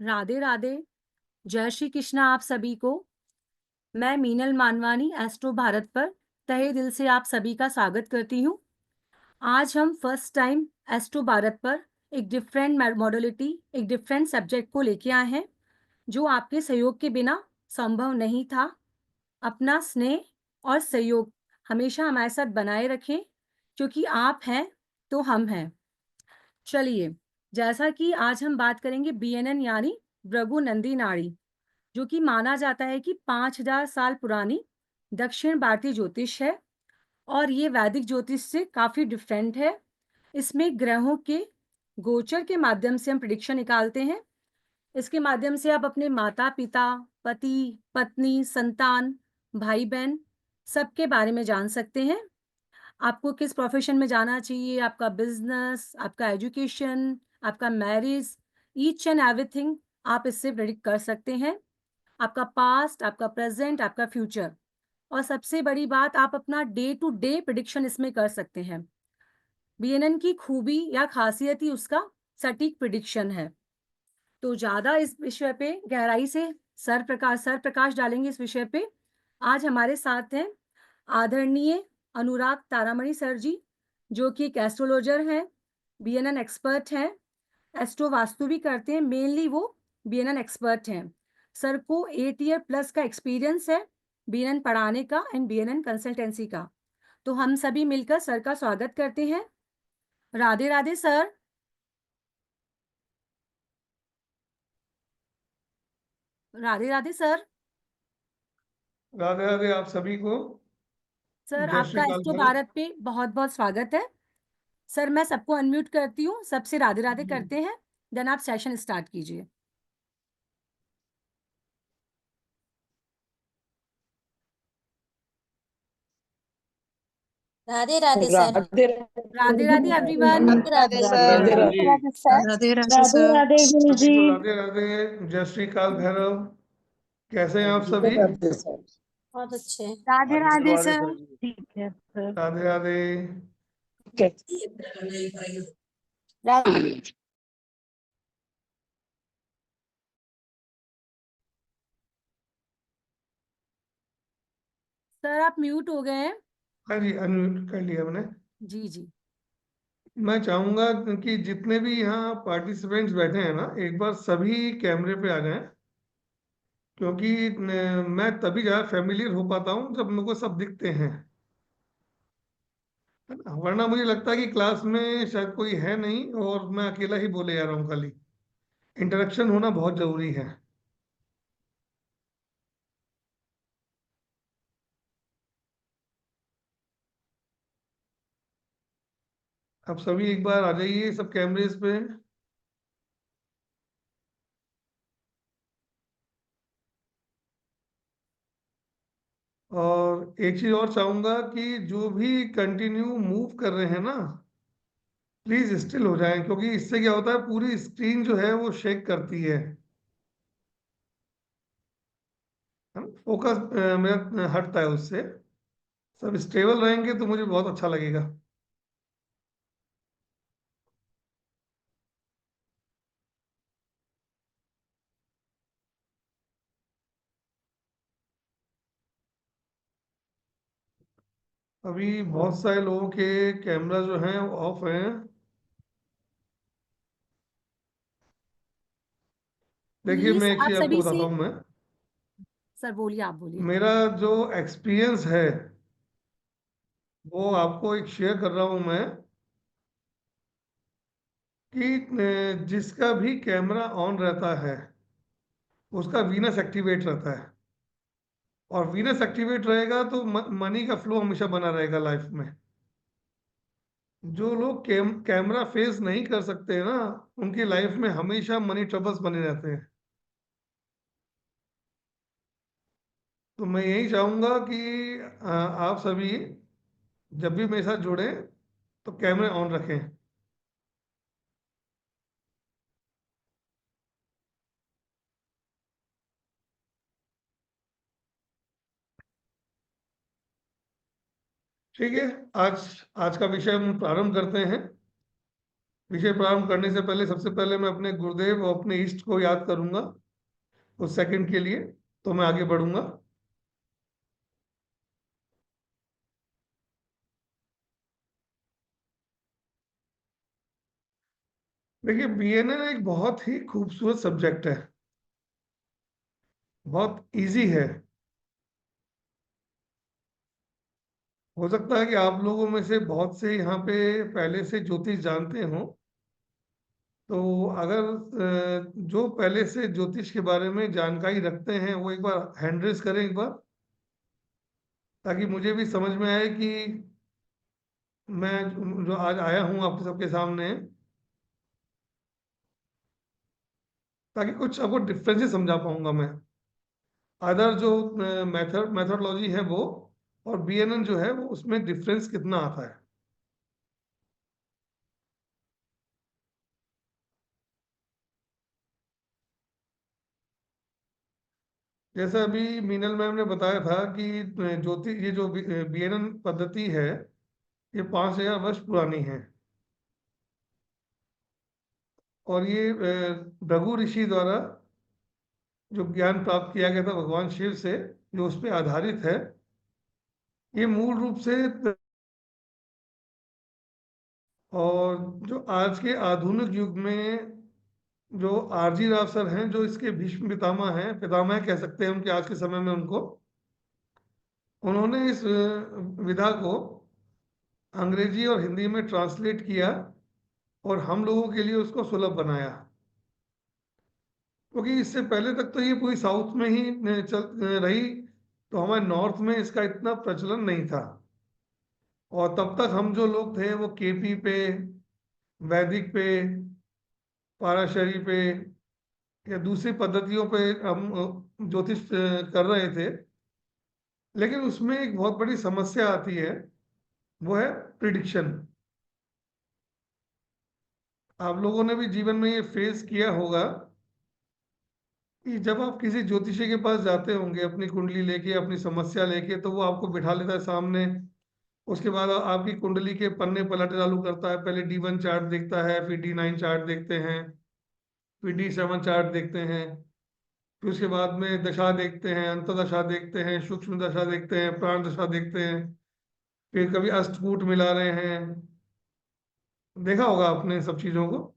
राधे राधे। जय श्री कृष्णा आप सभी को। मैं मीनल मानवानी एस्ट्रो भारत पर तहे दिल से आप सभी का स्वागत करती हूँ। आज हम फर्स्ट टाइम एस्ट्रो भारत पर एक डिफरेंट मॉडलिटी, एक डिफरेंट सब्जेक्ट को लेके आए हैं जो आपके सहयोग के बिना संभव नहीं था। अपना स्नेह और सहयोग हमेशा हमारे साथ बनाए रखें, क्योंकि आप हैं तो हम हैं। चलिए, जैसा कि आज हम बात करेंगे बीएनएन यानी भृगु नंदी नाड़ी, जो कि माना जाता है कि 5000 साल पुरानी दक्षिण भारतीय ज्योतिष है और ये वैदिक ज्योतिष से काफी डिफरेंट है। इसमें ग्रहों के गोचर के माध्यम से हम प्रिडिक्शन निकालते हैं। इसके माध्यम से आप अपने माता पिता, पति पत्नी, संतान, भाई बहन सबके बारे में जान सकते हैं। आपको किस प्रोफेशन में जाना चाहिए, आपका बिजनेस, आपका एजुकेशन, आपका मैरिज, ईच एंड एवरीथिंग आप इससे प्रेडिक्ट कर सकते हैं। आपका पास्ट, आपका प्रेजेंट, आपका फ्यूचर, और सबसे बड़ी बात, आप अपना डे टू डे प्रिडिक्शन इसमें कर सकते हैं। बीएनएन की खूबी या खासियत ही उसका सटीक प्रिडिक्शन है। तो ज्यादा इस विषय पे गहराई से सर प्रकाश डालेंगे इस विषय पे। आज हमारे साथ हैं आदरणीय अनुराग तारामणि सर जी, जो कि एक एस्ट्रोलॉजर हैं, बीएनएन एक्सपर्ट हैं, एस्ट्रो वास्तु भी करते हैं। मेनली वो बीएनएन एक्सपर्ट हैं। सर को 8 ईयर प्लस का एक्सपीरियंस है बीएनएन पढ़ाने का एंड बीएनएन कंसल्टेंसी का। तो हम सभी मिलकर सर का स्वागत करते हैं। राधे राधे सर। राधे राधे सर। राधे राधे आप सभी को। सर जय आपका श्री काल एस्ट्रो भैरव। भारत पे बहुत बहुत स्वागत है। सर मैं सबको अनम्यूट करती हूँ, सबसे राधे राधे करते हैं, देन आप सेशन स्टार्ट कीजिए। Radhe Radhe sir. Radhe Radhe Radhe everyone. Radhe Radhe sir. Radhe Radhe Radhe Radhe sir. Radhe गुरु जी। सभी को राधे राधे, जय श्री काल भैरव। कैसे हैं आप सभी? बहुत अच्छे। राधे राधे सर। ठीक है सर। राधे राधे। राधे सर आप म्यूट हो गए हैं। हाँ जी, अनम्यूट कर लिया मैंने। जी जी। मैं चाहूंगा कि जितने भी यहाँ पार्टिसिपेंट्स बैठे हैं ना, एक बार सभी कैमरे पे आ जाएं, क्योंकि मैं तभी ज़्यादा फेमिलियर हो पाता हूँ जब मेरे को सब दिखते हैं, है ना? वरना मुझे लगता है कि क्लास में शायद कोई है नहीं और मैं अकेला ही बोले जा रहा हूँ खाली। इंटरेक्शन होना बहुत जरूरी है। आप सभी एक बार आ जाइए सब कैमरेज पे। और एक चीज और चाहूंगा कि जो भी कंटिन्यू मूव कर रहे हैं ना, प्लीज स्टिल हो जाएं, क्योंकि इससे क्या होता है, पूरी स्क्रीन जो है वो शेक करती है। फोकस मेरा हटता है उससे। सब स्टेबल रहेंगे तो मुझे बहुत अच्छा लगेगा। अभी बहुत सारे लोगों के कैमरा जो हैं वो ऑफ हैं। देखिए, प्लीज मैं एक आप चीज आपको सभी बताता से। हूँ। मैं सर बोलिए, आप बोलिए। मेरा जो एक्सपीरियंस है वो आपको एक शेयर कर रहा हूँ मैं, कि जिसका भी कैमरा ऑन रहता है उसका वीनस एक्टिवेट रहता है, और वीनस एक्टिवेट रहेगा तो मनी का फ्लो हमेशा बना रहेगा लाइफ में। जो लोग कैमरा फेस नहीं कर सकते हैं ना, उनकी लाइफ में हमेशा मनी ट्रबल्स बने रहते हैं। तो मैं यही चाहूंगा कि आप सभी जब भी मेरे साथ जुड़े तो कैमरे ऑन रखें। ठीक है, आज आज का विषय हम प्रारंभ करते हैं। विषय प्रारंभ करने से पहले सबसे पहले मैं अपने गुरुदेव और अपने इष्ट को याद करूंगा उस सेकंड के लिए, तो मैं आगे बढ़ूंगा। देखिए, बीएनएन एक बहुत ही खूबसूरत सब्जेक्ट है, बहुत इजी है। हो सकता है कि आप लोगों में से बहुत से यहाँ पे पहले से ज्योतिष जानते हो, तो अगर जो पहले से ज्योतिष के बारे में जानकारी रखते हैं वो एक बार हैंड रेज करें एक बार, ताकि मुझे भी समझ में आए कि मैं जो आज आया हूँ आपके सबके सामने, ताकि कुछ आपको डिफरेंसेस समझा पाऊंगा मैं। अदर जो मेथडोलॉजी है वो और बीएनएन जो है वो, उसमें डिफरेंस कितना आता है। जैसा अभी मीनल मैम ने बताया था कि ये जो बीएनएन पद्धति है ये 5000 वर्ष पुरानी है, और ये भृगु ऋषि द्वारा जो ज्ञान प्राप्त किया गया था भगवान शिव से, जो उस पर आधारित है। ये मूल रूप से और जो आज के आधुनिक युग में जो आरजी राव सर हैं, जो इसके भीष्म पितामह हैं, पितामह कह सकते हैं उनके आज के समय में उनको, उन्होंने इस विधा को अंग्रेजी और हिंदी में ट्रांसलेट किया और हम लोगों के लिए उसको सुलभ बनाया। क्योंकि इससे पहले तक तो ये पूरी साउथ में ही चल रही, तो हमारे नॉर्थ में इसका इतना प्रचलन नहीं था। और तब तक हम जो लोग थे वो केपी पे, वैदिक पे, पाराशरी पे या दूसरी पद्धतियों पे हम ज्योतिष कर रहे थे। लेकिन उसमें एक बहुत बड़ी समस्या आती है, वो है प्रिडिक्शन। आप लोगों ने भी जीवन में ये फेस किया होगा कि जब आप किसी ज्योतिषी के पास जाते होंगे अपनी कुंडली लेके, अपनी समस्या लेके, तो वो आपको बिठा लेता है सामने। उसके बाद आपकी कुंडली के पन्ने पलट चालू करता है। पहले D1 चार्ट देखता है, फिर D9 चार्ट देखते हैं, फिर D7 चार्ट देखते हैं, फिर उसके बाद में दशा देखते हैं, अंतदशा देखते हैं, सूक्ष्म दशा देखते हैं, प्राण दशा देखते हैं, फिर कभी अष्टकूट मिला रहे हैं। देखा होगा आपने सब चीजों को।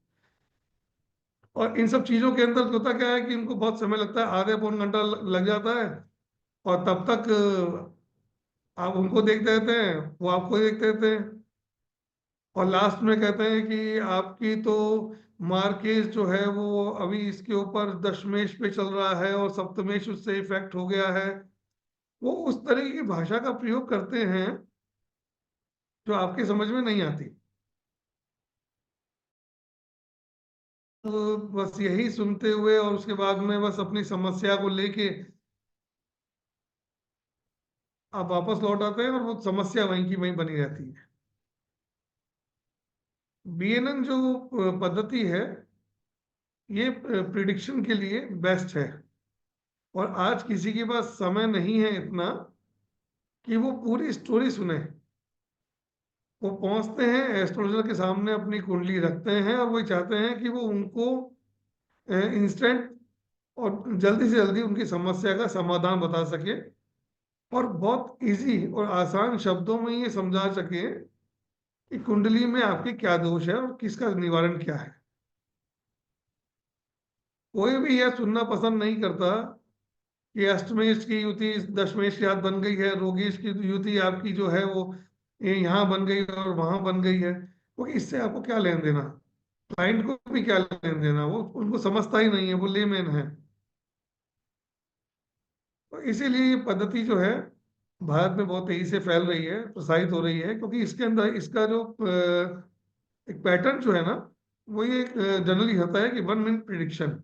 और इन सब चीजों के अंदर होता क्या है कि इनको बहुत समय लगता है, आधे पौन घंटा लग जाता है। और तब तक आप उनको देखते रहते हैं, वो आपको देखते रहते हैं। और लास्ट में कहते हैं कि आपकी तो मार्केज जो है वो अभी इसके ऊपर दशमेश पे चल रहा है और सप्तमेश उससे इफेक्ट हो गया है। वो उस तरह की भाषा का प्रयोग करते हैं जो आपके समझ में नहीं आती। तो बस यही सुनते हुए और उसके बाद में बस अपनी समस्या को लेके आप वापस लौट आते हैं और वो समस्या वहीं की वहीं बनी रहती है। बीएनएन जो पद्धति है ये प्रिडिक्शन के लिए बेस्ट है। और आज किसी के पास समय नहीं है इतना कि वो पूरी स्टोरी सुने। वो पहुंचते हैं एस्ट्रोलॉजर के सामने, अपनी कुंडली रखते हैं और वो चाहते हैं कि वो उनको इंस्टेंट और जल्दी से जल्दी उनकी समस्या का समाधान बता सके, और बहुत इजी और आसान शब्दों में ये समझा सके कि कुंडली में आपके क्या दोष है और किसका निवारण क्या है। कोई भी यह सुनना पसंद नहीं करता कि अष्टमेश की युति दशमेश के साथ बन गई है, रोगेश की युति आपकी जो है वो ये यहाँ बन गई और वहां बन गई है। क्योंकि इससे आपको क्या लेन देना, क्लाइंट को भी क्या लेन देना, वो उनको समझता ही नहीं है, वो लेमैन है। तो इसीलिए ये पद्धति जो है भारत में बहुत तेजी से फैल रही है, प्रसारित हो रही है। क्योंकि इसके अंदर इसका जो एक पैटर्न जो है ना, वो ये जनरली होता है कि 1 मिनट प्रिडिक्शन।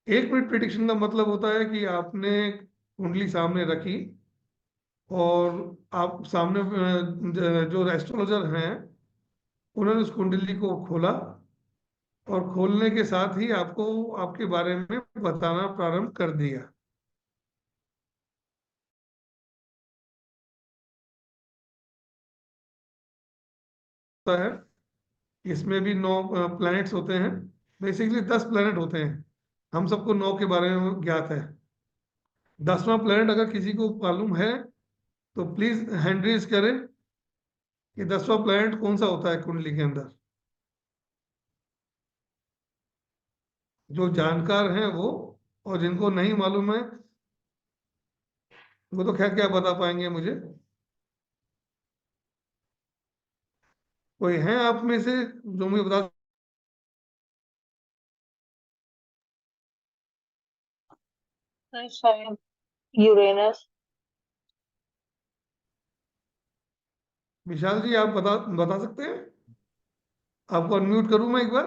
1 मिनट प्रिडिक्शन का मतलब होता है कि आपने कुंडली सामने रखी और आप सामने जो एस्ट्रोलॉजर हैं उन्होंने उस कुंडली को खोला, और खोलने के साथ ही आपको आपके बारे में बताना प्रारंभ कर दिया है। इसमें भी 9 प्लैनेट्स होते हैं। बेसिकली 10 प्लैनेट होते हैं, हम सबको 9 के बारे में ज्ञात है। 10वां प्लैनेट अगर किसी को मालूम है तो प्लीज हैंड रेज करें कि 10वां प्लैनेट कौन सा होता है कुंडली के अंदर। जो जानकार हैं वो, और जिनको नहीं मालूम है वो तो खैर क्या बता पाएंगे मुझे। कोई है आप में से जो मुझे बता? शायद यूरेनस। विशाल जी, आप बता बता सकते हैं? आपको अनम्यूट करूं मैं एक बार?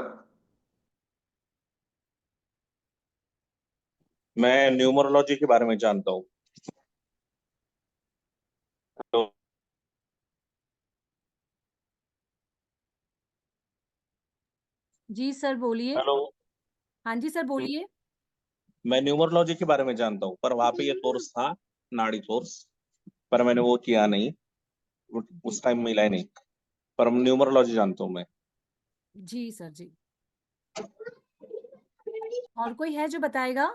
मैं न्यूमरोलॉजी के बारे में जानता हूँ। तो जी सर बोलिए। हेलो, हाँ जी सर बोलिए। मैं न्यूमरोलॉजी के बारे में जानता हूँ, पर वहां पे ये कोर्स था, नाड़ी कोर्स, पर मैंने वो किया नहीं, उस टाइम मिला ही नहीं। पर न्यूमरोलॉजी जानता हूँ मैं। जी सर जी। और कोई है जो बताएगा?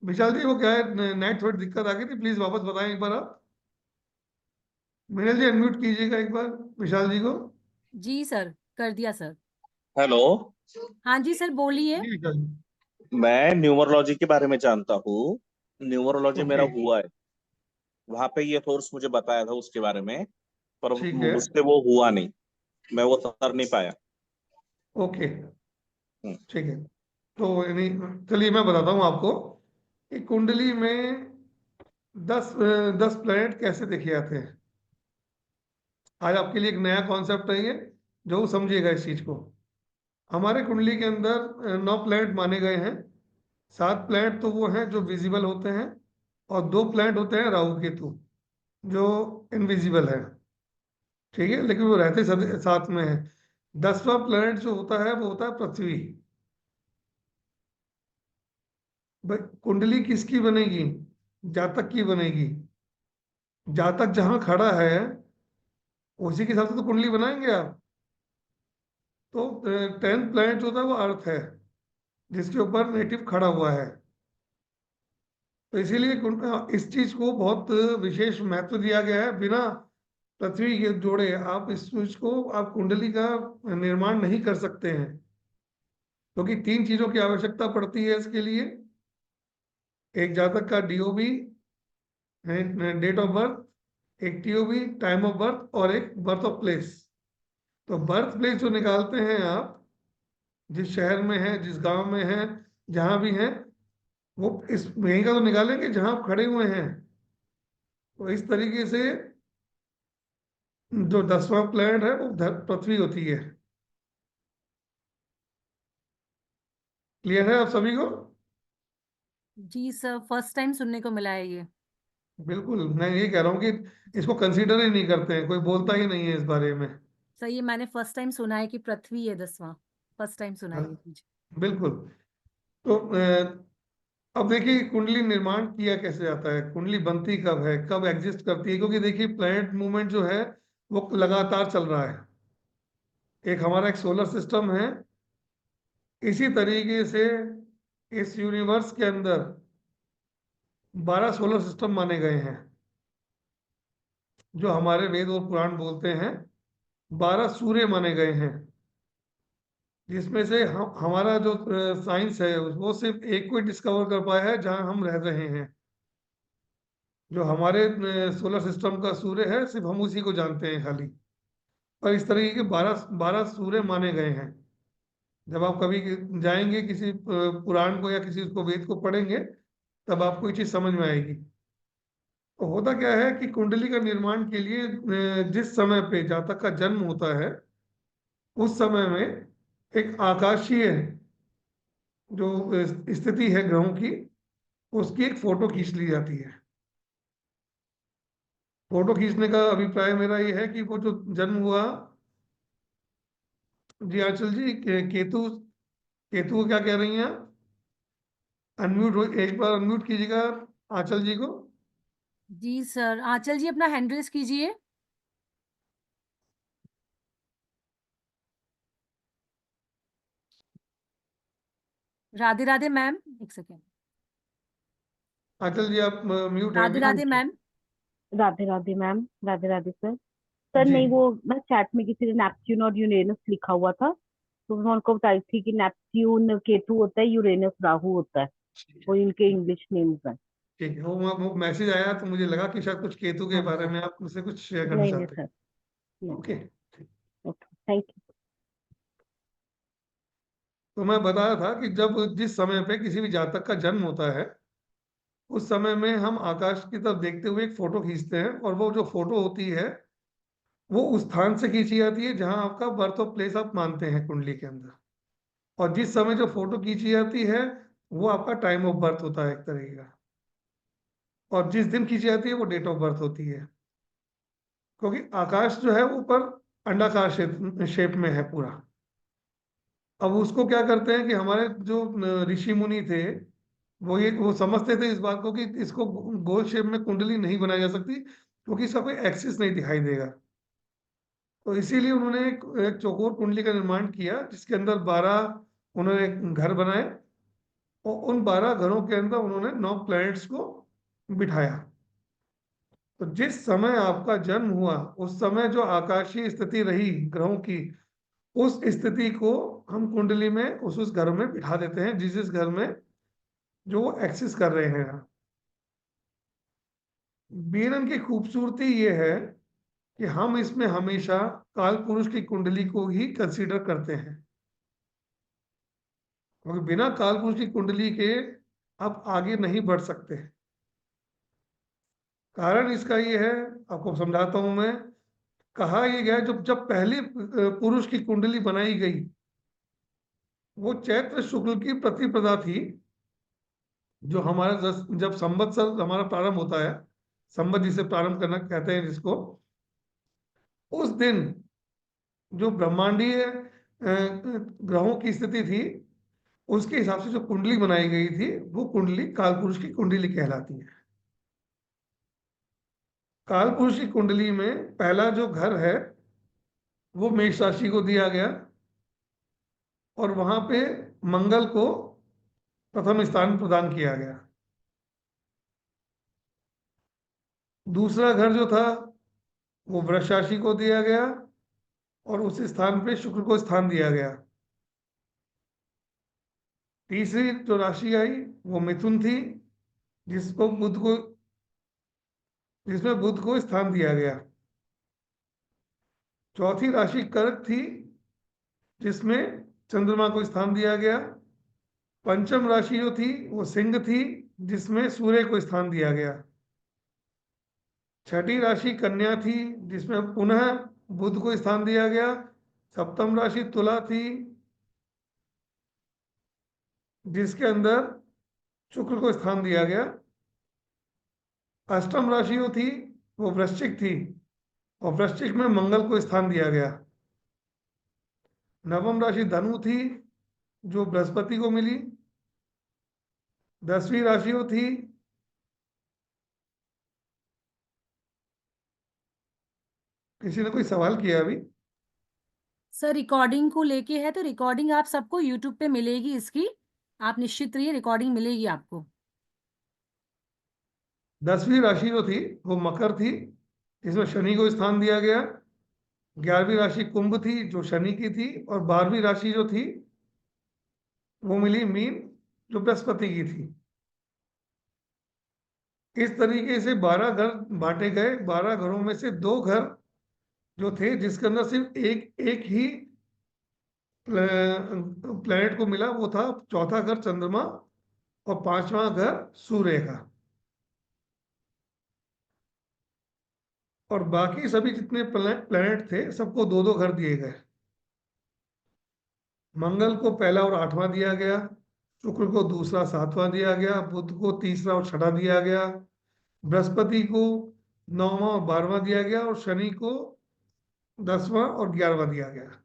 विशाल जी, वो क्या है, नेट थोड़ी दिक्कत आ गई थी, प्लीज वापस बताएं एक बार आप। मिनल जी, अनम्यूट कीजिएगा एक बार विशाल जी को। जी सर, कर दिया सर। हेलो, हाँ जी सर बोलिए। जी विशाल जी। मैं न्यूमरोलॉजी के बारे में जानता हूँ। न्यूमरोलॉजी मेरा ओके, हुआ है, वहां पे ये कोर्स मुझे बताया था उसके बारे में, पर ठीक है। मुझसे वो हुआ नहीं, मैं वो कर नहीं पाया। ओके, हम्म, ठीक है। तो यानी चलिए मैं बताता हूँ आपको कि कुंडली में 10 प्लैनेट कैसे देखे जाते हैं। आज आपके लिए एक नया कॉन्सेप्ट है ये, जो समझिएगा इस चीज को। हमारे कुंडली के अंदर 9 प्लैनेट माने गए हैं। 7 प्लैनेट तो वो हैं जो विजिबल होते हैं, और 2 प्लैनेट होते हैं राहु केतु, जो इनविजिबल है। ठीक है, लेकिन वो रहते साथ में है। 10वां प्लैनेट जो होता है वो होता है पृथ्वी। भाई, कुंडली किसकी बनेगी? जातक की बनेगी। जातक जहां खड़ा है उसी के हिसाब से तो कुंडली बनाएंगे आप। तो 10th प्लैनेट जो होता है वो अर्थ है, जिसके ऊपर नेटिव खड़ा हुआ है। तो इसीलिए इस चीज को बहुत विशेष महत्व दिया गया है। बिना पृथ्वी के जोड़े आप इस चीज को, आप कुंडली का निर्माण नहीं कर सकते हैं, क्योंकि 3 चीजों की आवश्यकता पड़ती है इसके लिए। एक जातक का डीओबी, डेट ऑफ बर्थ, एक टीओबी, टाइम ऑफ बर्थ, और एक बर्थ ऑफ प्लेस। तो बर्थ प्लेस जो निकालते हैं आप, जिस शहर में है, जिस गांव में है, जहां भी है, वो इस यहीं का तो निकालेंगे जहां आप खड़े हुए हैं। तो इस तरीके से जो 10वां प्लैनेट है वो पृथ्वी होती है। क्लियर है आप सभी को? जी सर, फर्स्ट टाइम सुनने को मिला है ये। बिल्कुल, मैं ये कह रहा हूँ कि इसको कंसीडर ही नहीं करते हैं, कोई बोलता ही नहीं है इस बारे में। सर ये मैंने फर्स्ट टाइम सुना है कि पृथ्वी है 10वां। फर्स्ट टाइम सुना हाँ, है ये चीज। बिल्कुल। तो अब देखिए कुंडली निर्माण किया कैसे जाता है, कुंडली बनती कब है, कब एग्जिस्ट करती है। क्योंकि देखिए प्लैनेट मूवमेंट जो है वो लगातार चल रहा है। एक हमारा एक सोलर सिस्टम है, इसी तरीके से इस यूनिवर्स के अंदर 12 सोलर सिस्टम माने गए हैं, जो हमारे वेद और पुराण बोलते हैं। 12 सूर्य माने गए हैं, जिसमें से हमारा जो साइंस है वो सिर्फ एक को ही डिस्कवर कर पाया है जहां हम रह रहे हैं। जो हमारे सोलर सिस्टम का सूर्य है सिर्फ हम उसी को जानते हैं खाली। पर इस तरीके के 12 सूर्य माने गए हैं। जब आप कभी जाएंगे किसी पुराण को या किसी उसको वेद को पढ़ेंगे, तब आपको ये चीज समझ में आएगी। तो होता क्या है कि कुंडली का निर्माण के लिए जिस समय पे जातक का जन्म होता है, उस समय में एक आकाशीय जो स्थिति है ग्रहों की, उसकी एक फोटो खींच ली जाती है। फोटो खींचने का अभिप्राय मेरा ये है कि वो जो जन्म हुआ, जी आंचल जी, केतु, केतु को क्या कह रही हैं आप? अनम्यूट हो, एक बार अनम्यूट कीजिएगा आंचल जी को। जी सर, आंचल जी अपना हैंड रेस कीजिए। राधे राधे मैम, एक सेकेंड। आंचल जी आप म्यूट है राधे अभी। Radhe ma'am. Radhe Radhe ma'am, Radhe Radhe sir. Sir जी नहीं, वो मैं चैट में किसी ने नेपच्यून और यूरेनस लिखा हुआ था, तो मैं उनको बताई थी कि नेपच्यून केतु होता है, यूरेनस राहु होता है, वो इनके इंग्लिश नेम्स हैं। ठीक है, वो मैसेज आया तो मुझे लगा कि शायद कुछ केतु के हाँ बारे हाँ, में आप मुझसे कुछ शेयर करना नहीं नहीं चाहते सर, हैं। नहीं। Okay, okay, thank you. तो मैं बताया था कि जब जिस समय पे किसी भी जातक का जन्म होता है, उस समय में हम आकाश की तरफ देखते हुए एक फोटो खींचते हैं, और वो जो फोटो होती है वो उस स्थान से खींची जाती है जहां आपका बर्थ ऑफ प्लेस आप मानते हैं कुंडली के अंदर। और जिस समय जो फोटो खींची जाती है वो आपका टाइम ऑफ बर्थ होता है एक तरीके का, और जिस दिन खींची जाती है वो डेट ऑफ बर्थ होती है। क्योंकि आकाश जो है ऊपर अंडाकार शेप में है पूरा। अब उसको क्या करते हैं कि हमारे जो ऋषि मुनि थे, वो समझते थे इस बात को कि इसको गोल शेप में कुंडली नहीं बनाई जा सकती, क्योंकि इसका कोई एक्सिस नहीं दिखाई देगा। तो इसीलिए उन्होंने एक चौकोर कुंडली का निर्माण किया, जिसके अंदर 12 उन्होंने घर बनाए, और उन 12 घरों के अंदर उन्होंने 9 प्लैनेट्स को बिठाया। तो जिस समय आपका जन्म हुआ उस समय जो आकाशीय स्थिति रही ग्रहों की, उस स्थिति को हम कुंडली में उस घर में बिठा देते हैं, जिस घर में जो वो एक्सिस कर रहे हैं। बीरन की खूबसूरती ये है कि हम इसमें हमेशा काल पुरुष की कुंडली को ही कंसीडर करते हैं, क्योंकि बिना काल पुरुष की कुंडली के आप आगे नहीं बढ़ सकते। कारण इसका ये है, आपको समझाता हूं मैं। कहा यह गया जब जब पहली पुरुष की कुंडली बनाई गई, वो चैत्र शुक्ल की प्रतिपदा थी, जो हमारा जब संवत्सर हमारा प्रारंभ होता है, संवत जिसे प्रारंभ करना कहते हैं जिसको, उस दिन जो ब्रह्मांडीय ग्रहों की स्थिति थी, उसके हिसाब से जो कुंडली बनाई गई थी, वो कुंडली काल पुरुष की कुंडली कहलाती है। काल पुरुष की कुंडली में पहला जो घर है वो मेष राशि को दिया गया, और वहां पे मंगल को प्रथम स्थान प्रदान किया गया। दूसरा घर जो था वो वृष राशि को दिया गया, और उस स्थान पे शुक्र को स्थान दिया गया। तीसरी जो राशि आई वो मिथुन थी, जिसको बुध को जिसमें बुध को स्थान दिया गया। चौथी राशि कर्क थी, जिसमें चंद्रमा को स्थान दिया गया। पंचम राशि जो थी वो सिंह थी, जिसमें सूर्य को स्थान दिया गया। छठी राशि कन्या थी, जिसमें पुनः बुध को स्थान दिया गया। सप्तम राशि तुला थी, जिसके अंदर शुक्र को स्थान दिया गया। अष्टम राशि जो थी वो वृश्चिक थी, और वृश्चिक में मंगल को स्थान दिया गया। नवम राशि धनु थी, जो बृहस्पति को मिली। 10वीं राशि वो थी, किसी ने कोई सवाल किया अभी? सर रिकॉर्डिंग को लेके है, तो रिकॉर्डिंग आप सबको यूट्यूब पे मिलेगी इसकी, आप निश्चित रहिए, रिकॉर्डिंग मिलेगी आपको। 10वीं राशि जो थी वो मकर थी, इसमें शनि को स्थान दिया गया। 11वीं राशि कुंभ थी, जो शनि की थी, और 12वीं राशि जो थी वो मिली मीन, जो बृहस्पति की थी। इस तरीके से 12 घर बांटे गए। 12 घरों में से 2 घर जो थे, जिसके अंदर सिर्फ एक एक ही प्लेनेट को मिला, वो था चौथा घर चंद्रमा, और 5वां घर सूर्य का। और बाकी सभी जितने प्लेनेट थे सबको 2-2 घर दिए गए। मंगल को पहला और 8वां दिया गया, शुक्र को दूसरा 7वां दिया गया, बुध को तीसरा और 6वां दिया गया, बृहस्पति को 9वां और 12वां दिया गया, और शनि को 10वां और 11वां दिया गया।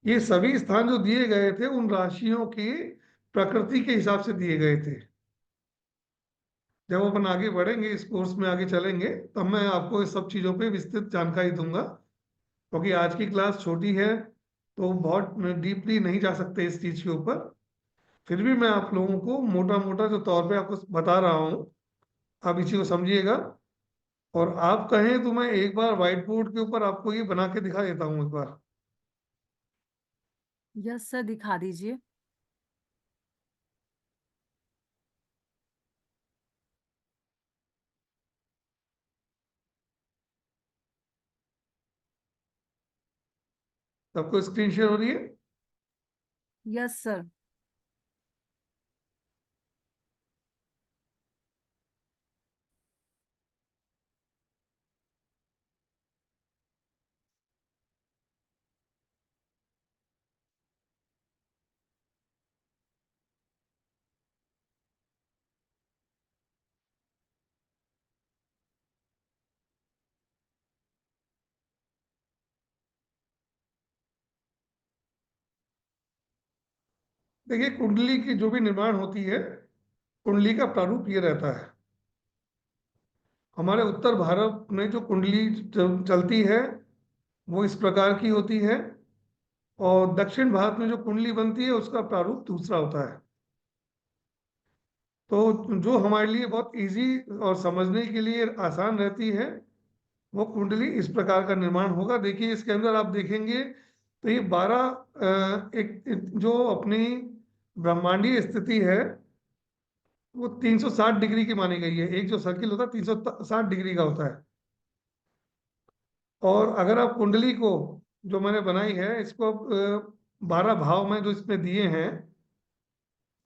ये सभी स्थान जो दिए गए थे उन राशियों की प्रकृति के हिसाब से दिए गए थे। जब अपन आगे बढ़ेंगे, इस कोर्स में आगे चलेंगे, तब मैं आपको इस सब चीजों पे विस्तृत जानकारी दूंगा, क्योंकि आज की क्लास छोटी है तो बहुत डीपली नहीं जा सकते इस चीज के ऊपर। फिर भी मैं आप लोगों को मोटा मोटा जो तौर पे आपको बता रहा हूँ, आप इसी को समझिएगा। और आप कहें तो मैं एक बार व्हाइट बोर्ड के ऊपर आपको ये बना के दिखा देता हूँ एक बार। यस सर, दिखा दीजिए। सबको स्क्रीन शेयर हो रही है? Yes sir. देखिए, कुंडली की जो भी निर्माण होती है, कुंडली का प्रारूप ये रहता है। हमारे उत्तर भारत में जो कुंडली चलती है वो इस प्रकार की होती है, और दक्षिण भारत में जो कुंडली बनती है उसका प्रारूप दूसरा होता है। तो जो हमारे लिए बहुत इजी और समझने के लिए आसान रहती है, वो कुंडली इस प्रकार का निर्माण होगा। देखिए, इसके अंदर आप देखेंगे तो ये 12 एक जो अपनी ब्रह्मांडीय स्थिति है वो 360 डिग्री की मानी गई है। एक जो सर्किल होता है 360 डिग्री का होता है। और अगर आप कुंडली को जो मैंने बनाई है इसको 12 भाव में जो इसमें दिए हैं,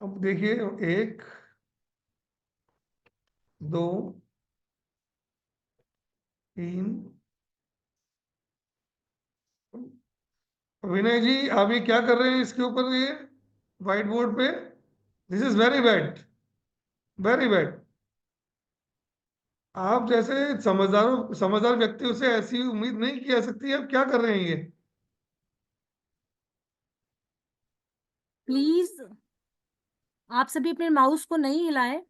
अब देखिए, 1, 2, 3। विनय जी, आप ये क्या कर रहे हैं इसके ऊपर, ये व्हाइट बोर्ड पे? This is very bad, very bad. आप जैसे समझदार व्यक्तियों से ऐसी उम्मीद नहीं की जा सकती। आप क्या कर रहे हैं ये? प्लीज आप सभी अपने माउस को नहीं हिलाएं।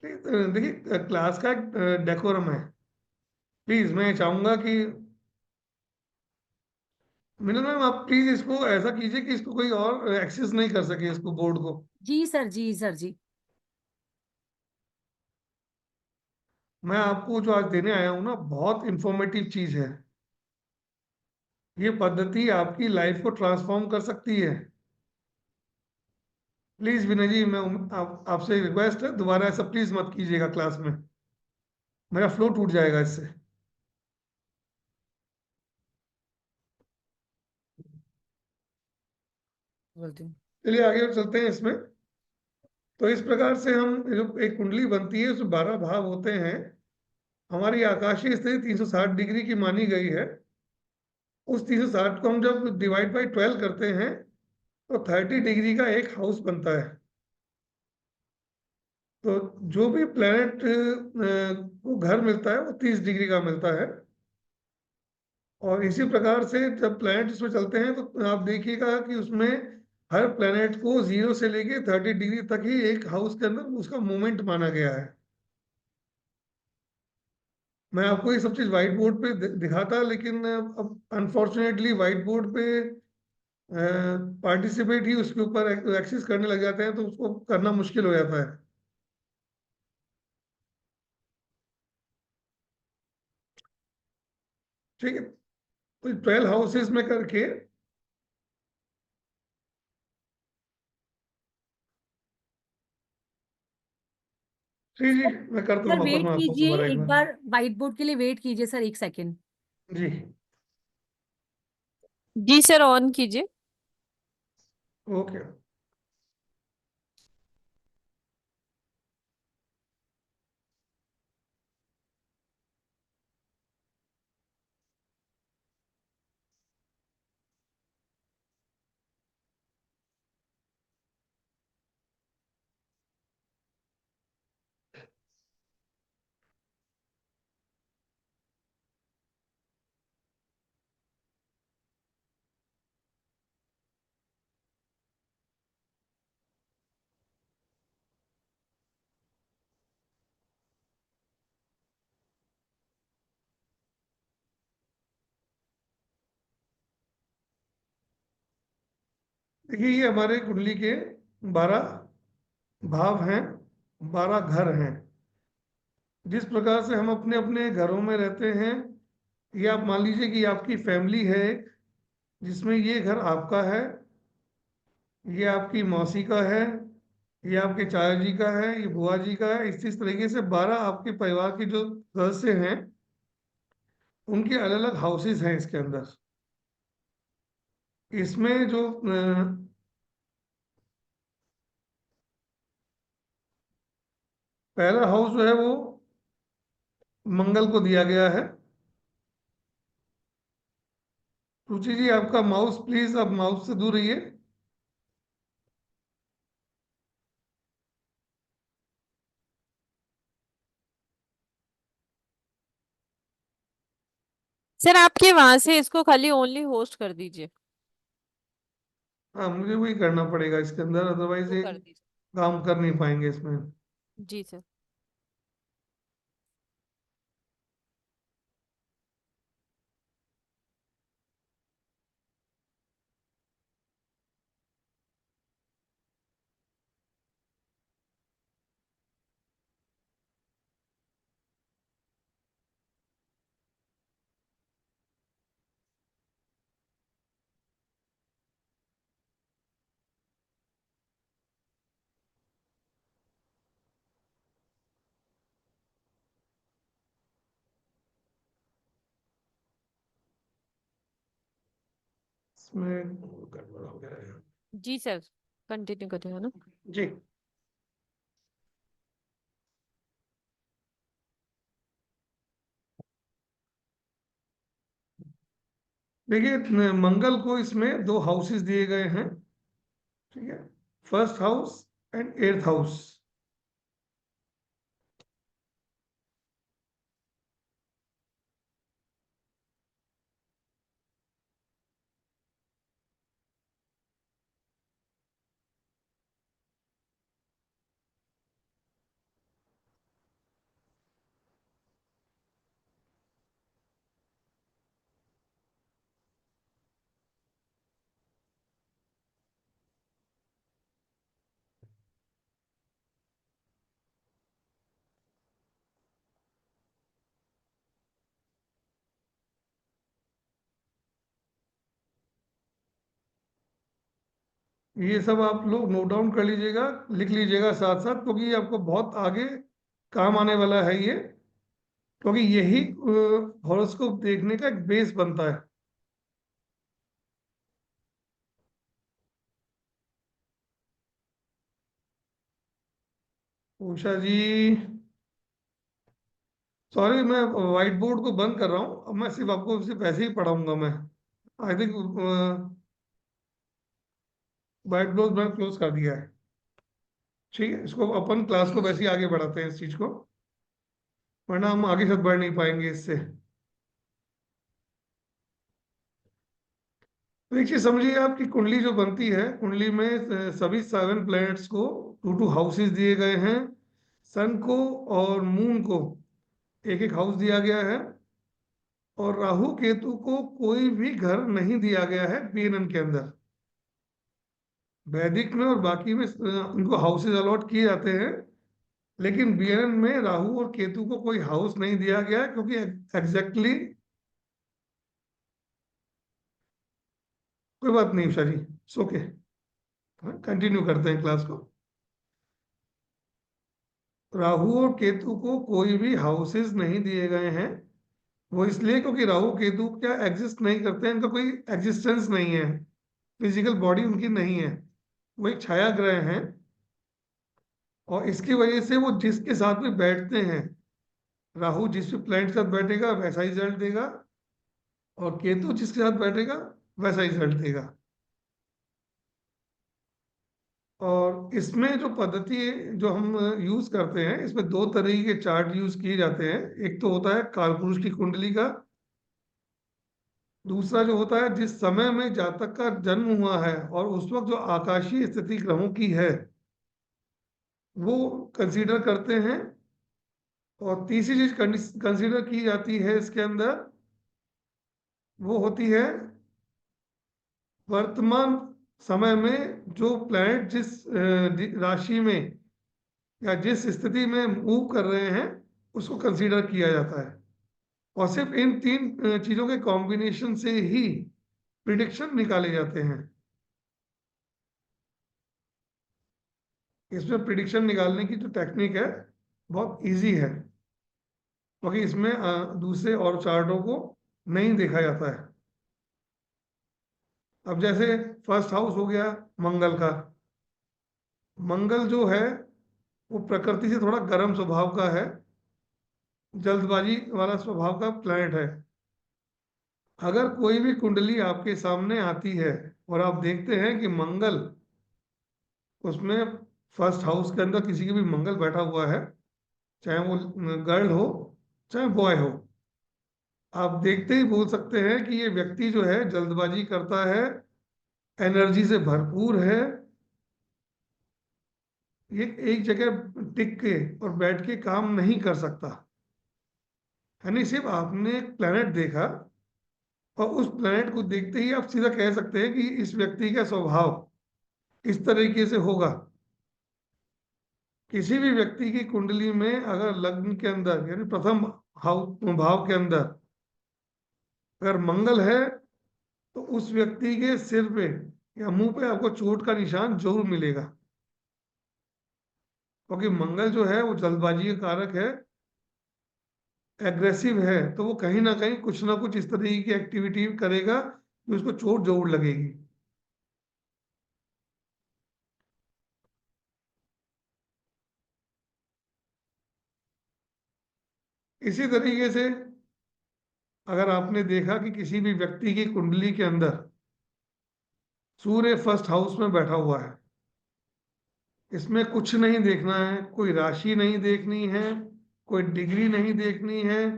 देखिए, क्लास का डेकोरम है। प्लीज मैं चाहूंगा कि मीनल मैम, आप प्लीज इसको ऐसा कीजिए कि इसको कोई और एक्सेस नहीं कर सके, इसको बोर्ड को। जी सर, जी सर, जी। मैं आपको जो आज देने आया हूँ ना, बहुत इंफॉर्मेटिव चीज है। ये पद्धति आपकी लाइफ को ट्रांसफॉर्म कर सकती है। प्लीज विनय जी, मैं आपसे रिक्वेस्ट है, दोबारा ऐसा प्लीज मत कीजिएगा क्लास में। मेरा फ्लो टूट जाएगा इससे। बोलती हूँ। चलिए आगे चलते हैं इसमें। तो इस प्रकार से हम जो एक कुंडली बनती है उसमें 12 भाव होते हैं। हमारी आकाशीय स्थिति 360 डिग्री की मानी गई है। उस 360 को हम जब डिवाइड बाई 12 करते हैं तो 30 डिग्री का एक हाउस बनता है। तो जो भी प्लेनेट को घर मिलता है वो 30 डिग्री का मिलता है। और इसी प्रकार से जब प्लैनेट उसमें चलते हैं तो आप देखिएगा कि उसमें हर प्लैनेट को 0 से लेके 30 डिग्री तक ही एक हाउस के अंदर उसका मूवमेंट माना गया है। मैं आपको ये सब चीज व्हाइट बोर्ड पे दिखाता, लेकिन अब अनफॉर्चुनेटली व्हाइट बोर्ड पे पार्टिसिपेट ही उसके ऊपर एक्सेस करने लग जाते हैं, तो उसको करना मुश्किल हो जाता है। ठीक है, तो 12 हाउसेस में करके जी जी मैं करता सर हूँ वापस, वेट मैं आपको कीजिए, दोबारा एक एक बार। बार व्हाइट बोर्ड के लिए वेट कीजिए सर, 1 सेकेंड। जी जी सर, ऑन कीजिए। ओके। देखिए ये हमारे कुंडली के 12 भाव हैं, 12 घर हैं। जिस प्रकार से हम अपने अपने घरों में रहते हैं, ये आप मान लीजिए कि आपकी फैमिली है जिसमें ये घर आपका है, ये आपकी मौसी का है, ये आपके चाचा जी का है, ये बुआ जी का है। इस तरीके से 12 आपके परिवार के जो सदस्य हैं उनके अलग अलग हाउसेस हैं इसके अंदर। इसमें जो पहला हाउस जो है वो मंगल को दिया गया है। रुचि जी आपका माउस प्लीज, अब माउस से दूर रहिए। सर आपके वहां से इसको खाली ओनली होस्ट कर दीजिए। हाँ मुझे वही करना पड़ेगा इसके अंदर, अदरवाइज वो ये कर दीजिए। काम कर नहीं पाएंगे इसमें। जी सर। इसमें गड़बड़ हो गया है। जी सर कंटिन्यू करेगा ना। जी देखिए मंगल को इसमें 2 हाउसेस दिए गए हैं, ठीक है, first house and 8th house. ये सब आप लोग नोट डाउन कर लीजिएगा, लिख लीजिएगा साथ साथ, क्योंकि ये आपको बहुत आगे काम आने वाला है ये, क्योंकि यही हॉरोस्कोप देखने का एक बेस बनता है। उषा जी सॉरी, मैं व्हाइट बोर्ड को बंद कर रहा हूँ, अब मैं सिर्फ आपको सिर्फ ऐसे ही पढ़ाऊंगा मैं। आई थिंक व्हाइट बोर्ड मैं क्लोज कर दिया है। ठीक है, इसको अपन क्लास को वैसे ही आगे बढ़ाते हैं इस चीज को, वरना हम आगे तक बढ़ नहीं पाएंगे इससे। तो एक चीज समझिए, आपकी कुंडली जो बनती है, कुंडली में सभी 7 प्लैनेट्स को 2 हाउसेस दिए गए हैं। सन को और मून को एक एक हाउस दिया गया है, और राहु केतु को कोई भी घर नहीं दिया गया है बीएनएन के अंदर। वैदिक में और बाकी में उनको हाउसेज अलॉट किए जाते हैं, लेकिन बीएनएन में राहु और केतु को कोई हाउस नहीं दिया गया है, क्योंकि एग्जैक्टली कोई बात नहीं उषा जी, ओके, कंटिन्यू करते हैं क्लास को। राहु और केतु को कोई भी हाउसेस नहीं दिए गए हैं, वो इसलिए क्योंकि राहु केतु क्या एग्जिस्ट नहीं करते हैं, इनका कोई एग्जिस्टेंस नहीं है, फिजिकल बॉडी उनकी नहीं है, वो एक छाया ग्रह हैं। और इसकी वजह से वो जिसके साथ में बैठते हैं, राहु जिस भी प्लैनेट के साथ बैठेगा वैसा ही रिजल्ट देगा, और केतु जिसके साथ बैठेगा वैसा ही रिजल्ट देगा। और इसमें जो पद्धति जो हम यूज करते हैं, इसमें 2 तरह के चार्ट यूज किए जाते हैं। एक तो होता है कालपुरुष की कुंडली का, दूसरा जो होता है जिस समय में जातक का जन्म हुआ है और उस वक्त जो आकाशीय स्थिति ग्रहों की है वो कंसीडर करते हैं। और तीसरी चीज कंसीडर की जाती है इसके अंदर, वो होती है वर्तमान समय में जो प्लैनेट जिस राशि में या जिस स्थिति में मूव कर रहे हैं उसको कंसीडर किया जाता है, और सिर्फ इन तीन चीजों के कॉम्बिनेशन से ही प्रिडिक्शन निकाले जाते हैं। इसमें प्रिडिक्शन निकालने की जो टेक्निक है बहुत इजी है, क्योंकि इसमें दूसरे और चार्टों को नहीं देखा जाता है। अब जैसे फर्स्ट हाउस हो गया मंगल का। मंगल जो है वो प्रकृति से थोड़ा गर्म स्वभाव का है, जल्दबाजी वाला स्वभाव का प्लैनेट है। अगर कोई भी कुंडली आपके सामने आती है और आप देखते हैं कि मंगल उसमें फर्स्ट हाउस के अंदर किसी की भी मंगल बैठा हुआ है, चाहे वो गर्ल हो चाहे बॉय हो, आप देखते ही बोल सकते हैं कि ये व्यक्ति जो है जल्दबाजी करता है, एनर्जी से भरपूर है, ये एक जगह टिक के और बैठ के काम नहीं कर सकता। यानी सिर्फ आपने एक प्लेनेट देखा और उस प्लेनेट को देखते ही आप सीधा कह सकते हैं कि इस व्यक्ति का स्वभाव इस तरीके से होगा। किसी भी व्यक्ति की कुंडली में अगर लग्न के अंदर यानी प्रथम भाव के अंदर अगर मंगल है तो उस व्यक्ति के सिर पे या मुंह पे आपको चोट का निशान जरूर मिलेगा, क्योंकि मंगल जो है वो जल्दबाजी का कारक है, एग्रेसिव है, तो वो कहीं ना कहीं कुछ ना कुछ इस तरीके की एक्टिविटी करेगा कि उसको चोट जरूर लगेगी। इसी तरीके से अगर आपने देखा कि किसी भी व्यक्ति की कुंडली के अंदर सूर्य फर्स्ट हाउस में बैठा हुआ है, इसमें कुछ नहीं देखना है, कोई राशि नहीं देखनी है, कोई डिग्री नहीं देखनी है,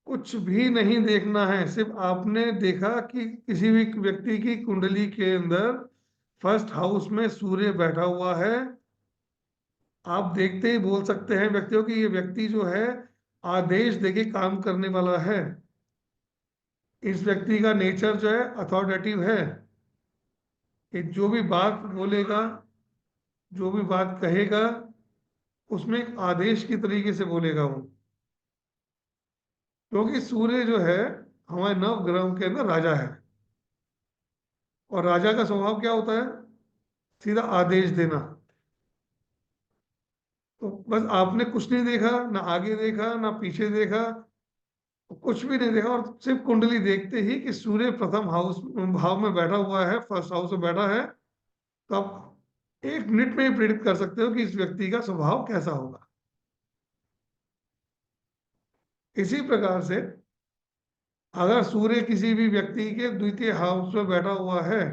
कुछ भी नहीं देखना है। सिर्फ आपने देखा कि किसी भी व्यक्ति की कुंडली के अंदर फर्स्ट हाउस में सूर्य बैठा हुआ है, आप देखते ही बोल सकते हैं व्यक्तियों की ये व्यक्ति जो है आदेश देके काम करने वाला है। इस व्यक्ति का नेचर जो है अथॉरिटेटिव है, कि जो भी बात बोलेगा, जो भी बात कहेगा, उसमें एक आदेश की तरीके से बोलेगा वो। क्योंकि सूर्य जो है हमारे नव ग्रहों के अंदर राजा है, और राजा का स्वभाव क्या होता है? सीधा आदेश देना। तो बस आपने कुछ नहीं देखा, ना आगे देखा ना पीछे देखा, कुछ भी नहीं देखा, और सिर्फ कुंडली देखते ही कि सूर्य प्रथम हाउस भाव में बैठा हुआ है, फर्स्ट हाउस में बैठा है, तो आप एक मिनट में ही प्रेडिक्ट कर सकते हो कि इस व्यक्ति का स्वभाव कैसा होगा। इसी प्रकार से अगर सूर्य किसी भी व्यक्ति के द्वितीय हाउस में बैठा हुआ है,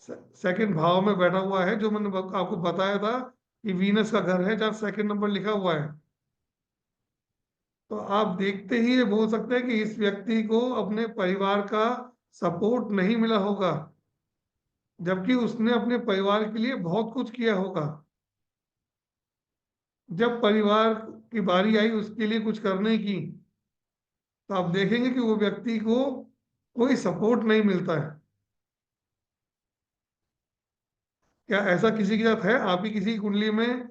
सेकंड भाव में बैठा हुआ है, जो मैंने आपको बताया था कि वीनस का घर है जहाँ सेकंड नंबर लिखा हुआ है, तो आप देखते ही ये बोल सकते हैं कि इस व्यक्ति को अपने परिवार का सपोर्ट नहीं मिला होगा, जबकि उसने अपने परिवार के लिए बहुत कुछ किया होगा। जब परिवार की बारी आई उसके लिए कुछ करने की, तो आप देखेंगे कि वो व्यक्ति को कोई सपोर्ट नहीं मिलता है। क्या ऐसा किसी के साथ है? आप ही किसी कुंडली में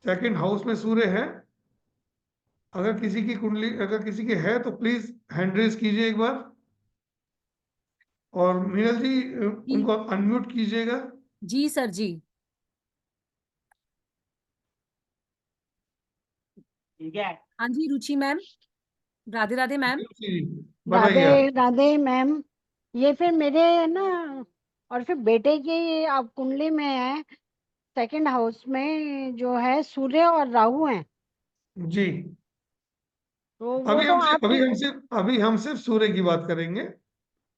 सेकंड हाउस में सूर्य है? अगर किसी की कुंडली अगर किसी की है तो प्लीज हैंड रेज कीजिए एक बार, और मीनल जी उनको अनम्यूट कीजिएगा। जी सर जी। हाँ जी रुचि मैम, राधे राधे मैम। जी, बताइए राधे आप। राधे मैम। ये फिर मेरे ना, और फिर बेटे की आप कुंडली में है, सेकंड हाउस में जो है सूर्य और राहु हैं, जी, तो वो तो आपके। अभी हम सिर्फ सूर्य की बात करेंगे।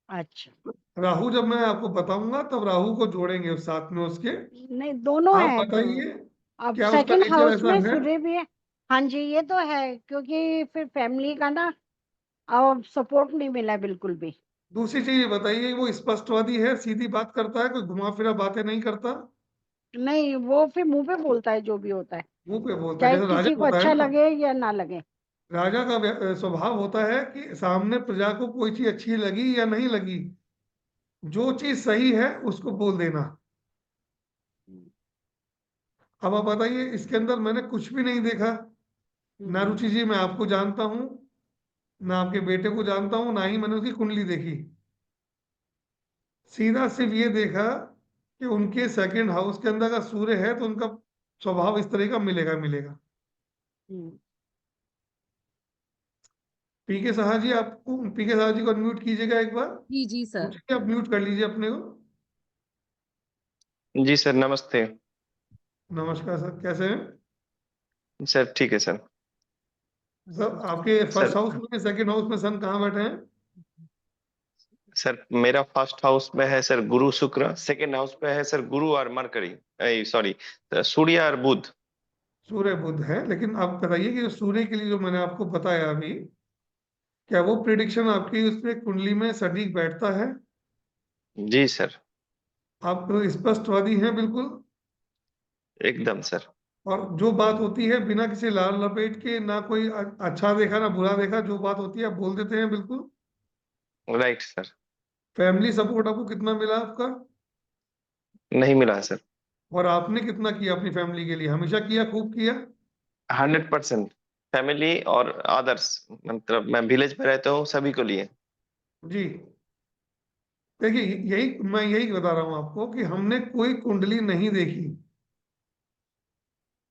अच्छा, राहु जब मैं आपको बताऊंगा तब राहु को जोड़ेंगे उस साथ में उसके। नहीं दोनों आप है तो। बताइए अब क्या उसका सेकंड नेचर हाउस ऐसा में है? सूर्य भी है। हाँ जी, ये तो है, क्योंकि फिर फैमिली का ना अब सपोर्ट नहीं मिला बिल्कुल भी। दूसरी चीज ये बताइए, वो स्पष्टवादी है, सीधी बात करता है, कोई घुमा फिरा बातें नहीं करता? नहीं, वो फिर मुंह पे बोलता है जो भी होता है, मुंह पे बोलता है, चाहे जैसे राजा किसी को होता है अच्छा ना। लगे या ना लगे। राजा का स्वभाव होता है कि सामने प्रजा को कोई चीज अच्छी लगी या नहीं लगी, जो चीज सही है उसको बोल देना। अब आप बताइए, इसके अंदर मैंने कुछ भी नहीं देखा। ना रुचि जी, मैं आपको जानता हूँ, ना आपके बेटे को जानता हूँ, ना ही मैंने उसकी कुंडली देखी। सीधा सिर्फ ये देखा कि उनके सेकंड हाउस के अंदर का सूर्य है तो उनका स्वभाव इस तरह का मिलेगा मिलेगा। पीके साहा जी, आपको पीके साहा जी को अनम्यूट कीजिएगा एक बार। जी जी सर। रुचि, आप म्यूट कर लीजिए अपने को। जी सर, नमस्ते। नमस्कार सर, कैसे हैं सर ठीक है सर। सर? आपके फर्स्ट सर हाउस में, सेकंड हाउस में सन कहाँ बैठे हैं? सर मेरा फर्स्ट हाउस में है सर गुरु शुक्र, सेकंड हाउस पे है सर गुरु और मरकरी, सॉरी सूर्य और बुध। सूर्य बुध है, लेकिन आप बताइए कि जो सूर्य के लिए जो मैंने आपको बताया अभी, क्या वो प्रिडिक्शन आपकी उसमें कुंडली में सटीक बैठता है? जी सर, आप स्पष्टवादी हैं बिल्कुल? एकदम सर। और जो बात होती है बिना किसी लाल लपेट के, ना कोई अच्छा देखा ना बुरा देखा, जो बात होती है आप बोल देते हैं बिल्कुल? Right sir. फैमिली सपोर्ट आपको कितना मिला आपका? नहीं मिला सर। और आपने कितना किया अपनी फैमिली के लिए? हमेशा किया, खूब किया? 100% फैमिली और अदर्स, मतलब मैं विलेज में रहता हूँ, सभी को लिए। जी। देखिए, यही बता रहा हूं आपको कि हमने कोई कुंडली नहीं देखी,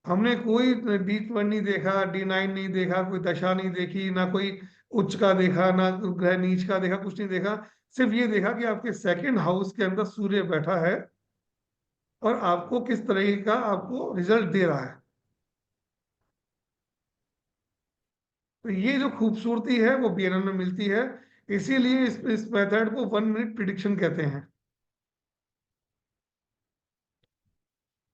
हमने कोई D12 नहीं देखा, D9 नहीं देखा, कोई दशा नहीं देखी, ना कोई उच्च का देखा, ना ग्रह नीच का देखा, कुछ नहीं देखा। सिर्फ ये देखा कि आपके सेकंड हाउस के अंदर सूर्य बैठा है और आपको किस तरह का आपको रिजल्ट दे रहा है। तो ये जो खूबसूरती है वो BNN में मिलती है। इसीलिए इस मेथड को 1 मिनट प्रिडिक्शन कहते हैं।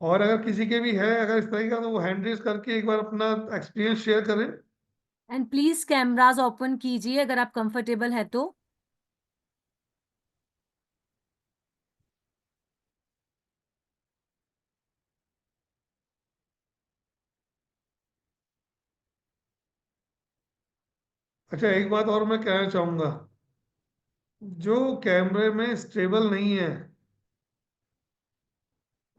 और अगर किसी के भी है अगर इस तरह का, तो वो हैंड रेज करके एक बार अपना एक्सपीरियंस शेयर करें। एंड प्लीज कैमरास ओपन कीजिए अगर आप कंफर्टेबल है तो। अच्छा, एक बात और मैं कहना चाहूंगा, जो कैमरे में स्टेबल नहीं है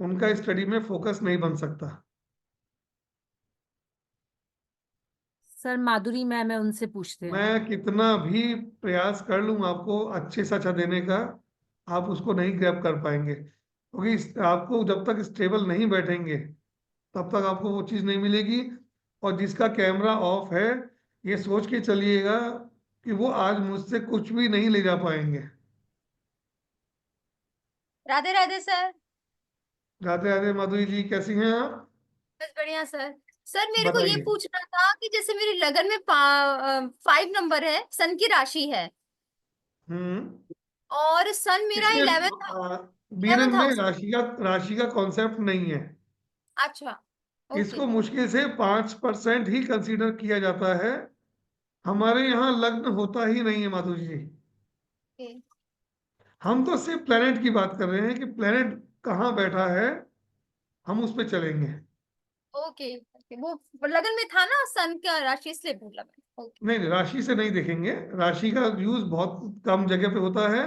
उनका स्टडी में फोकस नहीं बन सकता। सर माधुरी मैम है, उनसे पूछते हैं। मैं कितना भी प्रयास कर लूं आपको अच्छे से अच्छा देने का, आप उसको नहीं ग्रैब कर पाएंगे, क्योंकि आपको जब तक स्टेबल नहीं बैठेंगे तब तक आपको वो चीज नहीं मिलेगी। और जिसका कैमरा ऑफ है, ये सोच के चलिएगा कि वो आज मुझसे कुछ भी नहीं ले जा पाएंगे। राधे राधे सर। राधे राधे माधुरी जी, कैसी हैं आप? बस बढ़िया सर। सर मेरे को ये बताइए। पूछना था कि जैसे मेरी लगन में 5 नंबर है, सन की राशि है, हम्म। और सन मेरा इसमें 11th बीरन में हाउस। राशि का कॉन्सेप्ट नहीं है। अच्छा। ओके। इसको मुश्किल से 5% ही कंसीडर किया जाता है। हमारे यहाँ लग्न होता ही नहीं है माधुरी जी। हम तो सिर्फ प्लेनेट की बात कर रहे हैं कि प्लेनेट कहाँ बैठा है, हम उस पर चलेंगे। ओके वो लगन में था ना सन का राशि, इसलिए बोला मैं। ओके। नहीं नहीं, राशि से नहीं देखेंगे, राशि का यूज बहुत कम जगह पे होता है।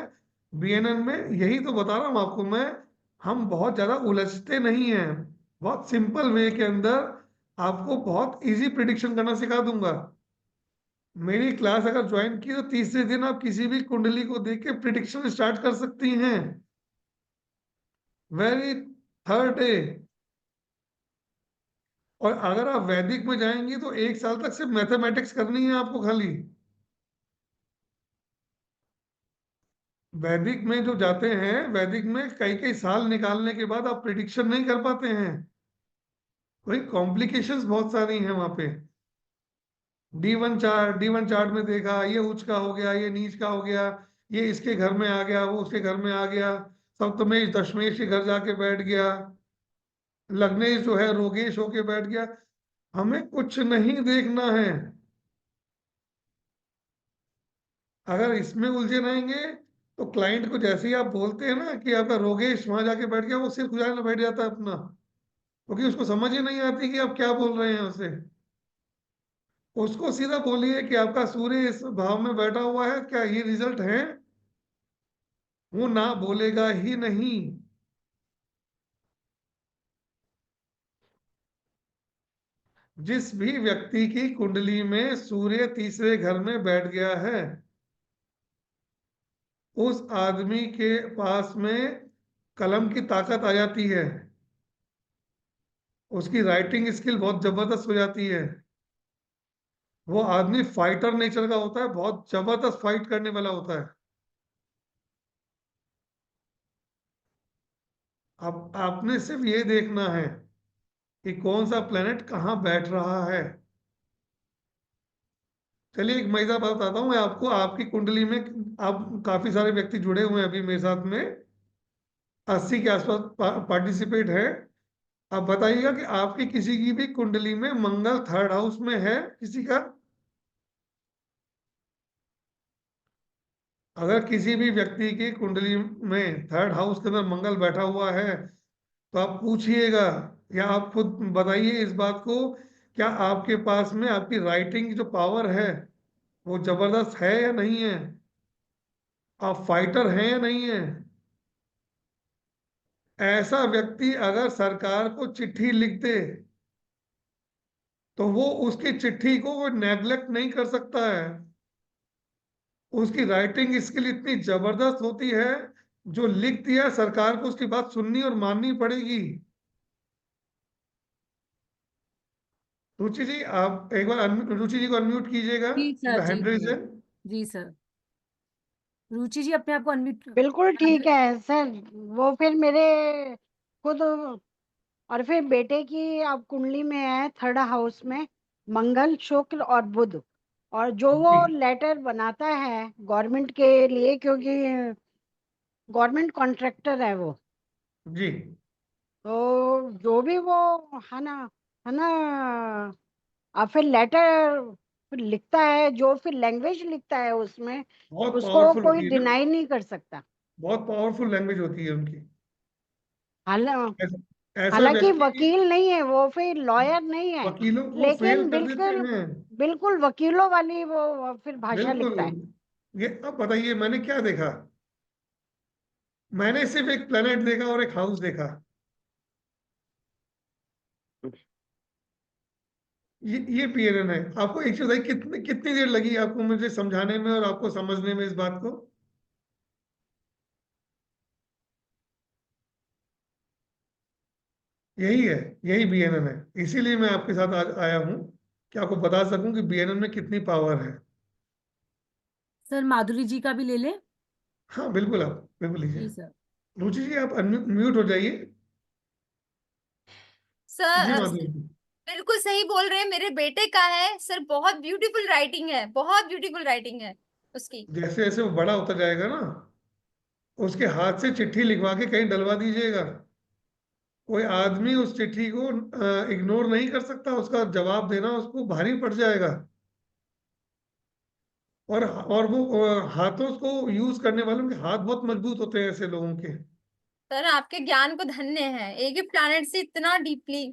BNN में यही तो बता रहा हूँ आपको मैं। हम बहुत ज्यादा उलझते नहीं हैं, बहुत सिंपल वे के अंदर आपको बहुत इजी प्रिडिक्शन करना सिखा दूंगा। मेरी क्लास अगर ज्वाइन की तो तीसरे दिन आप किसी भी कुंडली को देख के प्रिडिक्शन स्टार्ट कर सकती हैं, वेरी थर्ड डे। और अगर आप वैदिक में जाएंगी तो 1 साल तक सिर्फ मैथमेटिक्स करनी है आपको खाली। वैदिक में जो जाते हैं, वैदिक में कई कई साल निकालने के बाद आप प्रिडिक्शन नहीं कर पाते हैं। वही कॉम्प्लिकेशंस बहुत सारी हैं वहां पे। D1 चार्ट में देखा, ये उच्च का हो गया, ये नीच का हो गया, ये इसके घर में आ गया, वो उसके घर में आ गया, सप्तमेश दशमेश के घर जाके बैठ गया, लग्नेश जो है रोगेश होके बैठ गया। हमें कुछ नहीं देखना है। अगर इसमें उलझे रहेंगे तो क्लाइंट को जैसे ही आप बोलते हैं ना कि आपका रोगेश वहां जाके बैठ गया, वो सिर खुजाने बैठ जाता है अपना, क्योंकि उसको समझ ही नहीं आती कि आप क्या बोल रहे हैं उसे। उसको सीधा बोलिए कि आपका सूर्य इस भाव में बैठा हुआ है, क्या ये रिजल्ट है? वो ना बोलेगा ही नहीं। जिस भी व्यक्ति की कुंडली में सूर्य तीसरे घर में बैठ गया है, उस आदमी के पास में कलम की ताकत आ जाती है, उसकी राइटिंग स्किल बहुत जबरदस्त हो जाती है। वो आदमी फाइटर नेचर का होता है, बहुत जबरदस्त फाइट करने वाला होता है। अब आपने सिर्फ ये देखना है कि कौन सा प्लेनेट कहाँ बैठ रहा है। चलिए एक मजेदार बात बताता हूँ मैं आपको। आपकी कुंडली में आप काफी सारे व्यक्ति जुड़े हुए हैं अभी मेरे साथ में, 80 के आसपास पार्टिसिपेट है। अब बताइएगा कि आपकी किसी की भी कुंडली में मंगल थर्ड हाउस में है किसी का? अगर किसी भी व्यक्ति की कुंडली में थर्ड हाउस के अंदर मंगल बैठा हुआ है तो आप पूछिएगा या आप खुद बताइए इस बात को, क्या आपके पास में आपकी राइटिंग की जो पावर है वो जबरदस्त है या नहीं है? आप फाइटर हैं या नहीं है? ऐसा व्यक्ति अगर सरकार को चिट्ठी लिख दे तो वो उसकी चिट्ठी को वो नेग्लेक्ट नहीं कर सकता है। उसकी राइटिंग स्किल इतनी जबरदस्त होती है, जो लिख दिया सरकार को उसकी बात सुननी और माननी पड़ेगी। रुचि जी, आप एक बार रुचि जी को अनम्यूट कीजिएगा, जी सर, जी हैंड रेज जी है। जी सर। रुचि जी अपने आप को अनम्यूट। बिल्कुल ठीक है सर। वो फिर मेरे खुद और फिर बेटे की अब कुंडली में है थर्ड हाउस में मंगल, शुक्र और बुध। और जो वो जी लेटर बनाता है गवर्नमेंट के लिए, क्योंकि गवर्नमेंट कॉन्ट्रैक्टर है वो, जी तो जो भी वो है ना और फिर लेटर फिर लिखता है, जो फिर लैंग्वेज लिखता है उसमें, बहुत उसको पावरफुल कोई होती है ना, डिनाई नहीं कर सकता। बहुत पावरफुल लैंग्वेज होती है उनकी। हालांकि ऐसा हालांकि व्यक्ति वकील नहीं है वो, फिर लॉयर नहीं है, वकीलों को फेल लेकिन कर देते बिल्कुल हैं। बिल्कुल वकीलों वाली वो फिर भाषा बिल्कुल। लिखता है। ये अब बताइए मैंने क्या देखा? मैंने सिर्फ एक प्लेनेट देखा और एक हाउस देखा। ये पीएनएन है। आपको एक चीज बताइए, कितनी कितनी देर लगी आपको मुझे समझाने में और आपको समझने में इस बात को? यही है, यही बीएनएन है। इसीलिए मैं आपके साथ आज आया हूं कि आपको बता सकूं कि बीएनएन में कितनी पावर है। सर माधुरी जी का भी ले लें? हाँ बिल्कुल, आप बिल्कुल लीजिए। जी सर। रुचि जी आप म्यूट हो जाइए। जी सर माधुरी जी। बिल्कुल सही बोल रहे हैं, मेरे बेटे का है सर, बहुत ब्यूटीफुल राइटिंग है, बहुत ब्यूटीफुल राइटिंग है उसकी। जैसे जैसे वो बड़ा होता जाएगा ना, उसके हाथ से चिट्ठी लिखवा के कहीं डलवा दीजिएगा। कोई आदमी उस चिट्ठी को इग्नोर नहीं कर सकता, उसका जवाब देना उसको भारी पड़ जाएगा। और वो हाथों को यूज करने वालों के हाथ बहुत मजबूत होते हैं ऐसे लोगों के। सर आपके ज्ञान को धन्य है, एक ही प्लैनेट से इतना डीपली।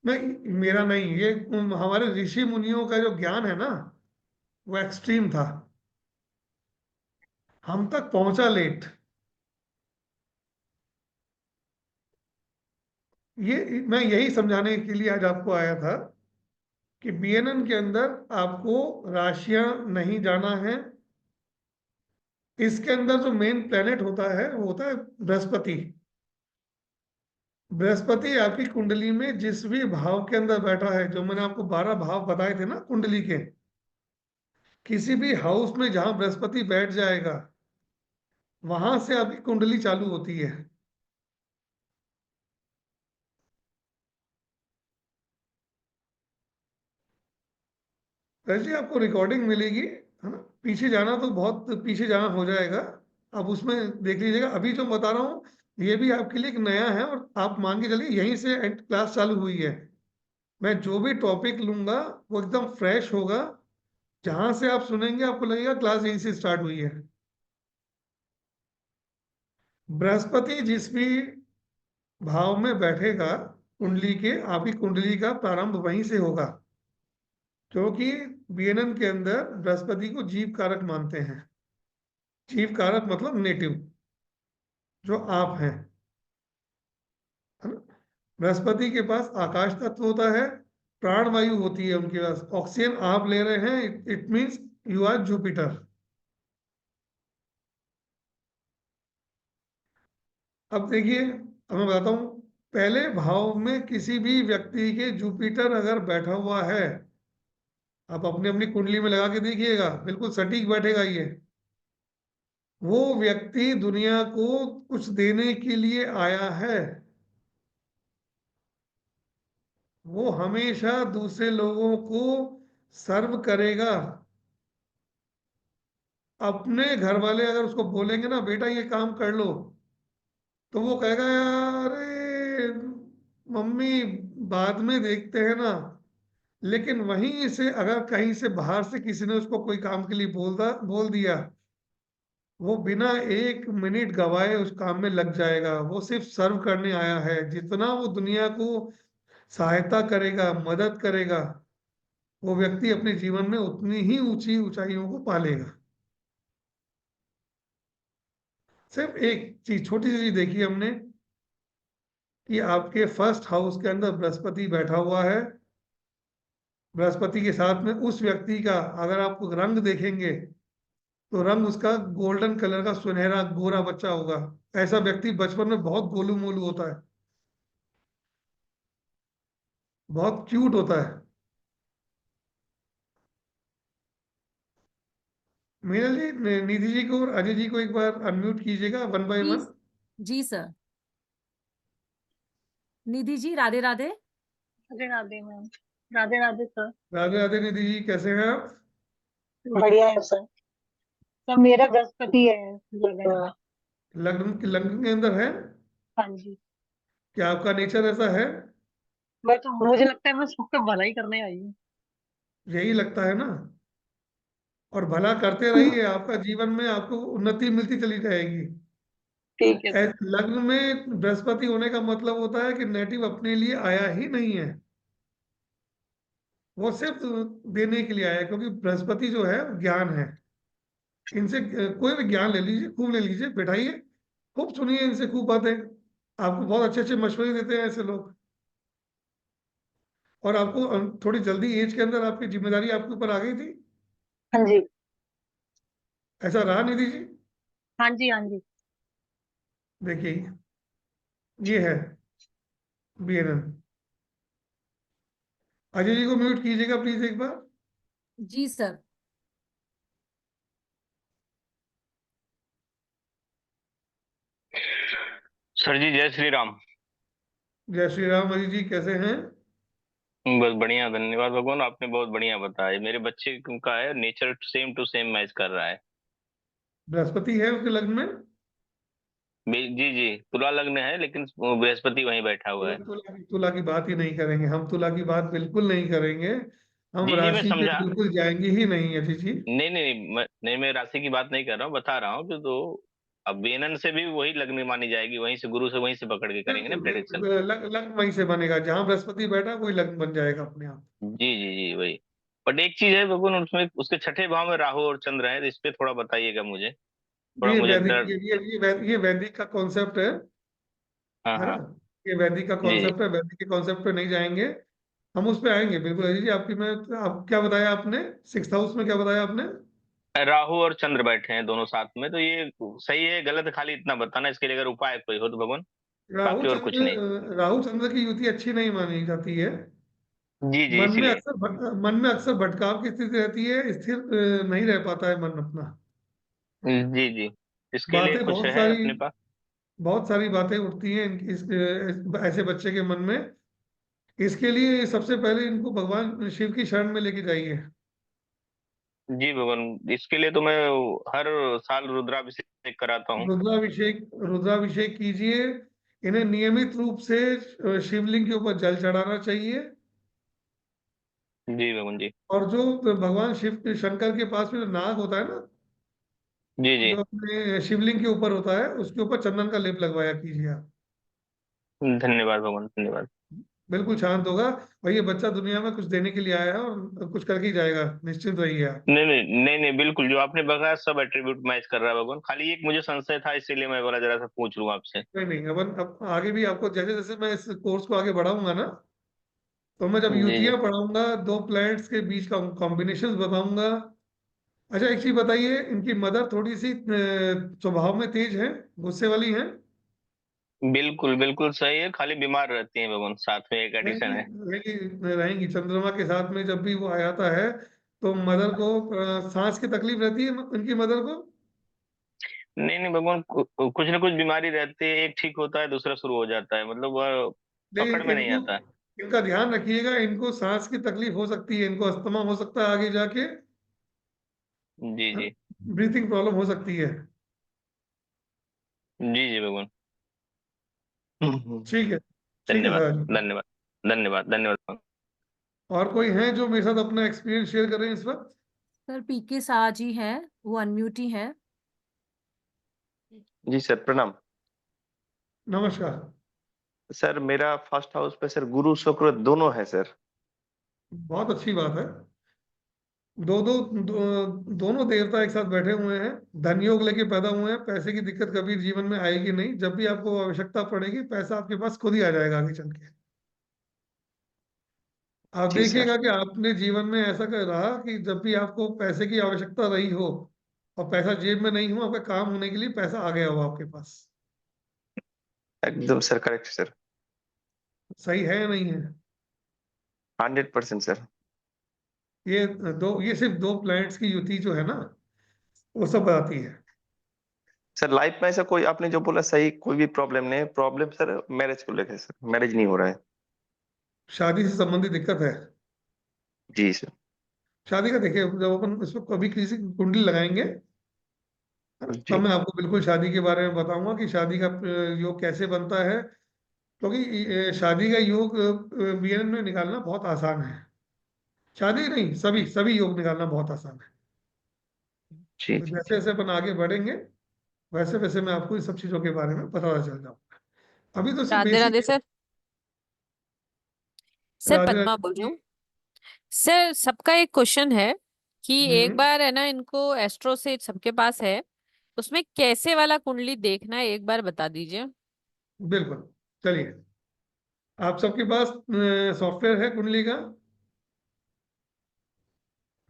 मैं मेरा नहीं, ये हमारे ऋषि मुनियों का जो ज्ञान है ना, वो एक्सट्रीम था। हम तक पहुंचा लेट। ये मैं यही समझाने के लिए आज आपको आया था कि बीएनएन के अंदर आपको राशियां नहीं जाना है। इसके अंदर जो मेन प्लेनेट होता है वो होता है बृहस्पति। बृहस्पति आपकी कुंडली में जिस भी भाव के अंदर बैठा है, जो मैंने आपको 12 भाव बताए थे ना कुंडली के, किसी भी हाउस में जहां बृहस्पति बैठ जाएगा वहां से आपकी कुंडली चालू होती है। वैसे आपको रिकॉर्डिंग मिलेगी, है ना? पीछे जाना तो बहुत पीछे जाना हो जाएगा। अब उसमें देख लीजिएगा। अभी जो बता रहा हूँ ये भी आपके लिए एक नया है, और आप मान के चलिए यहीं से क्लास चालू हुई है। मैं जो भी टॉपिक लूंगा वो एकदम फ्रेश होगा। जहां से आप सुनेंगे आपको लगेगा क्लास यहीं से स्टार्ट हुई है। बृहस्पति जिस भी भाव में बैठेगा कुंडली के, आपकी कुंडली का प्रारंभ वहीं से होगा, क्योंकि बीएनएन के अंदर बृहस्पति को जीव कारक मानते हैं। चीफ कारक मतलब नेटिव, जो आप हैं, है ना। बृहस्पति के पास आकाश तत्व होता है, प्राणवायु होती है उनके पास, ऑक्सीजन आप ले रहे हैं, it means you are Jupiter. अब देखिए, अब मैं बताता हूं, पहले भाव में किसी भी व्यक्ति के जुपिटर अगर बैठा हुआ है, आप अपनी अपनी कुंडली में लगा के देखिएगा, बिल्कुल सटीक बैठेगा ये, वो व्यक्ति दुनिया को कुछ देने के लिए आया है। वो हमेशा दूसरे लोगों को सर्व करेगा। अपने घर वाले अगर उसको बोलेंगे ना बेटा ये काम कर लो, तो वो कहेगा यार अरे मम्मी बाद में देखते हैं ना। लेकिन वहीं से अगर कहीं से बाहर से किसी ने उसको कोई काम के लिए बोल दिया, वो बिना 1 मिनट गवाए उस काम में लग जाएगा। वो सिर्फ सर्व करने आया है। जितना वो दुनिया को सहायता करेगा, मदद करेगा, वो व्यक्ति अपने जीवन में उतनी ही ऊंची ऊंचाइयों को पालेगा। सिर्फ एक चीज, छोटी सी चीज देखी हमने कि आपके फर्स्ट हाउस के अंदर बृहस्पति बैठा हुआ है। बृहस्पति के साथ में उस व्यक्ति का अगर आप रंग देखेंगे, तो रंग उसका गोल्डन कलर का सुनहरा गोरा बच्चा होगा। ऐसा व्यक्ति बचपन में बहुत गोलू मोलू होता है, बहुत क्यूट होता है। मीनल जी, निधि जी को और अजय जी को एक बार अनम्यूट कीजिएगा, 1 बाय 1। जी sir. Nidhi ji, Radhe Radhe. Radhe Radhe ma'am. Radhe Radhe sir. Radhe Radhe Nidhi ji, कैसे हैं आप? बढ़िया है सर। सर मेरा बृहस्पति है लगन में। लग्न के अंदर है? हाँ जी। क्या आपका नेचर ऐसा है? मैं तो मुझे लगता है मैं सबका भला ही करने आई हूँ। यही लगता है ना। और भला करते रहिए, आपका जीवन में आपको उन्नति मिलती चली जाएगी। ठीक है सर। लग्न में बृहस्पति होने का मतलब होता है कि नेटिव अपने लिए आया ही नहीं है, वो सिर्फ देने के लिए आया है। क्योंकि बृहस्पति जो है ज्ञान है। इनसे कोई भी ज्ञान ले लीजिए, खूब ले लीजिए, बैठाइए, खूब सुनिए इनसे, खूब बातें। आपको बहुत अच्छे अच्छे मशवरे देते हैं ऐसे लोग। और आपको थोड़ी जल्दी एज के अंदर आपकी जिम्मेदारी आपके ऊपर आ गई थी, हाँ जी। ऐसा रहा निधि जी? हाँ जी। हाँ जी। देखिए, ये है BNN। अजय जी को म्यूट कीजिएगा प्लीज एक बार। जी सर। सर जी जय श्री राम। जय श्री राम। अजय जी कैसे हैं? बस बढ़िया, धन्यवाद भगवान, आपने बहुत बढ़िया बताया। मेरे बच्चे का है nature same to same match कर रहा है। बृहस्पति है उसके लग्न में? जी जी, तुला लग्न है लेकिन वो बृहस्पति वहीं बैठा हुआ है। तुला की बात ही नहीं करेंगे हम, तुला की बात बिल्कुल नहीं करेंगे हम, जी जी, मैं राशि में समझा। बिल्कुल जाएंगे ही नहीं अजय जी। नहीं नहीं नहीं, मैं राशि की बात नहीं कर रहा हूँ, बता रहा हूँ कि तो अब बेनन से भी वही लग्न मानी जाएगी, वहीं से गुरु से वहीं से पकड़ के करेंगे ना प्रेडिक्शन। लग्न वहीं से बनेगा, जहां बृहस्पति बैठा वही लग्न बन जाएगा अपने आप। जी जी जी वही। बट एक चीज है भगवान, उसमें उसके छठे भाव में राहु और चंद्र है, तो इस पे थोड़ा बताइएगा मुझे, थोड़ा ये मुझे वैदिक, डर। ये वैदिक का कॉन्सेप्ट हाँ है ना। हाँ। ये वैदिक का जी कॉन्सेप्ट है, वैदिक के कॉन्सेप्ट पे नहीं जाएंगे हम, उस पे आएंगे बिल्कुल अजय जी। आपकी मैं, आप क्या बताया आपने, 6th हाउस में क्या बताया आपने? राहु और चंद्र बैठे हैं दोनों साथ में, तो ये सही है गलत है, खाली इतना बताना। इसके लिए अगर उपाय कोई हो तो भगवान, बाकी और कुछ नहीं। राहु चंद्र की युति अच्छी नहीं मानी जाती है। जी जी, इसीलिए। मन में अक्सर भटकाव की स्थिति रहती है, स्थिर नहीं रह पाता है मन अपना। जी जी, इसके लिए बातें कुछ बहुत है सारी, अपने पास? बहुत सारी बातें उठती हैं ऐसे बच्चे के मन में। इसके लिए सबसे पहले इनको भगवान शिव की शरण में लेके जाइए। जी भगवान, इसके लिए तो मैं हर साल रुद्राभिषेक कराता हूँ। रुद्राभिषेक कीजिए। इन्हें नियमित रूप से शिवलिंग के ऊपर जल चढ़ाना चाहिए। जी भगवान जी। और जो भगवान शिव शंकर के पास में जो नाग होता है ना, जी जी, जो अपने शिवलिंग के ऊपर होता है, उसके ऊपर चंदन का लेप लगवाया कीजिए आप। धन्यवाद भगवान, धन्यवाद। बिल्कुल शांत होगा, और ये बच्चा दुनिया में कुछ देने के लिए आया है और कुछ करके ही जाएगा, निश्चिंत रहिए आप। नहीं नहीं नहीं नहीं, बिल्कुल जो आपने बताया सब एट्रीब्यूट मैच कर रहा है भगवान। खाली एक मुझे संशय था, इसीलिए मैं बोला जरा सा पूछ लूं आपसे। नहीं नहीं, अपन अब आगे भी आपको जैसे जैसे मैं इस कोर्स को आगे बढ़ाऊंगा ना, तो मैं जब जी जी। युतियां पढ़ाऊंगा, दो प्लैनेट्स के बीच का कॉम्बिनेशन बताऊंगा। अच्छा, एक चीज बताइए, इनकी मदर थोड़ी सी स्वभाव में तेज है, गुस्से वाली है? बिल्कुल बिल्कुल सही है, खाली बीमार रहती हैं भगवान, साथ में एक एडिशन रहेंगी, है। रहेंगी रहेंगी। चंद्रमा के साथ में जब भी वो आ जाता है, तो मदर को सांस की तकलीफ रहती है इनकी मदर को। नहीं नहीं भगवान, कुछ ना कुछ बीमारी रहती है, एक ठीक होता है दूसरा शुरू हो जाता है, मतलब वह नहीं, पकड़ में नहीं इनको, आता है। इनका ध्यान रखिएगा, इनको सांस की तकलीफ हो सकती है, इनको अस्थमा हो सकता है आगे जाके, जी जी। ब्रीथिंग प्रॉब्लम हो सकती है। जी जी भगवान। ठीक है, ठीक है धन्यवाद दादाजी। धन्यवाद धन्यवाद धन्यवाद भगवान। और कोई है जो मेरे साथ अपना एक्सपीरियंस शेयर कर रहे हैं इस वक्त? सर पीके शाह जी हैं, वो अनम्यूट ही हैं। जी सर प्रणाम। नमस्कार। सर मेरा फर्स्ट हाउस पे सर गुरु शुक्र दोनों है सर। बहुत अच्छी बात है। दोनों देवता एक साथ बैठे हुए हैं, धन योग लेके पैदा हुए हैं। पैसे की दिक्कत कभी जीवन में आएगी नहीं, जब भी आपको आवश्यकता पड़ेगी पैसा आपके पास खुद ही आ जाएगा आगे चल के। आप जी सर। देखिएगा कि आपने जीवन में ऐसा कर रहा कि जब भी आपको पैसे की आवश्यकता रही हो और पैसा जेब में नहीं हो, आपका काम होने के लिए पैसा आ गया हो आपके पास। एकदम सर करेक्ट सर। सही है या नहीं है? 100% सर। ये सिर्फ दो प्लैनेट्स की युति जो है ना, वो सब बताती है। सर लाइफ में ऐसा कोई आपने जो बोला सही, कोई भी प्रॉब्लम नहीं है। प्रॉब्लम सर मैरिज को लेकर सर, मैरिज नहीं हो रहा है। शादी से संबंधित दिक्कत है? जी सर। शादी का देखिए, जब अपन इसमें कभी किसी की कुंडली लगाएंगे, है ना, तब जी मैं आपको बिल्कुल शादी के बारे में बताऊंगा कि शादी का योग कैसे बनता है। क्योंकि शादी का योग बीएन में निकालना बहुत आसान है। शादी नहीं, सभी सभी योग निकालना बहुत आसान है। जी तो जी। जैसे जैसे अपन आगे बढ़ेंगे, वैसे वैसे मैं आपको इन सब चीजों के बारे में पता चल जाऊंगा। अभी तो सिर्फ Radhe basic. Radhe sir. Sir Radhe Padma बोल रही राधे। हूँ। सर सबका एक क्वेश्चन है कि एक हम्म। बार है ना, इनको एस्ट्रो से सबके पास है, उसमें कैसे वाला कुंडली देखना है एक बार बता दीजिए। बिल्कुल। चलिए, आप सबके पास सॉफ्टवेयर है कुंडली का,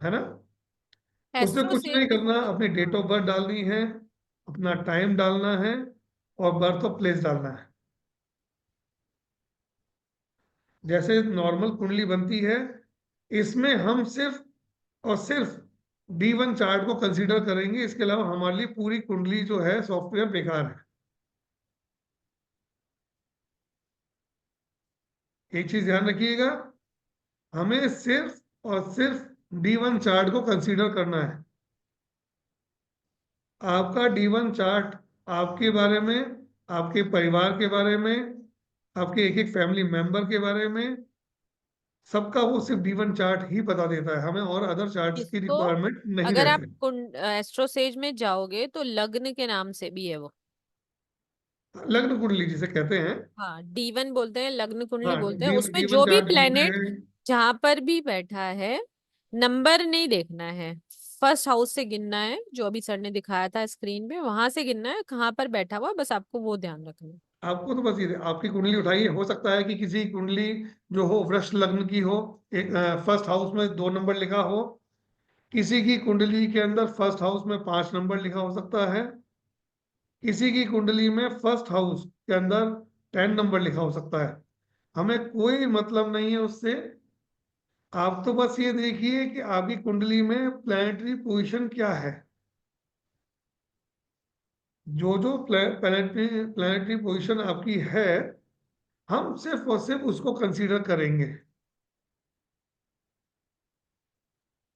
है ना? उसमें एस्ट्रो कुछ से नहीं तो करना, कुछ, अपनी डेट हाँ। ऑफ बर्थ डालनी है, अपना टाइम डालना है, और बर्थ ऑफ प्लेस डालना है। जैसे नॉर्मल कुंडली बनती है, इसमें हम सिर्फ और सिर्फ D1 चार्ट को कंसीडर करेंगे। इसके अलावा हमारे लिए पूरी कुंडली जो है सॉफ्टवेयर बेकार है। एक चीज ध्यान रखिएगा, हमें सिर्फ और सिर्फ D1 चार्ट को कंसीडर करना है। आपका D1 चार्ट आपके बारे में, आपके परिवार के बारे में, आपके एक एक फैमिली मेंबर के बारे में, सबका वो सिर्फ D1 चार्ट ही बता देता है। हमें और अदर चार्ट्स की इसको रिक्वायरमेंट नहीं अगर आप रहती। एस्ट्रो सेज में जाओगे तो लग्न के नाम से भी है वो। लग्न कुंडली जिसे कहते हैं। हाँ, D1 बोलते हैं, लग्न कुंडली हाँ, बोलते हैं। डी उसमें D1 जो भी चार्ट बोलते प्लेनेट हैं। जहां पर भी बैठा है, नंबर नहीं देखना है, फर्स्ट हाउस से गिनना है, जो अभी सर ने दिखाया था स्क्रीन पे, वहां से गिनना है कहाँ पर बैठा हुआ, बस आपको वो ध्यान रखना है। आपको तो बस ये आपकी कुंडली उठाइए। हो सकता है कि किसी कुंडली जो हो वृष लग्न की हो, एक फर्स्ट हाउस में 2 नंबर लिखा हो। किसी की कुंडली के अंदर फर्स्ट हाउस में 5 नंबर लिखा हो सकता है। किसी की कुंडली में फर्स्ट हाउस के अंदर 10 नंबर लिखा हो सकता है। हमें कोई मतलब नहीं है उससे। आप तो बस ये देखिए कि आपकी कुंडली में प्लैनेटरी पोजीशन क्या है। जो जो प्लैनेटरी पोजीशन आपकी है, हम सिर्फ और सिर्फ उसको कंसीडर करेंगे।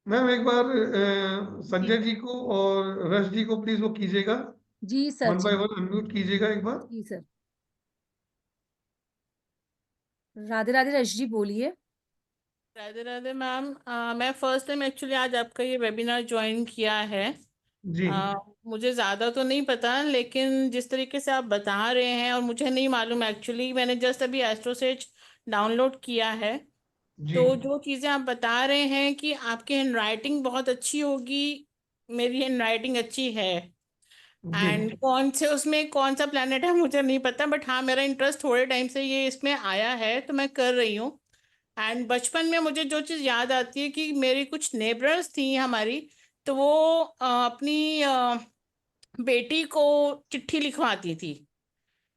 मैम एक बार जी संजय जी को और रश जी को प्लीज वो कीजिएगा, जी सर। 1 बाय 1 अनम्यूट कीजिएगा एक बार। जी सर। राधे राधे, रश जी बोलिए। राधे राधे मैम। मैं फर्स्ट टाइम एक्चुअली आज आपका ये वेबिनार ज्वाइन किया है। जी। मुझे ज़्यादा तो नहीं पता, लेकिन जिस तरीके से आप बता रहे हैं और मुझे नहीं मालूम एक्चुअली, मैंने जस्ट अभी एस्ट्रोसेज डाउनलोड किया है। जी तो जो चीज़ें आप बता रहे हैं कि आपकी हैंडराइटिंग बहुत अच्छी होगी, मेरी हैंडराइटिंग अच्छी है। जी एंड कौन से उसमें कौन सा प्लेनेट है मुझे नहीं पता, बट हाँ मेरा इंटरेस्ट थोड़े टाइम से ये इसमें आया है तो मैं कर रही हूँ। एंड बचपन में मुझे जो चीज़ याद आती है कि मेरी कुछ नेबर्स थी हमारी, तो वो अपनी बेटी को चिट्ठी लिखवाती थी।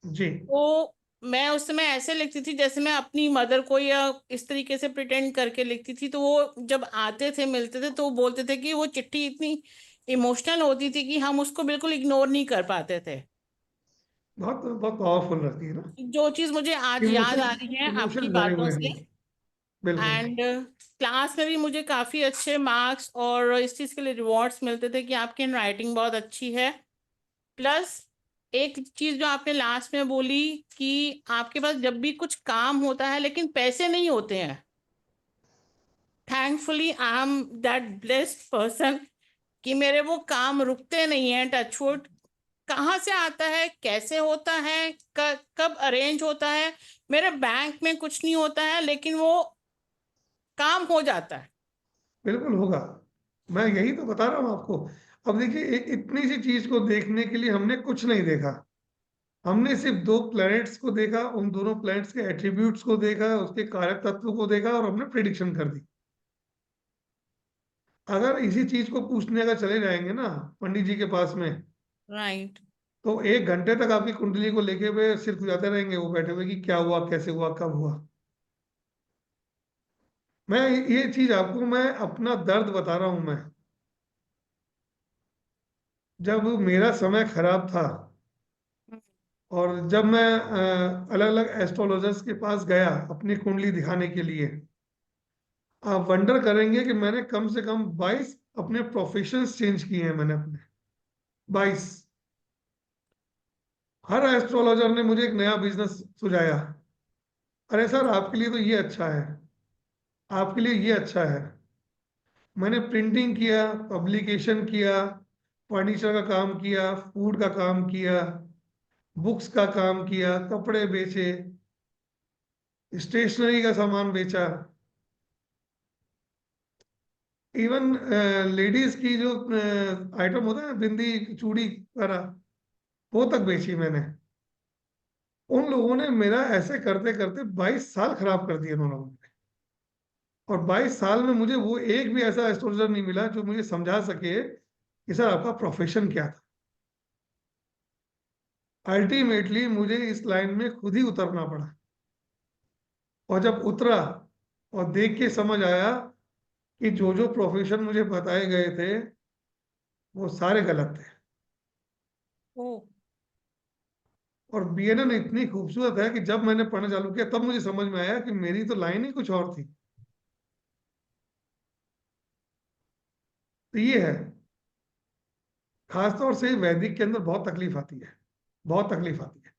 जी तो मैं उस समय ऐसे लिखती थी जैसे मैं अपनी मदर को या इस तरीके से प्रिटेंड करके लिखती थी। तो वो जब आते थे मिलते थे तो वो बोलते थे कि वो चिट्ठी इतनी इमोशनल होती थी कि हम उसको बिल्कुल इग्नोर नहीं कर पाते थे। बहुत बहुत पावरफुल रहती है ना। जो चीज़ मुझे आज याद इमोशन आ रही है आपकी इमोशन भरे बातों हुए से। हैं। बिल्कुल। एंड क्लास में भी मुझे काफ़ी अच्छे मार्क्स और इस चीज़ के लिए रिवॉर्ड्स मिलते थे कि आपकी राइटिंग बहुत अच्छी है। प्लस एक चीज जो आपने लास्ट में बोली कि आपके पास जब भी कुछ काम होता है लेकिन पैसे नहीं होते हैं, thankfully I am that blessed person कि मेरे वो काम रुकते नहीं हैं। टचवुड, कहाँ से आता है, कैसे होता है, कब अरेंज होता है, मेरे बैंक में कुछ नहीं होता है लेकिन वो काम हो जाता है। बिल्कुल होगा। मैं यही तो बता रहा हूँ आपको। अब देखिए, इतनी सी चीज को देखने के लिए हमने कुछ नहीं देखा। हमने सिर्फ दो प्लैनेट्स को देखा, उन दोनों प्लैनेट्स के एट्रीब्यूट्स को देखा, उसके कारक तत्व को देखा और हमने प्रिडिक्शन कर दी। अगर इसी चीज को पूछने अगर चले जाएंगे ना पंडित जी के पास में, राइट। तो 1 घंटे तक आपकी कुंडली को लेके हुए सिर खुजाते रहेंगे वो बैठे हुए कि क्या हुआ, कैसे हुआ, कब हुआ। मैं ये चीज आपको मैं अपना दर्द बता रहा हूं। मैं जब मेरा समय खराब था और जब मैं अलग अलग एस्ट्रोलॉजर्स के पास गया अपनी कुंडली दिखाने के लिए, आप वंडर करेंगे कि मैंने कम से कम 22 अपने प्रोफेशंस चेंज किए हैं। मैंने अपने 22। हर एस्ट्रोलॉजर ने मुझे एक नया बिजनेस सुझाया। अरे सर, आपके लिए तो ये अच्छा है, आपके लिए ये अच्छा है। मैंने प्रिंटिंग किया, पब्लिकेशन किया, फर्नीचर का काम किया, फूड का काम किया, बुक्स का काम किया, कपड़े बेचे, स्टेशनरी का सामान बेचा, इवन लेडीज की जो आइटम होता है, बिंदी, चूड़ी वगैरह, वो तक बेची मैंने। उन लोगों ने मेरा ऐसे करते करते 22 साल खराब कर दिए उन लोगों ने। और 22 साल में मुझे वो एक भी ऐसा एस्ट्रोलॉजर नहीं मिला जो मुझे समझा सके कि सर आपका प्रोफेशन क्या था। अल्टीमेटली मुझे इस लाइन में खुद ही उतरना पड़ा। और जब उतरा और देख के समझ आया कि जो जो प्रोफेशन मुझे बताए गए थे वो सारे गलत थे। ओ। और बीएनएन इतनी खूबसूरत है कि जब मैंने पढ़ना चालू किया तब मुझे समझ में आया कि मेरी तो लाइन ही कुछ और थी। तो ये है, खासतौर से वैदिक के अंदर बहुत तकलीफ आती है, बहुत तकलीफ आती है।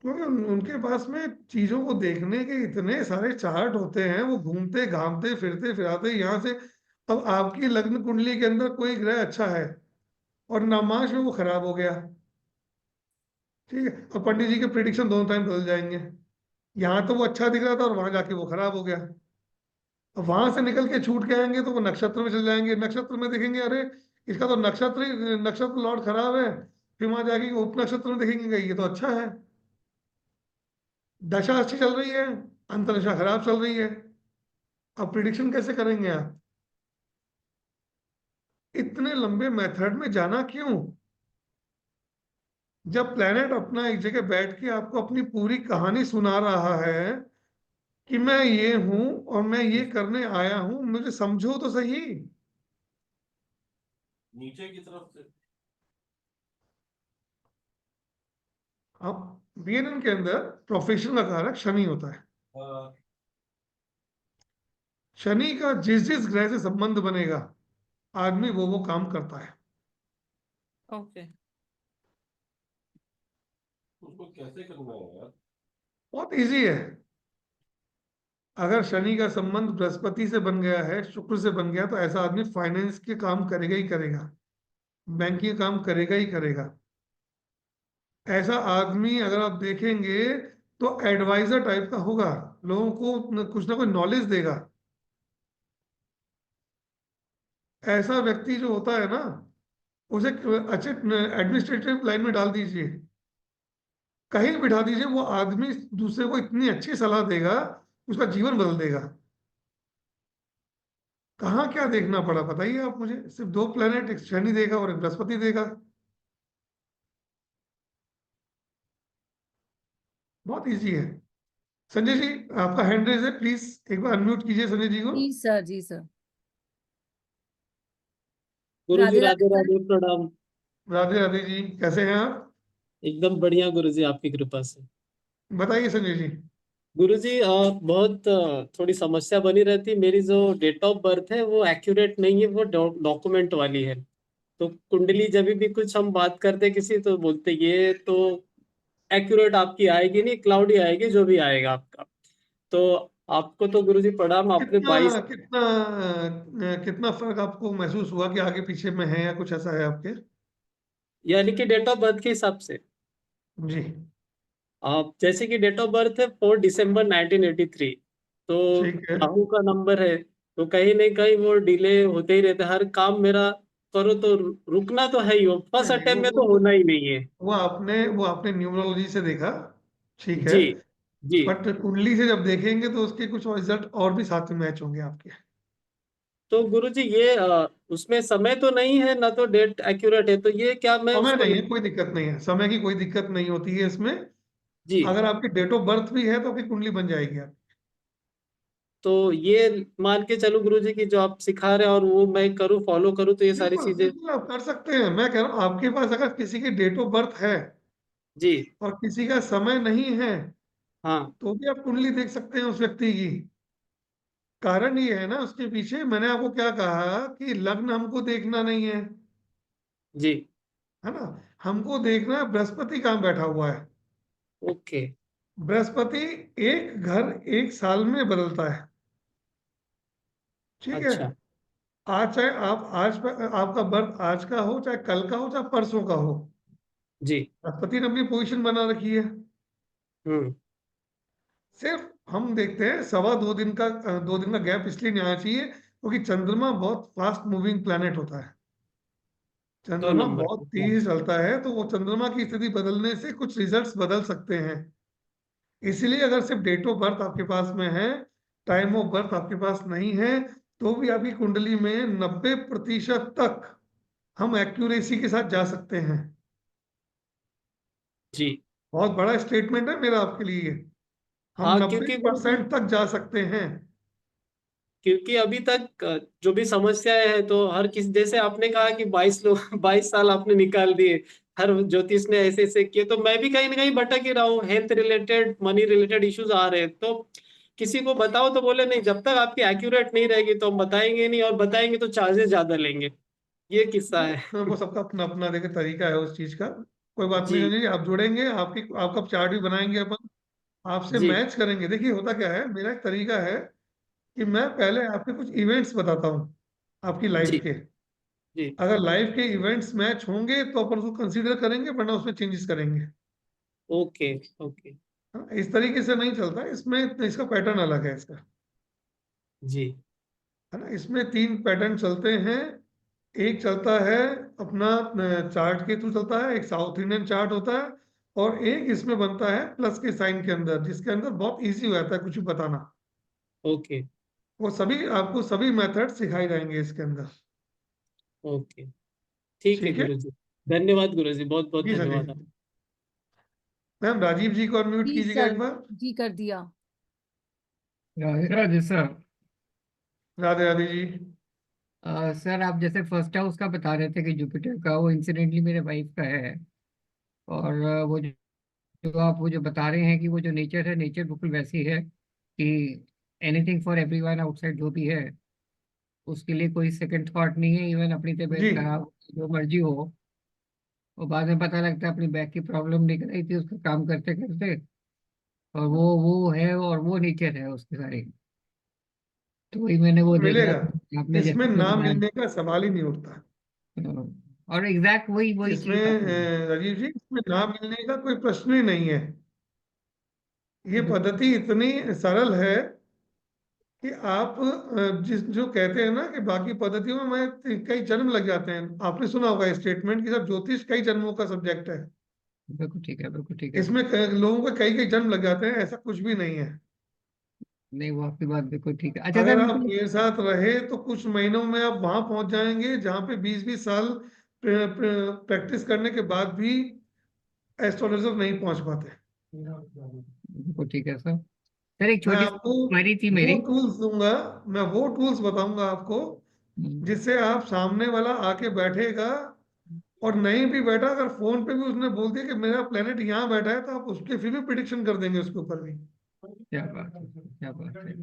क्योंकि उनके पास में चीजों को देखने के इतने सारे चार्ट होते हैं, वो घूमते घामते फिरते फिराते यहाँ से। अब आपकी लग्न कुंडली के अंदर कोई ग्रह अच्छा है और नामांश में वो खराब हो गया, ठीक है, और पंडित जी के प्रिडिक्शन दोनों टाइम बदल जाएंगे। यहाँ तो वो अच्छा दिख रहा था और वहां जाके वो खराब हो गया। अब वहां से निकल के छूट के आएंगे तो वो नक्षत्र में चले जाएंगे, नक्षत्र में देखेंगे अरे इसका तो नक्षत्र लॉर्ड खराब है। फिर वहां जाके उप नक्षत्र में देखेंगे ये तो अच्छा है। दशा अच्छी चल रही है, अंतरदशा खराब चल रही है। अब प्रिडिक्शन कैसे करेंगे आप? इतने लंबे मेथड में जाना क्यों, जब प्लेनेट अपना एक जगह बैठ के आपको अपनी पूरी कहानी सुना रहा है कि मैं ये हूं और मैं ये करने आया हूं, मुझे समझो तो सही। नीचे की तरफ से अब बीएनएन के अंदर प्रोफेशन का कारक शनि होता है। शनि का जिस जिस ग्रह से संबंध बनेगा आदमी वो काम करता है। ओके। उसको कैसे करना है यार? बहुत इजी है। अगर शनि का संबंध बृहस्पति से बन गया है, शुक्र से बन गया, तो ऐसा आदमी फाइनेंस के काम करेगा ही करेगा, बैंकिंग काम करेगा ही करेगा। ऐसा आदमी अगर आप देखेंगे तो एडवाइजर टाइप का होगा, लोगों को कुछ ना कुछ नॉलेज देगा। ऐसा व्यक्ति जो होता है ना, उसे अच्छे एडमिनिस्ट्रेटिव लाइन में डाल दीजिए, कहीं भी बिठा दीजिए, वो आदमी दूसरे को इतनी अच्छी सलाह देगा, उसका जीवन बदल देगा। कहाँ क्या देखना पड़ा बताइए आप मुझे, सिर्फ 2 प्लेनेट, एक शनि देगा और एक बृहस्पति देगा। बहुत इजी है। संजय जी, आपका हैंड रेज है, प्लीज एक बार अनम्यूट कीजिए संजय जी को। जी सर, जी सर। गुरुजी राधे राधे राधे सर। राधे, प्रणाम। राधे राधे जी, कैसे हैं आप? एकदम बढ़िया गुरुजी, आपकी कृपा से। बताइए संजय जी। गुरुजी बहुत थोड़ी समस्या बनी रहती। मेरी जो डेट ऑफ बर्थ है वो एक्यूरेट नहीं है, वो डॉक्यूमेंट वाली है। तो कुंडली जब भी कुछ हम बात करते किसी, तो बोलते ये तो एक्यूरेट आपकी आएगी नहीं, क्लाउडी आएगी जो भी आएगा आपका। तो आपको तो गुरुजी प्रणाम, आपने कितना 22 कितना कितना फर्क आपको महसूस हुआ कि आगे पीछे में है या कुछ ऐसा है आपके? यानी कि डेट ऑफ बर्थ के हिसाब से। जी आप जैसे कि डेट ऑफ बर्थ है 4 दिसंबर 1983, तो ठीक है। राहु का नंबर है। तो कहीं नहीं कहीं वो डिले होते ही रहते, हर काम मेरा करो तो रुकना तो है ही, फर्स्ट नहीं नहीं, अटेम्प्ट में तो होना ही नहीं है। वो आपने न्यूमरोलॉजी से देखा, ठीक है। जी जी। बट कुंडली से जब देखेंगे तो उसके कुछ रिजल्ट और भी साथ में मैच होंगे आपके। तो गुरुजी ये उसमें समय तो नहीं है ना, तो डेट एक्यूरेट है, तो ये क्या मैं समय उसको नहीं है, कोई दिक्कत नहीं है, समय की कोई दिक्कत नहीं होती है इसमें। जी। अगर आपकी डेट ऑफ बर्थ भी है तो आपकी कुंडली बन जाएगी आप। तो ये मान के चलो गुरुजी की जो आप सिखा रहे हैं और वो मैं करूँ, फॉलो करूँ, तो ये सारी बिल्कुल चीजें। बिल्कुल आप कर सकते हैं। मैं कह रहा हूँ आपके पास अगर किसी की डेट ऑफ बर्थ है जी। और किसी का समय नहीं है, हाँ तो भी आप कुंडली देख सकते हैं उस व्यक्ति की। कारण ये है ना उसके पीछे, मैंने आपको क्या कहा कि लग्न हमको देखना नहीं है, जी। है ना। हमको देखना है बृहस्पति कहाँ बैठा हुआ है। ओके। बृहस्पति एक घर एक साल में बदलता है, ठीक है। अच्छा। आज चाहे आपका बर्थ आज का हो, चाहे कल का हो, चाहे परसों का हो, जी। बृहस्पति ने अपनी पोजीशन बना रखी है। हम्म। सिर्फ हम देखते हैं 2.25 दिन का 2 दिन का गैप इसलिए नहीं आना चाहिए क्योंकि चंद्रमा बहुत फास्ट मूविंग प्लैनेट होता है। 2 चंद्रमा नंबर बहुत पे, हाँ। तेज चलता है, तो वो चंद्रमा की स्थिति बदलने से कुछ रिजल्ट्स बदल सकते हैं। इसलिए अगर सिर्फ डेट ऑफ बर्थ आपके पास में है, टाइम ऑफ बर्थ आपके पास नहीं है, तो भी आपकी कुंडली में 90% तक हम एक्यूरेसी के साथ जा सकते हैं। जी। बहुत बड़ा स्टेटमेंट है मेरा आपके लिए। हम हाँ, नब्बे क्योंकि गुरुजी, परसेंट तक जा सकते हैं। क्योंकि अभी तक जो भी समस्याएं हैं, तो हर किसी, जैसे आपने कहा कि 22 लोग 22 साल आपने निकाल दिए, हर ज्योतिष ने ऐसे ऐसे किए, तो मैं भी कहीं ना कहीं भटक ही रहा हूँ। Health related, money related issues आ रहे हैं, तो किसी को बताओ तो बोले नहीं, जब तक आपकी एक्यूरेट नहीं रहेगी तो हम बताएंगे नहीं, और बताएंगे तो चार्जेस ज्यादा लेंगे। ये किस्सा है। वो सबका अपना अपना देखिए तरीका है उस चीज का। कोई बात नहीं जी संजय जी, आप जुड़ेंगे, आपका चार्ट भी बनाएंगे अपन, आपसे जी मैच करेंगे। देखिए होता क्या है, मेरा एक तरीका है कि मैं पहले आपके कुछ इवेंट्स बताता हूँ आपकी लाइफ जी के। जी। अगर लाइफ के इवेंट्स मैच होंगे तो अपन उसको कंसीडर करेंगे, वरना उसमें चेंजेस करेंगे। Okay okay. हाँ, इस तरीके से नहीं चलता इसमें, इसका पैटर्न अलग है इसका, जी है ना। इसमें 3 पैटर्न चलते हैं। एक चलता है अपना चार्ट के थ्रू चलता है, एक साउथ इंडियन चार्ट होता है, और एक इसमें बनता है प्लस के साइन के अंदर, जिसके अंदर बहुत इजी हो जाता है कुछ भी बताना। ओके वो सभी आपको सभी मेथड सिखाए जाएंगे इसके अंदर। ओके। ठीक है ठीक है गुरुजी। धन्यवाद गुरुजी, बहुत बहुत जी संजय धन्यवाद। जी। मैम राजीव जी को अनम्यूट जी कीजिएगा एक सर, बार। जी कर दिया। राधे राधे सर। राधे राधे जी। सर आप जैसे फर्स्ट हाउस का बता रहे थे कि जुपिटर का, वो इंसिडेंटली मेरे वाइफ का है। और जो आप वो जो बता रहे हैं कि वो जो नेचर है, नेचर बिल्कुल वैसी है कि एनीथिंग फॉर एवरीवन आउटसाइड जो भी है, उसके लिए कोई सेकंड थॉट नहीं है। इवन अपनी जी तबीयत खराब जो मर्जी हो, वो बाद में पता लगता है अपनी बैक की प्रॉब्लम निकल रही थी उसका काम करते करते, और वो है और वो नेचर है उसकी सारी। तो वही मैंने वो देखना मिलेगा, था आपने इसमें जैसे ना बताया। मिलने का सवाल ही नहीं उठता। और एग्जैक्ट वही वही इसमें चीज आपने दी। राजीव जी, इसमें ना मिलने का कोई प्रश्न ही नहीं है। ये पद्धति इतनी सरल है कि आप जिस जो कहते हैं ना कि बाकी पद्धतियों में कई जन्म लग जाते हैं, आपने सुना होगा स्टेटमेंट कि सब ज्योतिष कई जन्मों का सब्जेक्ट है। बिल्कुल ठीक है, बिल्कुल ठीक है। इसमें लोगों के कई कई जन्म लग जाते हैं, ऐसा कुछ भी नहीं है। नहीं, वो आपकी बात बिल्कुल ठीक है। अच्छा सर, अगर आप मुझे मेरे साथ रहे तो कुछ महीनों में आप वहां पहुंच जाएंगे जहां पे 20-20 साल प्रैक्टिस करने के बाद भी एस्ट्रोलॉजर नहीं पहुंच पाते। बिल्कुल ठीक है सर। सर एक मैं छोटी सी आपको क्वेरी थी वो मेरी। टूल्स दूंगा, मैं वो टूल्स बताऊंगा आपको जिससे आप सामने वाला आके बैठेगा, और नहीं भी बैठा, अगर फोन पे भी उसने बोल दिया कि मेरा प्लेनेट यहाँ बैठा है, तो आप उसके फिर भी प्रिडिक्शन कर देंगे उसके ऊपर भी। क्या बात है, क्या बात है।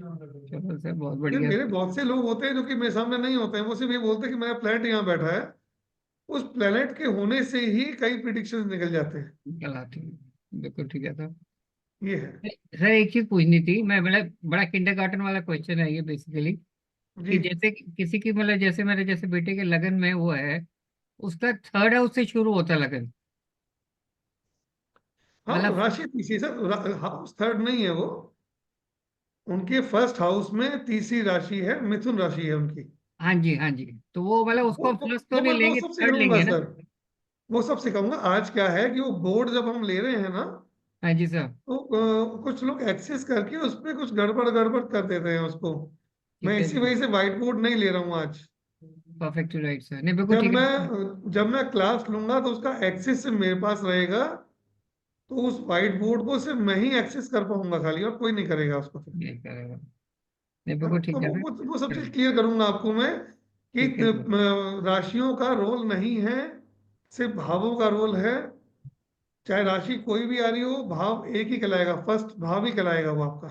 चलो सर, बहुत फिर बढ़िया। मेरे बहुत से लोग होते हैं जो कि मेरे सामने नहीं होते हैं, वो सिर्फ ये बोलते हैं कि मेरा प्लेनेट यहाँ बैठा है। उस प्लेनेट के होने से ही कई प्रिडिक्शन निकल जाते हैं। निकल आती है, बिल्कुल ठीक है सर। ये है सर एक चीज पूछनी थी, मैं मतलब बड़ा किंडरगार्टन वाला क्वेश्चन है ये बेसिकली, जी। कि जैसे किसी की मतलब जैसे मेरे जैसे बेटे के लगन में वो है, उसका थर्ड हाउस से शुरू होता है लगन, हाँ, मतलब। राशि तीसरी सर, हाउस थर्ड नहीं है वो। उनके फर्स्ट हाउस में तीसरी राशि है, मिथुन राशि है उनकी। हाँ जी, हाँ जी, तो वो मतलब वो उसको वो फर्स्ट तो वो, नहीं वो, वो लेंगे, सब थर्ड सिखाऊंगा लेंगे ना। सर, वो सब सिखाऊंगा। आज क्या है कि वो बोर्ड जब हम ले रहे हैं ना, हाँ जी सर। तो कुछ लोग एक्सेस करके उस पर कुछ गड़बड़ गड़बड़ कर देते हैं उसको। मैं ठीक है इसी जी। वजह से व्हाइट बोर्ड नहीं ले रहा हूँ आज। परफेक्ट राइट सर, नहीं बिल्कुल जब ठीक है। मैं क्लास लूंगा तो उसका एक्सेस मेरे पास रहेगा, तो उस व्हाइट बोर्ड को सिर्फ मैं ही एक्सेस कर पाऊंगा खाली, और कोई नहीं करेगा उसको फिर। ये करेगा, नहीं है ना? बिल्कुल तो ठीक है सर। वो सब चीज चलो, क्लियर करूंगा आपको मैं कि ठीक है सर। राशियों का रोल नहीं है, सिर्फ भावों का रोल है। चाहे राशि कोई भी आ रही हो, भाव एक ही कहलाएगा, फर्स्ट भाव ही कहलाएगा वो आपका।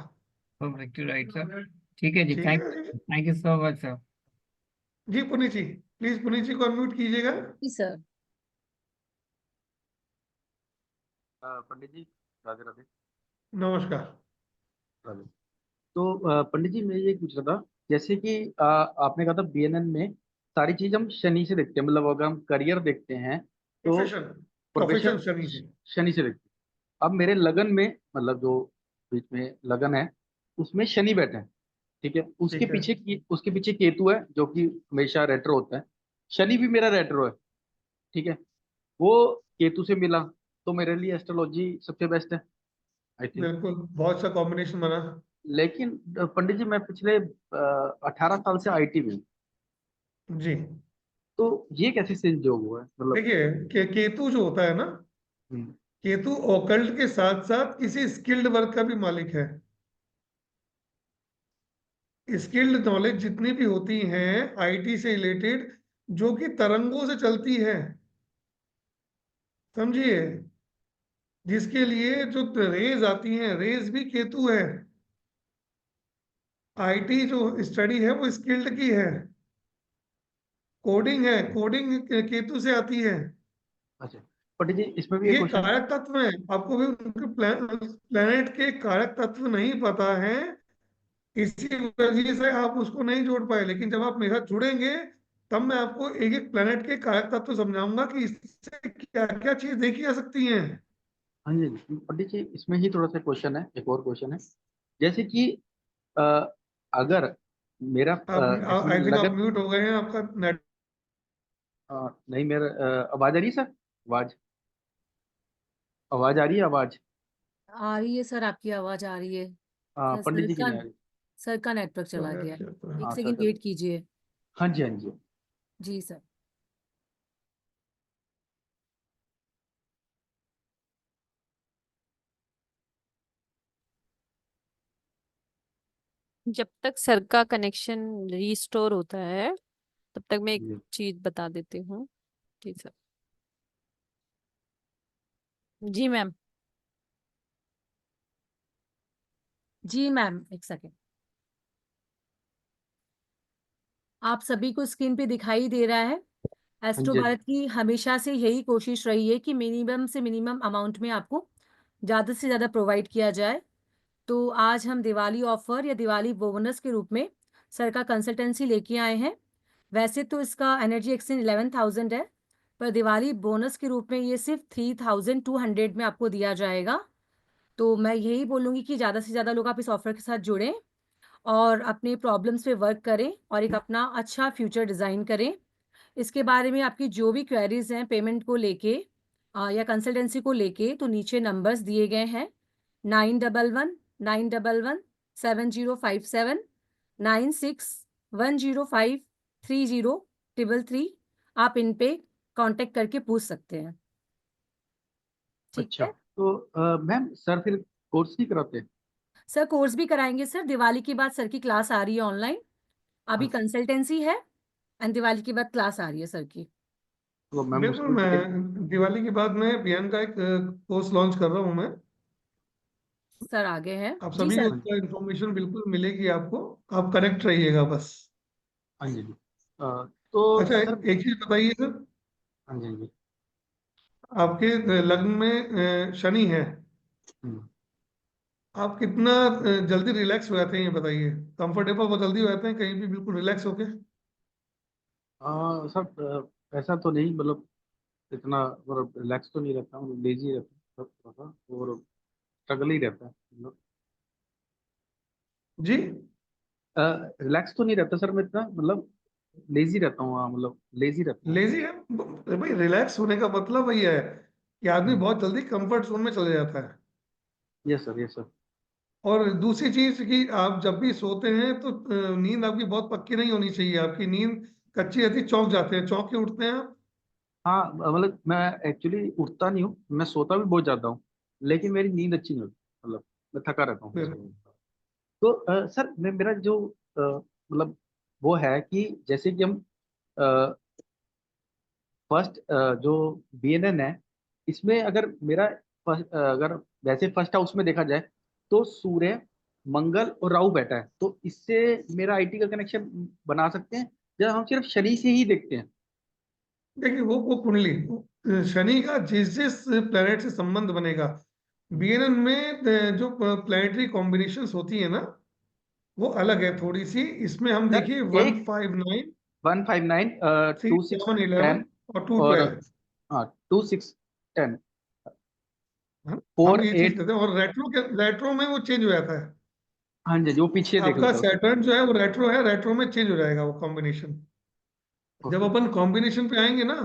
Perfect right sir. ठीक है जी, ठीक थैंक है thank you so much sir. जी। पुनीत जी, प्लीज पुनीत जी को अनम्यूट कीजिएगा। जी सर। पंडित जी, राधे राधे। नमस्कार। राधे। तो पंडित जी, मैं ये पूछ रहा था, जैसे कि आपने कहा था बीएनएन में सारी चीज हम शनि से देखते हैं, मतलब अगर हम करियर देखते हैं तो प्रोफेशन, प्रोफेशन प्रोफेशन शनि से। शनि से देखते हैं। अब मेरे लगन में, मतलब जो बीच में लगन है उसमें शनि बैठे हैं, ठीक है। ठीक है। उसके पीछे केतु है जो कि हमेशा रेट्रो होता है। शनि भी मेरा रेट्रो है, ठीक है। वो केतु से मिला तो मेरे लिए एस्ट्रोलॉजी सबसे बेस्ट है, आई थिंक। बिल्कुल, बहुत सा कॉम्बिनेशन बना। लेकिन पंडित जी, मैं पिछले 18 साल से आईटी में हूँ, जी। तो ये कैसे संजोग हुआ है, मतलब। देखिए, केतु जो होता है ना, हम्म, केतु ऑकल्ट के साथ साथ किसी स्किल्ड वर्क का भी मालिक है। स्किल्ड नॉलेज जितनी भी होती हैं आईटी से रिलेटेड, जो कि तरंगों से चलती है, समझिए, जिसके लिए जो रेज आती हैं, रेज भी केतु है। आईटी जो स्टडी है वो स्किल्ड की है। कोडिंग है, कोडिंग केतु से आती है। अच्छा पंडित जी, इसमें भी एक ये क्वेश्चन। कारक तत्व है, आपको भी उनके प्लेनेट के कारक तत्व नहीं पता है, इसी वजह से आप उसको नहीं जोड़ पाए। लेकिन जब आप मेरे साथ जुड़ेंगे, तब मैं आपको एक एक प्लेनेट के कारक तत्व समझाऊंगा कि इससे क्या क्या चीज देखी जा सकती हैं। हाँ जी पंडित जी, इसमें ही थोड़ा सा क्वेश्चन है, एक और क्वेश्चन है। जैसे कि अ, अगर मेरा आप, इसमें आई थिंक आप लगन। म्यूट हो गए हैं, आपका नेट। नहीं, मेरा आवाज आ रही है सर? आवाज आवाज आ रही है, आवाज। आ रही है सर, आपकी आवाज आ रही है। सर पंडित सर जी की का नहीं आ रही। सर का नेटवर्क चला गया है। एक हाँ सेकंड सर। वेट कीजिए। हाँ जी, हाँ जी। जी सर। जब तक सर का कनेक्शन रीस्टोर होता है तब तक मैं एक जी चीज बता देती हूँ। जी सर। जी मैम। जी मैम, एक सेकंड। आप सभी को स्क्रीन पे दिखाई दे रहा है। हाँ एस्ट्रो जी। हाँ जी। भारत की हमेशा से यही कोशिश रही है कि मिनिमम से मिनिमम अमाउंट में आपको ज़्यादा से ज़्यादा प्रोवाइड किया जाए। तो आज हम दिवाली ऑफर या दिवाली बोनस के रूप में सर का कंसल्टेंसी लेके आए हैं। वैसे तो इसका एनर्जी एक्सचेंज 11,000 है, पर दिवाली बोनस के रूप में ये सिर्फ 3200 में आपको दिया जाएगा। तो मैं यही बोलूँगी कि ज़्यादा से ज़्यादा लोग आप इस ऑफ़र के साथ जुड़ें और अपने प्रॉब्लम्स पे वर्क करें और एक अपना अच्छा फ्यूचर डिज़ाइन करें। इसके बारे में आपकी जो भी क्वेरीज़ हैं पेमेंट को लेके या कंसल्टेंसी को लेके, तो नीचे नंबर्स दिए गए हैं 9119117057 9610530333। आप इन पे कांटेक्ट करके पूछ सकते हैं। ठीक अच्छा, है? तो मैम सर फिर कोर्स नहीं कराते? सर कोर्स भी कराएँगे सर, दिवाली के बाद सर की क्लास आ रही है ऑनलाइन। अभी अच्छा, कंसल्टेंसी है एंड दिवाली के बाद क्लास आ रही है सर की। तो मैम बिल्कुल, उसमें फिर मैं दिवाली के बाद में बियान का एक कोर्स लॉन्च कर रहा हूँ मैं। सर आगे हैं। आप जी सभी को सर। उसका इंफॉर्मेशन बिल्कुल मिलेगी आपको, आप कनेक्ट रहिएगा बस। हाँ जी जी। तो अच्छा, सर एक चीज बताइए सर, हाँ जी हाँ जी। आपके लग्न में शनि है, हम्म। आप कितना जल्दी रिलैक्स हो जाते हैं ये बताइए। कंफर्टेबल बहुत जल्दी हो जाते हैं कहीं भी बिल्कुल रिलैक्स होके? सर ऐसा तो नहीं, मतलब इतना मतलब रिलैक्स तो नहीं रहता हूँ, लेजी रहता हूँ थोड़ा सा, और स्ट्रगल ही रहता है मतलब। जी, रिलैक्स तो नहीं रहता सर, मैं इतना मतलब लेजी रहता हूँ, हाँ मतलब लेजी रहता हूँ। लेजी है भाई। रिलैक्स होने का मतलब वही है कि आदमी बहुत जल्दी कंफर्ट जोन में चले जाता है। Yes sir, yes sir. और दूसरी चीज कि आप जब भी सोते हैं तो नींद आपकी बहुत पक्की नहीं होनी चाहिए। आपकी नींद कच्ची रहती, चौंक जाते हैं, चौंक के उठते हैं आप। हाँ मतलब मैं एक्चुअली उठता नहीं हूँ, मैं सोता भी बहुत ज्यादा हूँ, लेकिन मेरी नींद अच्छी नहीं होती, मतलब मैं थका रहता हूँ। फिर तो सर मैं मेरा जो मतलब वो है कि जैसे कि हम फर्स्ट जो बीएनएन है, इसमें अगर मेरा अगर वैसे फर्स्ट हाउस में देखा जाए तो सूर्य, मंगल और राहु बैठा है, तो इससे मेरा आईटी का कनेक्शन बना सकते हैं या हम सिर्फ शनि से ही देखते हैं? देखिए, वो कुंडली शनि का जिस जिस प्लेनेट से संबंध बनेगा, बीएनएन में जो प्लेनेटरी कॉम्बिनेशंस होती है ना, वो अलग है थोड़ी सी। इसमें हम सर देखिए एक 159, 159 थ्री 7 11 2610 और टू और ट्वेल्व हाँ 2610 हम फोर ये चीज एट कहते हैं। और रेट्रो में वो चेंज हो जाता है। हाँ जी, जो पीछे देख आपका लेता हूँ। सैटर्न जो है वो रेट्रो है, रेट्रो में चेंज हो जाएगा वो कॉम्बिनेशन। जब ओके। अपन कॉम्बिनेशन पे आएंगे ना,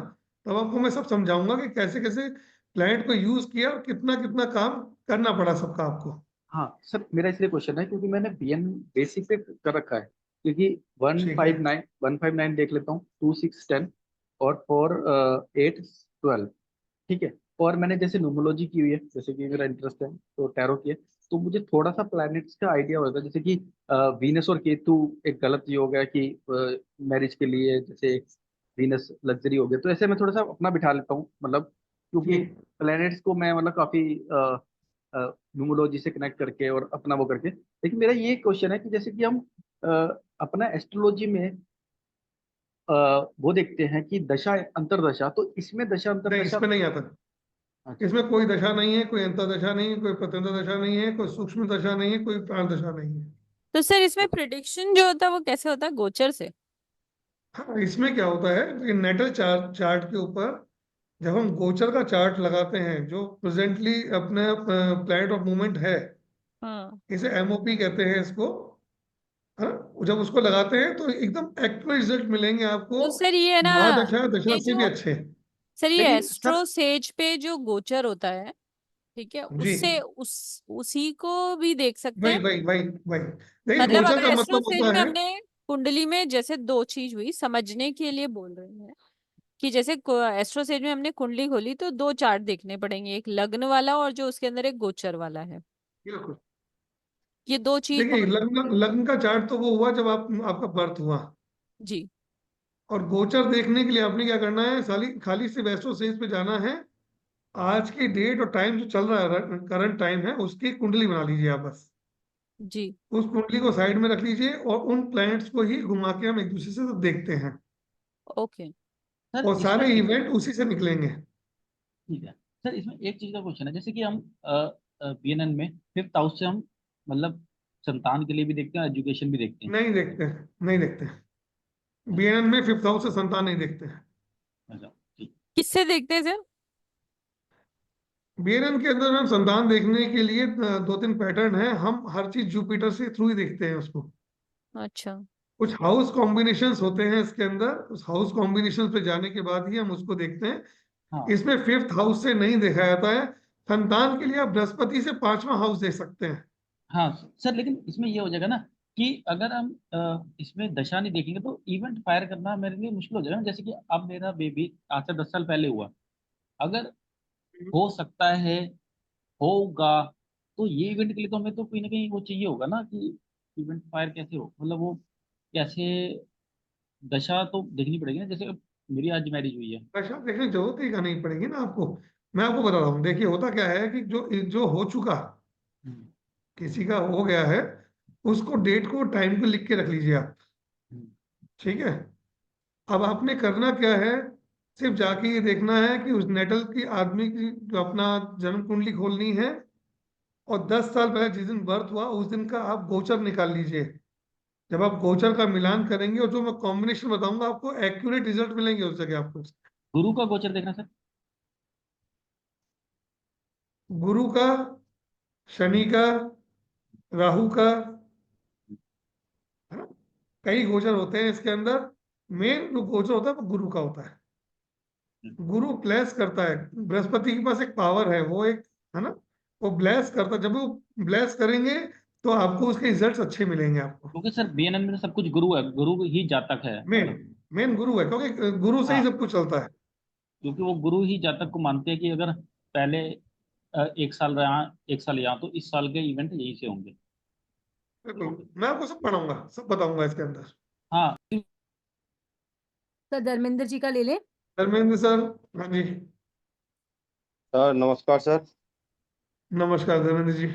तब आपको मैं सब समझाऊंगा कि कैसे कैसे प्लैनेट को यूज किया और कितना कितना काम करना पड़ा सबका आपको। हाँ सर, मेरा इसलिए क्वेश्चन है क्योंकि मैंने बीएन बेसिक पे कर रखा है, क्योंकि वन ठीक है। फाइव नाइन 159 देख लेता हूँ, 2610 और 4812, ठीक है। और मैंने जैसे न्यूमरोलॉजी की हुई है, जैसे कि मेरा इंटरेस्ट है तो टैरो की है, तो मुझे थोड़ा सा प्लैनेट्स का आइडिया होता है, जैसे कि वीनस और केतु एक गलत योग है कि मैरिज के लिए, जैसे वीनस लग्जरी हो गया, तो ऐसे मैं थोड़ा सा अपना बिठा लेता हूँ, मतलब क्योंकि ठीक। प्लैनेट्स को मैं मतलब काफी न्यूमरोलॉजी से कनेक्ट करके और अपना वो करके। लेकिन मेरा ये क्वेश्चन है कि जैसे कि हम अ, अपना एस्ट्रोलॉजी में अ, वो देखते हैं कि दशा अंतरदशा, तो इसमें दशा नहीं, अंतरदशा। इसमें नहीं आता। अच्छा। इसमें कोई दशा नहीं है, कोई अंतर दशा नहीं है, कोई प्रत्यंतर दशा नहीं है, कोई सूक्ष्म दशा नहीं है, कोई प्राण दशा नहीं है। तो सर इसमें प्रिडिक्शन जो होता है वो कैसे होता है, गोचर से? हाँ, इसमें क्या होता है कि नेटल चार्ट के ऊपर जब हम गोचर का चार्ट लगाते हैं, जो प्रेजेंटली अपने प्लैनेट ऑफ मूवमेंट है, हाँ। इसे एमओपी कहते हैं इसको। हाँ, जब उसको लगाते हैं तो एकदम एक्यूरेट रिजल्ट मिलेंगे आपको। तो सर ये है ना, महादशा दशा ये से भी जो अच्छे। सर ये लेकिन सर एस्ट्रो सेज पे जो गोचर होता है, ठीक है, जी, उससे उसी को भी देख सकते वही हैं। वही वही वही। देखिए, मतलब गोचर अगर का एस्ट्रो मतलब सेज होता में है। हमने कुंडली में जैसे दो चीज हुई समझने के लिए बोल रहे हैं कि जैसे एस्ट्रो सेज में हमने कुंडली खोली तो दो चार्ट देखने पड़ेंगे, एक लग्न वाला और जो उसके अंदर एक गोचर वाला है, बिल्कुल। ये दो चीज देखिए, और। लग्न लग्न का चार्ट तो वो हुआ जब आपका बर्थ हुआ। जी। और गोचर देखने के लिए आपने क्या करना है, खाली खाली से वेस्टो सेज पे जाना है। आज की डेट और टाइम जो चल रहा है, करंट टाइम है, उसकी कुंडली बना लीजिए आप बस। जी। उस कुंडली को साइड में रख लीजिए और उन प्लैनेट्स को ही घुमा के हम एक दूसरे से देखते हैं। ओके। सर और इसमें सारे इवेंट उसी से निकलेंगे। ठीक है सर, इसमें एक चीज का क्वेश्चन है, जैसे कि हम बीएनएन में फिफ्थ हाउस से हम मतलब संतान के लिए भी देखते हैं, एजुकेशन भी देखते हैं। नहीं देखते हैं, नहीं देखते हैं। अच्छा। बीएनएन में फिफ्थ हाउस से संतान नहीं देखते हैं। अच्छा। ठीक। किससे देखते हैं सर? बीएनएन के अंदर मैम संतान देखने के लिए 2-3 पैटर्न है, हम हर चीज जुपिटर से थ्रू ही देखते हैं उसको। अच्छा। कुछ हाउस कॉम्बिनेशंस होते हैं इसके अंदर, उस हाउस कॉम्बिनेशन पे जाने के बाद ही हम उसको देखते हैं। हाँ इसमें 5th हाउस से नहीं देखा जाता है। संतान के लिए आप बृहस्पति से 5वां हाउस देख सकते हैं। हाँ सर, लेकिन इसमें ये हो जाएगा ना कि अगर हम इसमें दशा नहीं देखेंगे तो इवेंट फायर करना मेरे लिए मुश्किल हो जाएगा। जैसे कि अब मेरा बेबी आज से 10 साल पहले हुआ, अगर हो सकता है, होगा, तो ये इवेंट के लिए तो हमें तो कहीं ना कहीं वो चाहिए होगा ना कि इवेंट फायर कैसे हो, मतलब वो कैसे, दशा तो देखनी पड़ेगी ना। जैसे अब मेरी आज मैरिज हुई है। दशा देखने की जरूरत ही का नहीं पड़ेगी ना आपको। मैं आपको बता रहा हूँ, देखिए होता क्या है कि जो जो हो चुका, हम्म, किसी का हो गया है, उसको डेट को टाइम को लिख के रख लीजिए आप। हम्म, ठीक है। अब आपने करना क्या है, सिर्फ जाके ये देखना है कि उस नेटल की आदमी की जो अपना जन्म कुंडली खोलनी है, और 10 साल पहले जिस दिन बर्थ हुआ उस दिन का आप गोचर निकाल लीजिए। जब आप गोचर का मिलान करेंगे और जो मैं कॉम्बिनेशन बताऊंगा आपको एक्यूरेट रिजल्ट मिलेंगे उस जगह आपको। गुरु का गोचर देखना सर। गुरु का, शनि का, राहु का, है ना, कई गोचर होते हैं इसके अंदर। मेन जो गोचर होता है वो गुरु का होता है। गुरु ब्लेस करता है, बृहस्पति के पास एक पावर है, वो एक, है ना, वो ब्लेस करता है। जब वो ब्लेस करेंगे तो आपको उसके रिजल्ट्स अच्छे मिलेंगे आपको। क्योंकि सर बीएनएन में तो सब कुछ गुरु है, गुरु ही जातक है मेन मतलब। मेन गुरु है, क्योंकि गुरु से ही हाँ, सब कुछ चलता है। क्योंकि वो गुरु ही जातक को मानते हैं कि अगर पहले 1 साल रहा, 1 साल यहाँ, तो इस साल के इवेंट यहीं से होंगे। बिल्कुल, मैं आपको सब पढ़ाऊंगा, सब बताऊंगा इसके अंदर। हाँ सर धर्मेंद्र जी का ले लें। धर्मेंद्र सर। हाँ जी, सर नमस्कार सर। नमस्कार धर्मेंद्र जी।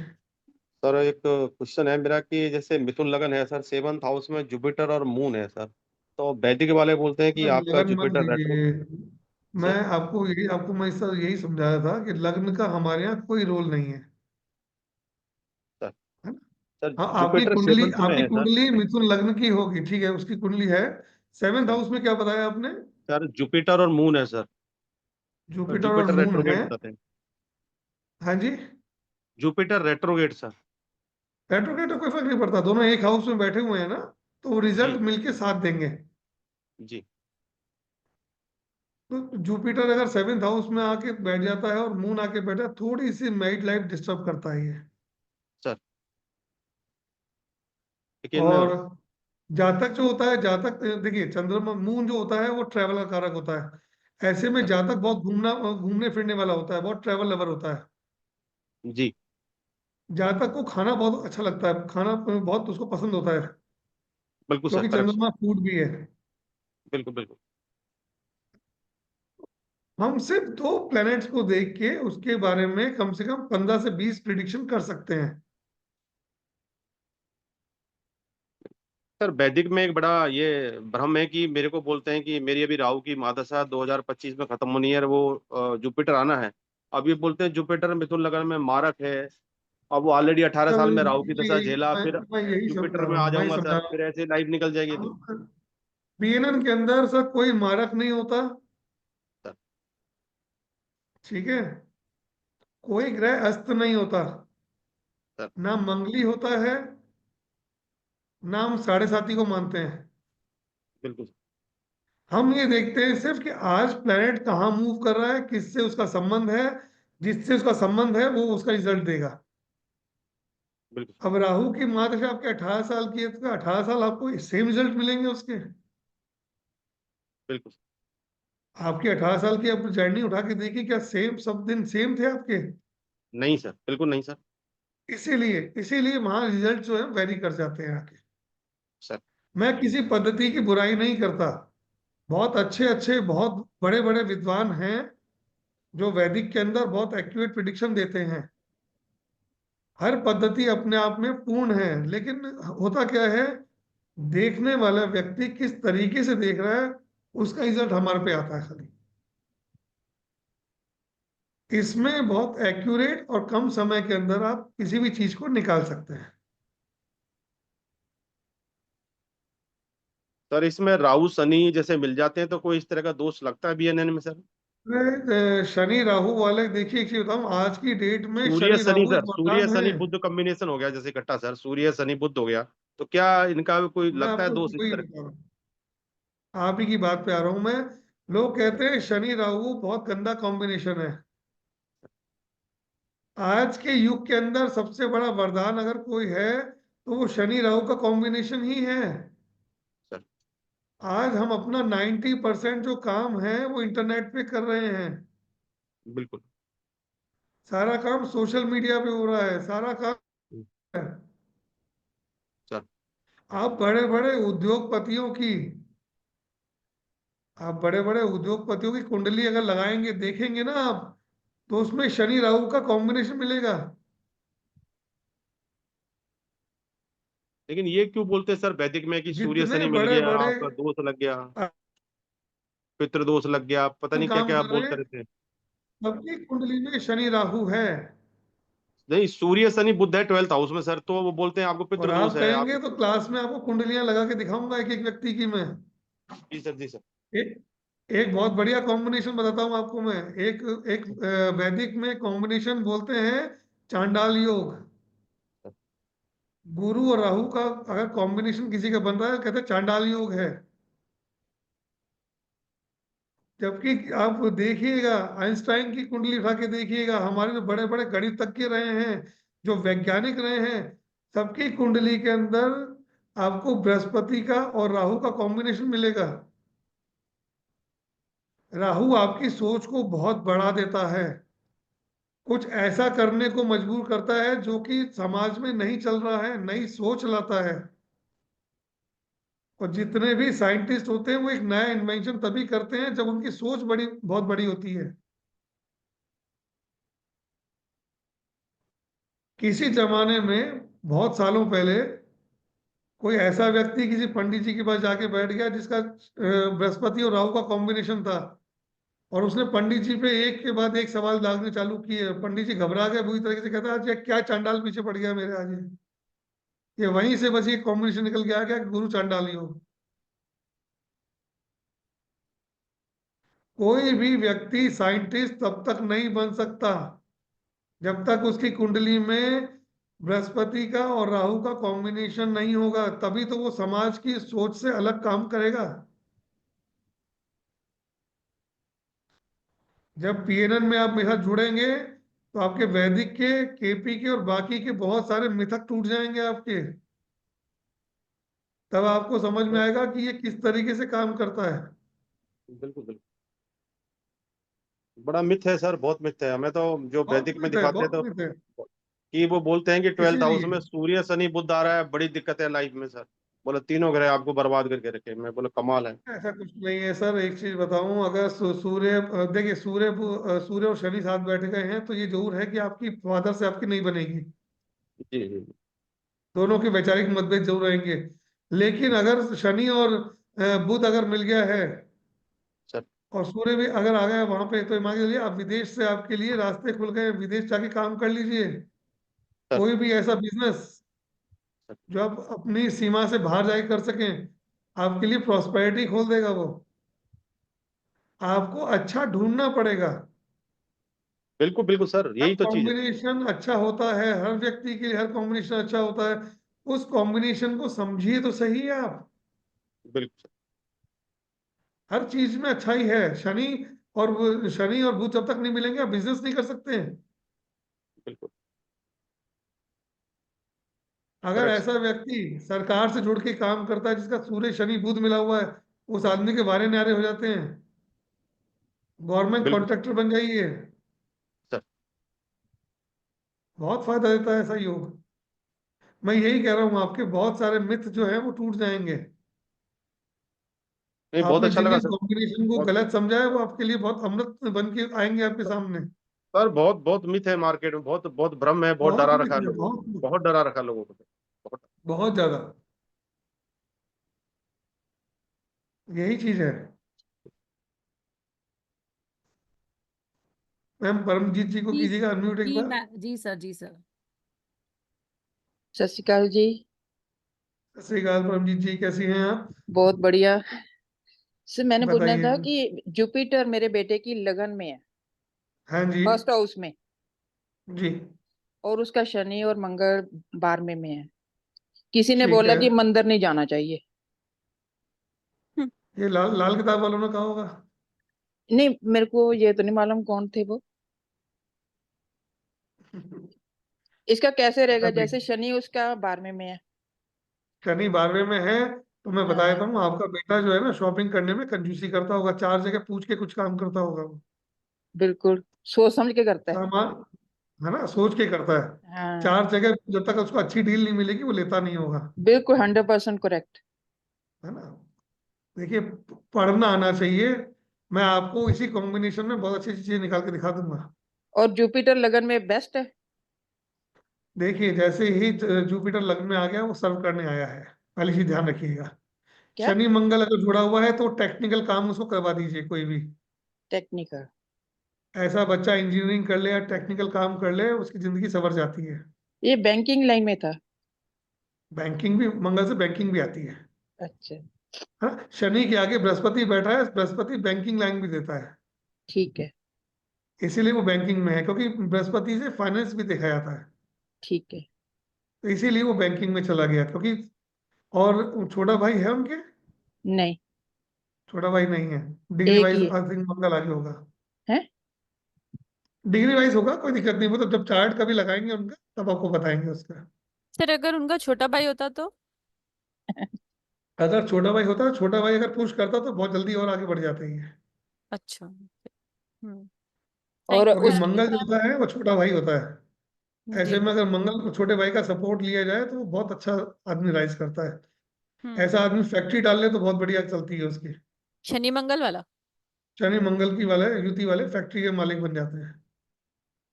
सर एक क्वेश्चन है मेरा कि जैसे मिथुन लगन है सर, 7th हाउस में जुपिटर और मून है सर, तो वैदिक वाले बोलते हैं कि आपका लगन मत जुपिटर रेट्रो। लीजिए। मैं सर आपको मैं सर यही समझाया था कि लग्न का हमारे यहाँ कोई रोल नहीं है। सर है ना? सर हाँ, जुपिटर 7th में आपकी है सर। कुंडली मिथुन लग्न की होगी, ठीक है, उसकी कुंडली है। 7th हाउस में क्या बताया आपने? सर जुपिटर और मून है सर, और जुपिटर और जुपिटर मून है। रेट्रोगेट बताते हैं। हाँ जी। Jupiter retrograde sir. रेट्रोगेट तो कोई फर्क नहीं पड़ता, दोनों एक हाउस में बैठे हुए हैं ना, तो वो जी रिजल्ट मिलके साथ देंगे। जी तो जुपिटर अगर 7th हाउस में आके बैठ जाता है और मून आके बैठा है, थोड़ी सी मैरिड लाइफ डिस्टर्ब करता है ये। सर, लेकिन और जातक जो होता है, जातक देखिए, चंद्रमा मून जो होता है वो ट्रैवल का कारक होता है। ऐसे में सर जातक बहुत घूमने फिरने वाला होता है, बहुत ट्रैवल लवर होता है। जी जातक को खाना बहुत अच्छा लगता है, खाना बहुत उसको पसंद होता है, बिल्कुल सर, क्योंकि करेक्ट सर, चंद्रमा फूड भी है। बिल्कुल बिल्कुल। हम सिर्फ 2 प्लैनेट्स को देख के उसके बारे में कम से कम 15 से 20 प्रिडिक्शन कर सकते हैं। सर वैदिक में एक बड़ा ये भ्रम है कि मेरे को बोलते हैं कि मेरी अभी राहु की महादशा 2025 में खत्म होनी है और वो जुपिटर आना है। अब ये बोलते हैं जुपिटर मिथुन लगन में मारक है, अब वो ऑलरेडी 18 साल में राहु की दशा झेला, फिर मैं यही समझा जुपिटर रहा में आ हूँ, मैं जाऊंगा समझा सर, रहा फिर ऐसे लाइफ निकल जाएगी तो। हूँ। बीएनएन के अंदर सर कोई मारक नहीं होता। सर ठीक है। कोई ग्रह अस्त नहीं होता। सर ना मंगली होता है, ना हम साढ़े साथी को मानते हैं। बिल्कुल हम ये देखते हैं सिर्फ कि आज प्लेनेट कहाँ मूव कर रहा है, किससे उसका संबंध है, जिससे उसका संबंध है वो उसका रिजल्ट देगा। बिल्कुल अब राहु की महादशा आपके 18 साल की है, तो 18 साल आपको सेम रिजल्ट मिलेंगे उसके। बिल्कुल। आपकी 18 साल की आप जर्नी उठा के देखिए, क्या सेम सब दिन सेम थे आपके? नहीं सर, बिल्कुल नहीं सर। इसीलिए इसीलिए वहां रिजल्ट जो है वेरी कर जाते हैं आके। सर मैं किसी पद्धति की बुराई नहीं करता। बहुत अच्छे अच्छे बहुत बड़े बड़े विद्वान हैं जो वैदिक के अंदर बहुत एक्यूरेट प्रिडिक्शन देते हैं। हर पद्धति अपने आप में पूर्ण है, लेकिन होता क्या है, देखने वाला व्यक्ति किस तरीके से देख रहा है, उसका रिजल्ट हमारे पे आता है खाली। इसमें बहुत एक्यूरेट और कम समय के अंदर आप किसी भी चीज को निकाल सकते हैं। सर इसमें राहु शनि जैसे मिल जाते हैं तो कोई इस तरह का दोष लगता है बीएनएन में सर? शनि राहु वाले, देखिए एक चीज बताऊं, आज की डेट में सूर्य शनि शनि राहु सर, एक सूर्य वरदान है। शनि बुध कॉम्बिनेशन हो गया जैसे इकट्ठा सर, सूर्य शनि बुध हो गया, तो क्या इनका भी कोई मैं लगता है आपको दोष इस वही तरह? बता रहा हूँ, आप ही की बात पे आ रहा हूं मैं। लोग कहते हैं शनि राहु बहुत गंदा कॉम्बिनेशन है। आज के युग के अंदर सबसे बड़ा वरदान अगर कोई है तो वो शनि राहु का कॉम्बिनेशन ही है। सर आज हम अपना 90% जो काम है वो इंटरनेट पे कर रहे हैं। बिल्कुल। सारा काम सोशल मीडिया पे हो रहा है, सारा काम हम्म, है। सर आप बड़े बड़े उद्योगपतियों की आप बड़े बड़े उद्योगपतियों की कुंडली अगर लगाएंगे, देखेंगे ना आप, तो उसमें शनि राहु का कॉम्बिनेशन मिलेगा। लेकिन ये क्यों बोलते हैं सर वैदिक में कि सूर्य जितने शनि मिल बड़े गया, बड़े आपका दोष लग गया, पितृ दोष लग गया, पता नहीं क्या क्या आप काम कर रहे बोलते हैं, रहते हैं। सबकी कुंडली में शनि राहु है। नहीं, सूर्य शनि बुध है 12th हाउस में सर, तो वो बोलते हैं आपको और पितृ दोष आप है आप। कहेंगे तो क्लास में आपको कुंडलियां लगा के दिखाऊंगा एक एक व्यक्ति की मैं। जी सर, जी सर। एक एक बहुत बढ़िया कॉम्बिनेशन बताता हूँ आपको मैं। एक एक वैदिक में कॉम्बिनेशन बोलते हैं चांडाल योग। गुरु और राहु का अगर कॉम्बिनेशन किसी का बन रहा है, कहते हैं चांडाल योग है। जबकि आप देखिएगा, आइंस्टाइन की कुंडली उठा के देखिएगा, हमारे जो बड़े बड़े गणितज्ञ रहे हैं, जो वैज्ञानिक रहे हैं, सबकी कुंडली के अंदर आपको बृहस्पति का और राहु का कॉम्बिनेशन मिलेगा। राहु आपकी सोच को बहुत बढ़ा देता है, कुछ ऐसा करने को मजबूर करता है जो कि समाज में नहीं चल रहा है, नई सोच लाता है। और जितने भी साइंटिस्ट होते हैं वो एक नया इन्वेंशन तभी करते हैं जब उनकी सोच बहुत बड़ी होती है। किसी जमाने में बहुत सालों पहले कोई ऐसा व्यक्ति किसी पंडित जी के पास जाके बैठ गया जिसका बृहस्पति और राहु का कॉम्बिनेशन था, और उसने पंडित जी पे एक के बाद एक सवाल दागने चालू किए। पंडित जी घबरा गए बुरी तरीके से, कहता आज ये क्या चांडाल पीछे पड़ गया मेरे, आज ये वहीं से बस ये कॉम्बिनेशन निकल के आ गया कि गुरु चांडाल योग। कोई भी व्यक्ति साइंटिस्ट तब तक नहीं बन सकता जब तक उसकी कुंडली में बृहस्पति का और राहु का कॉम्बिनेशन नहीं होगा, तभी तो वो समाज की सोच से अलग काम करेगा। जब पीएनएन में आप मेरे साथ जुड़ेंगे तो आपके वैदिक के, केपी के और बाकी के बहुत सारे मिथक टूट जाएंगे आपके। तब आपको समझ में आएगा कि ये किस तरीके से काम करता है। बिल्कुल बिल्कुल। बड़ा मिथ है सर, बहुत मिथ है। हमें तो जो बहुत वैदिक में मिथ है, दिखाते हैं बहुत तो मिथ है। कि वो बोलते हैं कि 12th हाउस इसीलिए में सूर्य शनि बुध आ रहा है, बड़ी दिक्कत है लाइफ में सर। बोले तीनों ग्रह आपको बर्बाद करके रखे। मैं बोला कमाल है। ऐसा कुछ नहीं है सर। एक चीज बताऊं, अगर सूर्य देखिए, सूर्य और शनि साथ बैठ गए हैं तो ये जरूर है कि आपकी फादर से आपकी नहीं बनेगी। जी जी जी। दोनों के वैचारिक मतभेद जरूर रहेंगे। लेकिन अगर शनि और बुध अगर मिल गया है सर और सूर्य भी अगर आ गया वहां पे, तो मान के चलिए आप विदेश से आपके लिए रास्ते खुल गए, विदेश जाके काम कर लीजिए। सर कोई भी ऐसा बिजनेस सर। जो आप अपनी सीमा से बाहर जाके कर सकें, आपके लिए प्रॉस्पेरिटी खोल देगा वो। आपको अच्छा ढूंढना पड़ेगा। बिल्कुल बिल्कुल सर, हर यही तो चीज है। कॉम्बिनेशन अच्छा होता है, हर व्यक्ति के लिए हर कॉम्बिनेशन अच्छा होता है। उस कॉम्बिनेशन को समझिए तो सही है आप। बिल्कुल सर। हर चीज में अच्छाई है। शनि और बुध जब तक नहीं मिलेंगे आप बिजनेस नहीं कर सकते हैं। बिल्कुल अगर करेक्ट ऐसा सर। व्यक्ति सरकार से जुड़ के काम करता है जिसका सूर्य शनि बुध मिला हुआ है, उस आदमी के बारे न्यारे हो जाते हैं। गवर्नमेंट बिल्कुल सर। कॉन्ट्रैक्टर बन जाइए, सर बहुत फायदा देता है ऐसा योग। मैं यही कह रहा हूँ, आपके बहुत सारे मिथ जो है वो टूट जाएंगे। नहीं, बहुत आपने अच्छा जिन लगा जिन सर। कॉम्बिनेशन को बहुत गलत समझा है वो आपके लिए बहुत अमृत बन के आएंगे आपके सामने। सर, बहुत बहुत मिथ है मार्केट में, बहुत बहुत भ्रम है, बहुत बहुत डरा रखा मिथ है है, लोगों को, बहुत बहुत डरा रखा है लोगों को, बहुत। बहुत ज्यादा। यही चीज है। मैम परमजीत जी को जी कीजिएगा अनम्यूट एक बार। जी सर, जी सर। सत श्री अकाल जी। सत श्री अकाल परमजीत जी, कैसी हैं आप? बहुत बढ़िया। सर मैंने पूछना बताइए था जी। कि जुपिटर मेरे बेटे की लगन में है, हाँ जी फर्स्ट हाउस में, जी। और उसका शनि और मंगल 12वें में है। किसी ने ठीक बोला है, कि मंदिर नहीं जाना चाहिए। ये लाल लाल किताब वालों ने कहा होगा। नहीं, मेरे को ये तो नहीं मालूम कौन थे वो। इसका कैसे रहेगा, अभी जैसे शनि उसका 12वें में है। शनि 12वें में है, तो मैं बता हाँ, देता हूँ, आपका बेटा जो है ना शॉपिंग करने में कंजूसी करता होगा, 4 जगह पूछ के कुछ काम करता होगा वो। बिल्कुल सोच समझ के करता है। सामान, है ना, सोच के करता है। हाँ, 4 जगह जब तक उसको अच्छी डील नहीं मिलेगी वो लेता नहीं होगा। बिल्कुल 100% करेक्ट। है ना। देखिए, पढ़ना आना चाहिए। मैं आपको इसी कॉम्बिनेशन में बहुत अच्छी अच्छी चीजें निकाल के दिखा दूंगा। और जुपिटर लगन में बेस्ट है। देखिए, जैसे ही जुपिटर लग्न में आ गया वो सर्व करने आया है, पहली चीज ध्यान रखिएगा। क्या? शनि मंगल अगर जुड़ा हुआ है तो टेक्निकल काम उसको करवा दीजिए कोई भी। टेक्निकल। ऐसा बच्चा इंजीनियरिंग कर ले या टेक्निकल काम कर ले, उसकी जिंदगी संवर जाती है। ये बैंकिंग लाइन में था। बैंकिंग भी, मंगल से बैंकिंग भी आती अच्छा, है ना। शनि के आगे बृहस्पति बैठा है, बृहस्पति बैंकिंग लाइन भी देता है। ठीक है। इसीलिए वो बैंकिंग में है, क्योंकि बृहस्पति से फाइनेंस भी देखा जाता है। ठीक है। तो इसीलिए वो बैंकिंग में चला गया, क्योंकि, और छोटा भाई है उनके? नहीं, छोटा भाई नहीं है। डिग्री एक वाइज ही है। आई थिंक मंगल आगे होगा। हैं? डिग्री वाइज होगा, कोई दिक्कत नहीं, वो तो जब चार्ट कभी लगाएंगे उनका तब आपको बताएंगे उसका। सर अगर उनका छोटा भाई होता तो? अगर छोटा भाई होता, छोटा भाई अगर पुश करता तो बहुत जल्दी और आगे बढ़ जाते हैं। अच्छा। हम्म। और थैंक यू क्योंकि उस मंगल जो होता है वो छोटा भाई होता है। जी। ऐसे में अगर मंगल को छोटे भाई का सपोर्ट लिया जाए तो वो बहुत अच्छा आदमी राइज करता है। ऐसा हम्म। आदमी फैक्ट्री डाल ले तो बहुत बढ़िया चलती है उसकी। शनि मंगल वाला। शनि मंगल की वाले युति वाले फैक्ट्री के मालिक बन जाते हैं।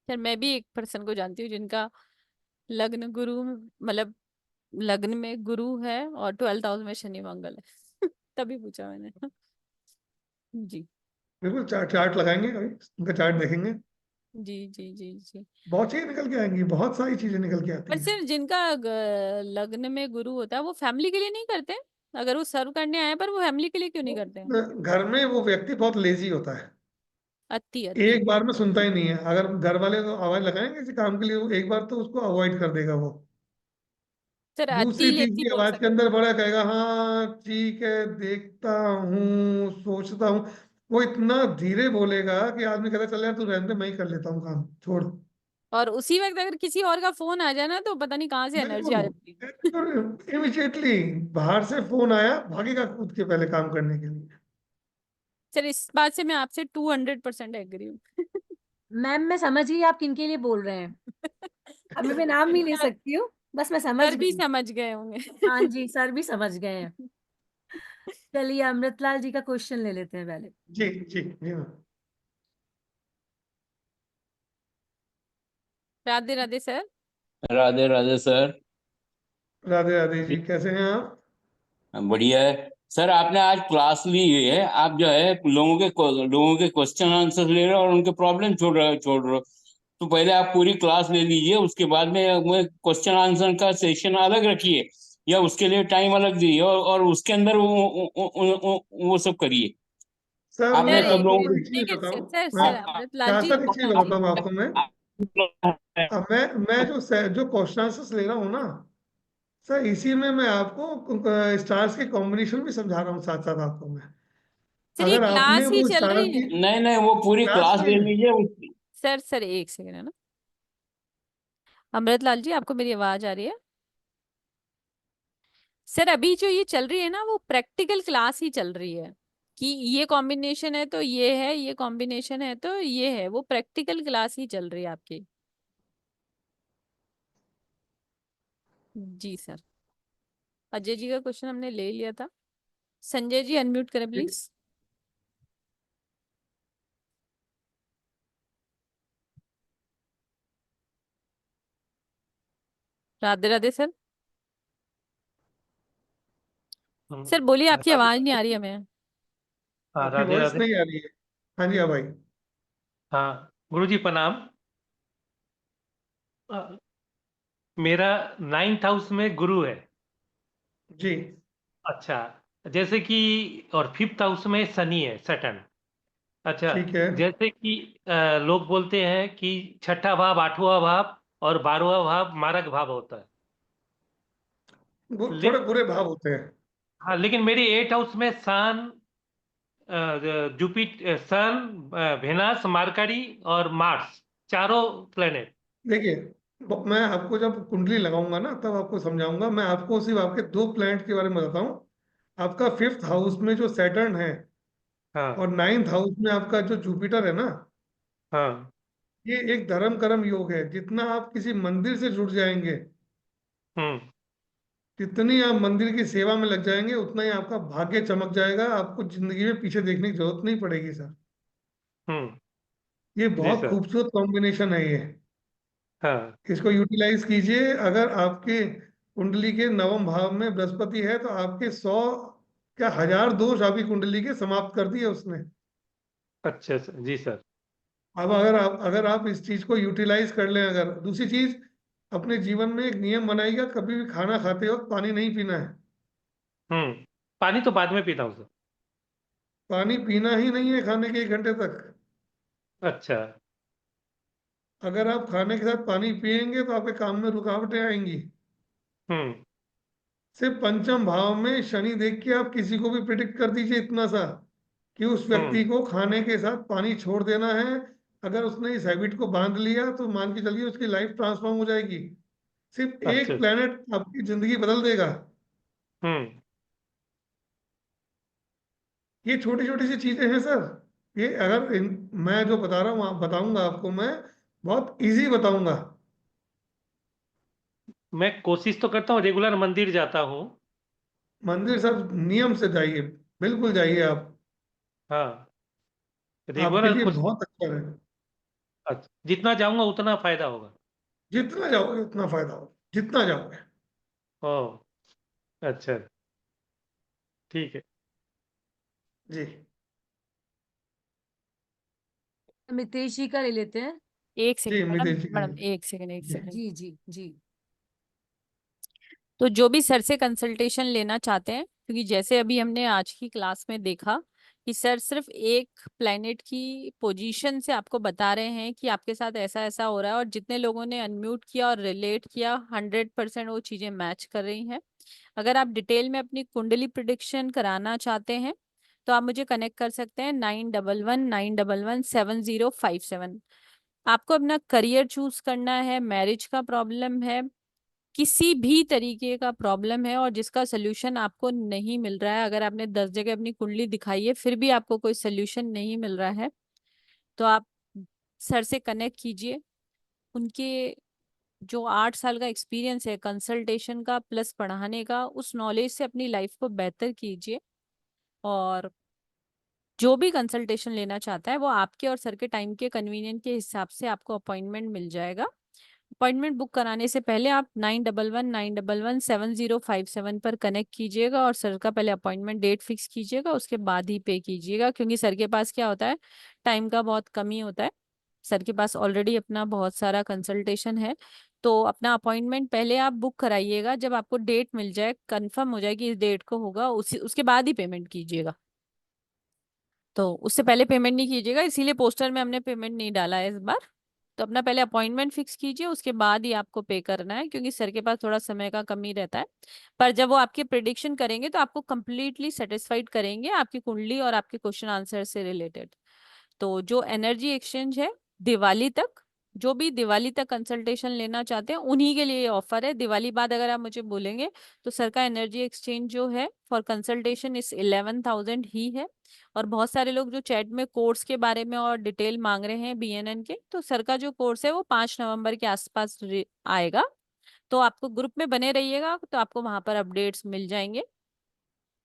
सर मैं भी एक पर्सन को जानती हूँ जिनका लग्न गुरु, मतलब लग्न में गुरु है और 12th हाउस में शनि मंगल है। तभी पूछा मैंने। जी बिल्कुल, चार्ट चार्ट लगाएंगे कभी, उनका चार्ट देखेंगे, जी जी जी जी। बहुत चीजें निकल के आएंगी, बहुत सारी चीजें निकल के पर आती हैं। सर जिनका लग्न में गुरु होता है वो फैमिली के लिए नहीं करते? अगर वो सर्व करने आए पर वो फैमिली के लिए क्यों नहीं करते? घर में वो व्यक्ति बहुत लेजी होता है, अति अति। एक बार में सुनता ही नहीं है। अगर घर वाले तो आवाज लगाएंगे किसी काम के लिए, वो एक बार तो उसको अवॉइड कर देगा वो। सर अति दूसरी लेती तीसरी बोल आवाज के सकते अंदर हैं। बड़ा कहेगा, हाँ ठीक है, देखता हूँ, सोचता हूँ। वो इतना धीरे बोलेगा कि आदमी कहता है, चल यार तू रहने दे, मैं ही कर लेता हूँ काम, छोड़। और उसी वक्त अगर किसी और का फोन आ जाए ना तो पता नहीं कहाँ से एनर्जी आ बिल्कुल, जाती है। इमिजिएटली बाहर से फोन आया भागेगा कूद के पहले काम करने के लिए। सर इस बात से मैं आपसे 200% एग्री हूँ। मैम मैं समझ गई आप किनके लिए बोल रहे हैं। अभी मैं नाम नहीं ले सकती हूँ, बस मैं समझ सर भी गई। समझ गए होंगे। हाँ जी, सर भी समझ गए हैं। चलिए अमृतलाल जी का क्वेश्चन ले लेते हैं पहले। जी जी जी हाँ। राधे राधे सर। राधे राधे सर। राधे राधे जी, कैसे हैं आप? बढ़िया है सर। आपने आज क्लास ली हुई है, आप जो है लोगों के क्वेश्चन आंसर ले रहे हो और उनके प्रॉब्लम छोड़ रहे हो। तो पहले आप पूरी क्लास ले लीजिए, उसके बाद में क्वेश्चन आंसर का सेशन अलग रखिए या उसके लिए टाइम अलग दीजिए और उसके अंदर वो सब करिए। सर आपने सर सब आपको लोगों एक चीज देखिए बताऊं, सर मैं सर अमृतलाल क्या जी। सर, एक चीज बताऊं आपको मैं। अब मैं जो क्वेश्चन आंसर्स ले रहा हूँ ना सर, इसी में मैं आपको स्टार्स के कॉम्बिनेशन भी समझा रहा हूँ साथ साथ आपको मैं। सर ये अगर आपने क्लास ही वो चल स्टार रही है। की नहीं नहीं, वो पूरी क्लास क्लास में, ले लीजिए। सर एक सेकंड है ना। अमृतलाल जी आपको मेरी आवाज आ रही है? सर अभी जो ये चल रही है ना वो प्रैक्टिकल क्लास ही चल रही है कि ये कॉम्बिनेशन है तो ये है, ये कॉम्बिनेशन है तो ये है, वो प्रैक्टिकल क्लास ही चल रही है आपकी। जी सर। अजय जी का क्वेश्चन हमने ले लिया था। संजय जी अनम्यूट करें please. Radhe Radhe sir. Sir बोलिए, आपकी राधे आवाज नहीं आ रही हमें। आपकी राधे वॉइस राधे। नहीं आ रही है। हाँ जी, हाँ भाई। हाँ गुरु जी प्रणाम। अ, मेरा 9th हाउस में गुरु है। जी। अच्छा, जैसे कि और 5th हाउस में शनि है, सैटर्न। अच्छा, ठीक है, जैसे कि लोग बोलते हैं कि छठा भाव, 8वां भाव और 12वां भाव मारक भाव होता है। वो थोड़े लेकिन बुरे भाव होते हैं। हाँ, लेकिन मेरी 8 हाउस में सन, जुपिटर, सन, वेनस, मरकरी और मार्स, चारों प्लेनेट। देखिए, मैं आपको जब कुंडली लगाऊंगा ना तब आपको समझाऊंगा। मैं आपको सिर्फ आपके 2 प्लैनेट के बारे में बताता हूँ। आपका 5th हाउस में जो सैटर्न है हाँ और 9th हाउस में आपका जो जुपिटर है ना, हाँ। ये एक धर्म कर्म योग है। जितना आप किसी मंदिर से जुड़ जाएंगे, हम्म जितनी आप मंदिर की सेवा में लग जाएंगे, उतना ही आपका भाग्य चमक जाएगा। आपको जिंदगी में पीछे देखने की जरूरत नहीं पड़ेगी सर। हम्म। ये जी बहुत सर। खूबसूरत कॉम्बिनेशन है ये। हाँ। इसको यूटिलाइज कीजिए। अगर आपके कुंडली के 9वें भाव में बृहस्पति है तो आपके 100 क्या 1000 दोष आपकी कुंडली के समाप्त कर दिए उसने। अच्छा सर, जी सर। अब अगर आप इस चीज को यूटिलाइज कर लें। अगर दूसरी चीज, अपने जीवन में एक नियम बनाइएगा, कभी भी खाना खाते वक्त पानी नहीं पीना है। पानी तो बाद में पीता हूँ सर। पानी पीना ही नहीं है खाने के 1 घंटे तक। अच्छा। अगर आप खाने के साथ पानी पिएंगे तो आपके काम में रुकावटें आएंगी। हम्म सिर्फ पंचम भाव में शनि देख के आप किसी को भी प्रिडिक्ट कर दीजिए इतना सा कि उस व्यक्ति हम्म। को खाने के साथ पानी छोड़ देना है। अगर उसने इस हैबिट को बांध लिया तो मान के चलिए उसकी लाइफ ट्रांसफॉर्म हो जाएगी। सिर्फ अच्छा। एक प्लेनेट आपकी जिंदगी बदल देगा। हम्म ये छोटी छोटी सी चीजें हैं सर। ये अगर मैं जो बता रहा हूँ आप बताऊंगा आपको, मैं बहुत इजी बताऊंगा। मैं कोशिश तो करता हूँ, रेगुलर मंदिर जाता हूँ। मंदिर सर नियम से जाइए, बिल्कुल जाइए आप। हाँ, आपके रेगुलर लिए कुछ। बहुत अच्छा रहेगा। अच्छा, जितना जाऊंगा उतना फायदा होगा। जितना जाओगे उतना फायदा होगा, जितना जाओगे। ओ, अच्छा, ठीक है। जी मितेश जी का ले लेते हैं। एक जी, सेकंड मैडम, मितेश जी मैडम एक सेकंड, एक जी सेकंड। जी जी जी। तो जो भी सर से कंसल्टेशन लेना चाहते हैं, क्योंकि जैसे अभी हमने आज की क्लास में देखा कि सर सिर्फ एक प्लेनेट की पोजीशन से आपको बता रहे हैं कि आपके साथ ऐसा ऐसा हो रहा है, और जितने लोगों ने अनम्यूट किया और रिलेट किया 100% वो चीजें मैच कर रही हैं। अगर आप डिटेल में अपनी कुंडली प्रिडिक्शन कराना चाहते हैं तो आप मुझे कनेक्ट कर सकते हैं 9111911705 आपको अपना करियर चूज करना है, मैरिज का प्रॉब्लम है, किसी भी तरीके का प्रॉब्लम है और जिसका सोल्यूशन आपको नहीं मिल रहा है, अगर आपने 10 जगह अपनी कुंडली दिखाई है फिर भी आपको कोई सोल्यूशन नहीं मिल रहा है, तो आप सर से कनेक्ट कीजिए। उनके जो 8 साल का एक्सपीरियंस है कंसल्टेशन का प्लस पढ़ाने का, उस नॉलेज से अपनी लाइफ को बेहतर कीजिए। और जो भी कंसल्टेशन लेना चाहता है वो आपके और सर के टाइम के कन्वीनियंट के हिसाब से आपको अपॉइंटमेंट मिल जाएगा। अपॉइंटमेंट बुक कराने से पहले आप 9111911705 पर कनेक्ट कीजिएगा और सर का पहले अपॉइंटमेंट डेट फिक्स कीजिएगा, उसके बाद ही पे कीजिएगा, क्योंकि सर के पास क्या होता है, टाइम का बहुत कमी होता है। सर के पास ऑलरेडी अपना बहुत सारा कंसल्टेशन है। तो अपना अपॉइंटमेंट पहले आप बुक कराइएगा, जब आपको डेट मिल जाए, कंफर्म हो जाए कि इस डेट को होगा, उसी उसके बाद ही पेमेंट कीजिएगा। तो उससे पहले पेमेंट नहीं कीजिएगा, इसीलिए पोस्टर में हमने पेमेंट नहीं डाला है इस बार। तो अपना पहले अपॉइंटमेंट फिक्स कीजिए, उसके बाद ही आपको पे करना है, क्योंकि सर के पास थोड़ा समय का कमी रहता है। पर जब वो आपकी प्रिडिक्शन करेंगे तो आपको कंप्लीटली सेटिस्फाइड करेंगे आपकी कुंडली और आपके क्वेश्चन आंसर से रिलेटेड। तो जो एनर्जी एक्सचेंज है, दिवाली तक, जो भी दिवाली तक कंसल्टेशन लेना चाहते हैं उन्हीं के लिए ऑफर है। दिवाली बाद अगर आप मुझे बोलेंगे तो सर का एनर्जी एक्सचेंज जो है फॉर कंसल्टेशन इस 11,000 ही है। और बहुत सारे लोग जो चैट में कोर्स के बारे में और डिटेल मांग रहे हैं BNN के, तो सर का जो कोर्स है वो 5 नवंबर के आसपास आएगा। तो आपको ग्रुप में बने रहिएगा, तो आपको वहां पर अपडेट्स मिल जाएंगे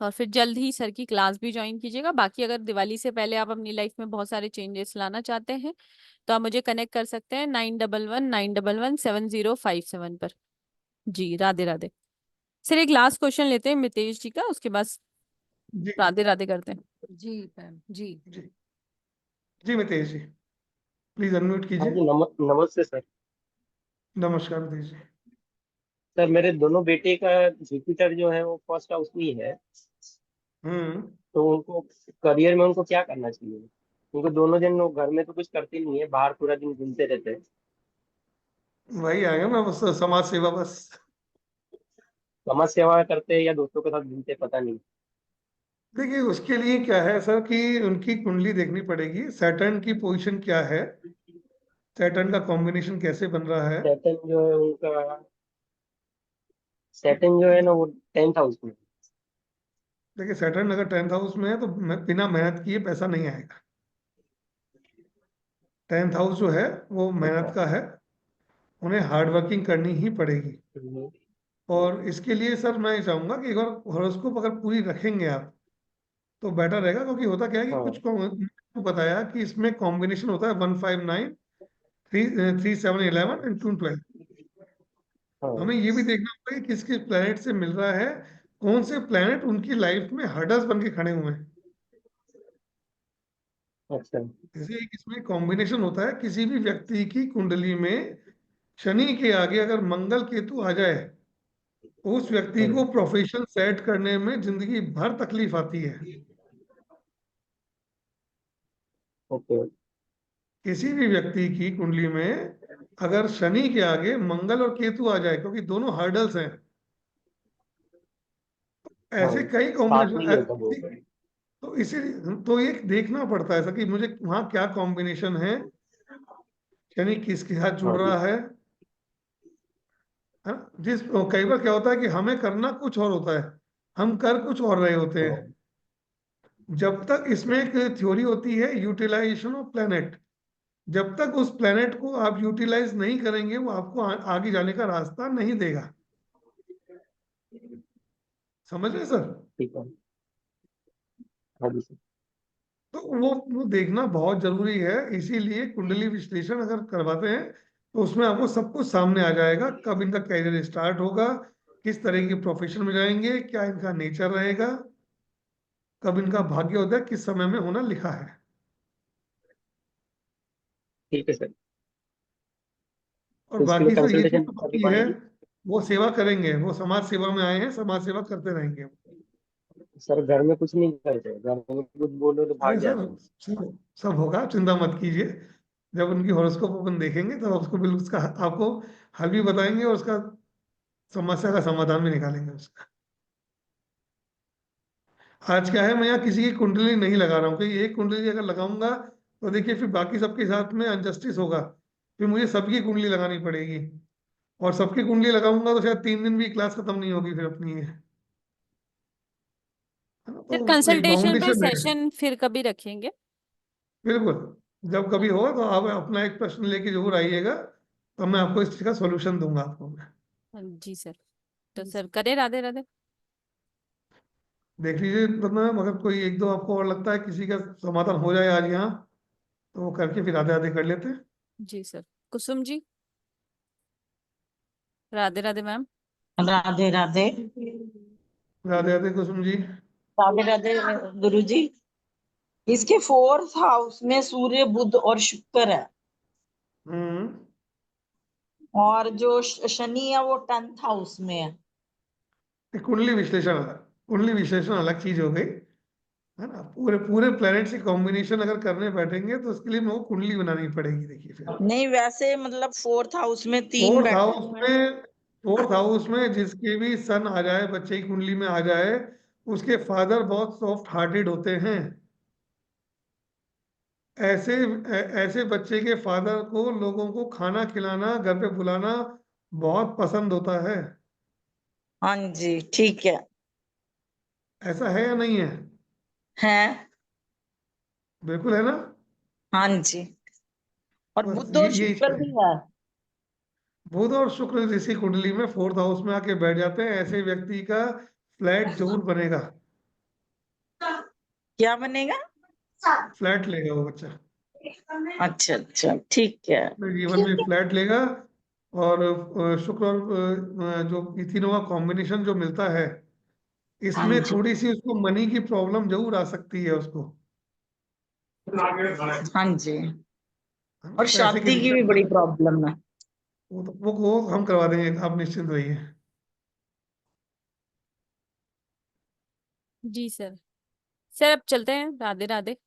और फिर जल्द ही सर की क्लास भी ज्वाइन कीजिएगा। बाकी अगर दिवाली से पहले आप अपनी लाइफ में बहुत सारे चेंजेस लाना चाहते हैं तो आप मुझे कनेक्ट कर सकते हैं 9111911705 पर। जी राधे राधे। सर एक लास्ट क्वेश्चन लेते हैं मितेश जी का, उसके बाद जी राधे राधे करते हैं। जी मैम जी। जी जी मितेश जी, प्लीज अनम्यूट हाँ कीजिए। जी, नमस्ते सर। नमस्कार मितेश जी। सर मेरे दोनों बेटे का जुपिटर जो है वो फर्स्ट हाउस में ही है, तो उनको करियर में उनको क्या करना चाहिए? क्योंकि दोनों जन लोग घर में तो कुछ करते नहीं है, बाहर पूरा दिन घूमते रहते हैं। वही आएगा ना, बस समाज सेवा बस। समाज सेवा करते हैं या दोस्तों के साथ घूमते हैं, पता नहीं। देखिए उसके लिए क्या है सर कि उनकी कुंडली देखनी पड़ेगी, सैटर्न की पोजीशन क्या है, सैटर्न का कॉम्बिनेशन कैसे बन रहा है। सैटर्न जो है उनका, सैटर्न जो है ना वो 10th हाउस में। देखिए सैटर्न अगर 10th हाउस में है तो बिना मेहनत किए पैसा नहीं आएगा। 10th हाउस जो है वो मेहनत का है, उन्हें हार्ड वर्किंग करनी ही पड़ेगी। और इसके लिए सर मैं चाहूंगा कि एक बार हॉरोस्कोप अगर पूरी रखेंगे आप तो बेटर रहेगा, क्योंकि होता क्या है कि कुछ को बताया कि इसमें कॉम्बिनेशन होता है 159 3 7 11 एंड 2 12। हमें ये भी देखना होगा कि किस किस प्लेनेट से मिल रहा है, कौन से प्लेनेट उनकी लाइफ में हर्डल्स बन के खड़े हुए हैं। अच्छा। जैसे एक इसमें कॉम्बिनेशन होता है, किसी भी व्यक्ति की कुंडली में शनि के आगे अगर मंगल केतु आ जाए तो उस व्यक्ति को प्रोफेशन सेट करने में जिंदगी भर तकलीफ आती है। ओके। किसी भी व्यक्ति की कुंडली में अगर शनि के आगे मंगल और केतु आ जाए, क्योंकि दोनों हर्डल्स हैं, ऐसे कई साथ में ही होता वो। कॉम्बिनेशन, तो इसीलिए तो ये देखना पड़ता है सर कि मुझे वहां क्या कॉम्बिनेशन है, शनि किसके साथ जुड़ रहा है ना? कई बार क्या होता है कि हमें करना कुछ और होता है, हम कर कुछ और रहे होते हैं। जब तक इसमें एक थ्योरी होती है यूटिलाइजेशन ऑफ प्लेनेट, जब तक उस प्लेनेट को आप यूटिलाइज नहीं करेंगे वो आपको आगे जाने का रास्ता नहीं देगा। समझ रहे सर? ठीक है। हाँ जी सर। तो वो देखना बहुत जरूरी है, इसीलिए कुंडली विश्लेषण अगर करवाते हैं तो उसमें आपको सब कुछ सामने आ जाएगा, कब इनका कैरियर स्टार्ट होगा, किस तरह के प्रोफेशन में जाएंगे, क्या इनका नेचर रहेगा, कब इनका भाग्य होता है, किस समय में होना लिखा है। ठीक है सर। और तो इसके लिए बाकी सर ये कंसल्टेशन चीज तो करनी बाकी है, पड़ेगी? वो सेवा करेंगे, वो समाज सेवा में आए हैं, समाज सेवा करते रहेंगे। सर घर में कुछ नहीं करते, घर में कुछ बोलो तो अरे भाग सर जाते हैं। सब होगा, चिंता मत कीजिए। जब उनकी हॉरोस्कोप अपन देखेंगे तब उसको बिल्कुल उसका आपको हल भी बताएंगे और उसका समस्या का समाधान भी निकालेंगे उसका। आज क्या है, मैं यहाँ किसी की कुंडली नहीं लगा रहा हूँ, क्योंकि एक कुंडली अगर लगाऊंगा तो देखिए फिर बाकी सबके साथ में अनजस्टिस होगा, फिर मुझे सबकी कुंडली लगानी पड़ेगी, और सबकी कुंडली लगाऊंगा तो शायद 3 दिन भी क्लास खत्म नहीं होगी फिर अपनी ये, है ना? फिर तो एक कंसल्टेशन पे बाउंडेशन है। सेशन फिर कभी रखेंगे। बिल्कुल, जब कभी होगा तो आप अपना एक प्रश्न लेके जरूर आइएगा, तो मैं आपको इस चीज का सोल्यूशन दूंगा आपको मैं। हाँ जी सर। तो सर करे राधे राधे। देख लीजिए, मतलब अगर कोई एक दो आपको और लगता है किसी का समाधान हो जाए आज यहाँ, तो वो करके फिर आधे आधे कर लेते हैं। जी सर। कुसुम जी। राधे राधे मैम। राधे राधे। राधे राधे कुसुम जी। राधे राधे गुरु जी। इसके 4th हाउस में सूर्य बुध और शुक्र है, हम्म। और जो शनि है वो 10th हाउस में है। कुंडली विश्लेषण अलग, कुंडली विश्लेषण अलग चीज हो गई, है ना? पूरे पूरे प्लैनेट्स की कॉम्बिनेशन अगर करने बैठेंगे तो उसके लिए वो कुंडली बनानी पड़ेगी। देखिए फिर नहीं, वैसे मतलब 4th हाउस में 3 फोर्थ बैठे हाउस में, फोर्थ हाउस में जिसके भी सन आ जाए, बच्चे की कुंडली में आ जाए, उसके फादर बहुत सॉफ्ट हार्टेड होते हैं। ऐसे ऐसे बच्चे के फादर को लोगों को खाना खिलाना, घर पे बुलाना बहुत पसंद होता है। हाँ जी, ठीक है। ऐसा है या नहीं है? है। बिल्कुल है ना? हाँ जी। और बस बुध और यही शुक्र चीज भी है। है। बुध और शुक्र जिसी कुंडली में फोर्थ हाउस में आके बैठ जाते हैं, ऐसे व्यक्ति का फ्लैट जरूर बनेगा, क्या बनेगा? फ्लैट लेगा वो बच्चा, अच्छा अच्छा, ठीक है। अपने जीवन में फ्लैट लेगा। और शुक्र और जो ये तीनों का कॉम्बिनेशन जो मिलता है, हाँ इसमें जी। थोड़ी सी उसको मनी की प्रॉब्लम जरूर आ सकती है उसको, हाँ जी। है ना? और पैसे की शादी की भी दिक्कत बड़ी है, प्रॉब्लम है। वो हम करवा देंगे, आप निश्चिंत रहिए। जी सर। सर अब चलते हैं, राधे राधे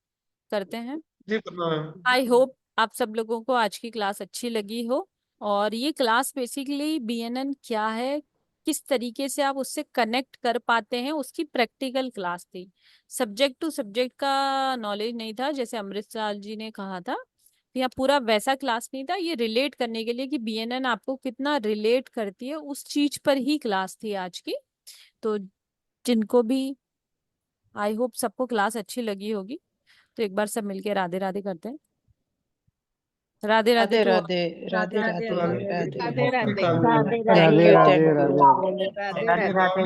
करते हैं। जी प्रणाम। आई होप आप सब लोगों को आज की क्लास अच्छी लगी हो। और ये क्लास बेसिकली BNN क्या है, किस तरीके से आप उससे कनेक्ट कर पाते हैं, उसकी प्रैक्टिकल क्लास थी। सब्जेक्ट टू सब्जेक्ट का नॉलेज नहीं था, जैसे अमृत लाल जी ने कहा था। यहाँ पूरा वैसा क्लास नहीं था, ये रिलेट करने के लिए कि BNN आपको कितना रिलेट करती है उस चीज पर ही क्लास थी आज की। तो जिनको भी, आई होप सबको क्लास अच्छी लगी होगी। तो एक बार सब मिलके राधे राधे करते हैं। Radhe Radhe Radhe to Radhe Radhe Radhe Radhe Radhe Radhe Radhe thank you Radhe thank you Radhe Radhe.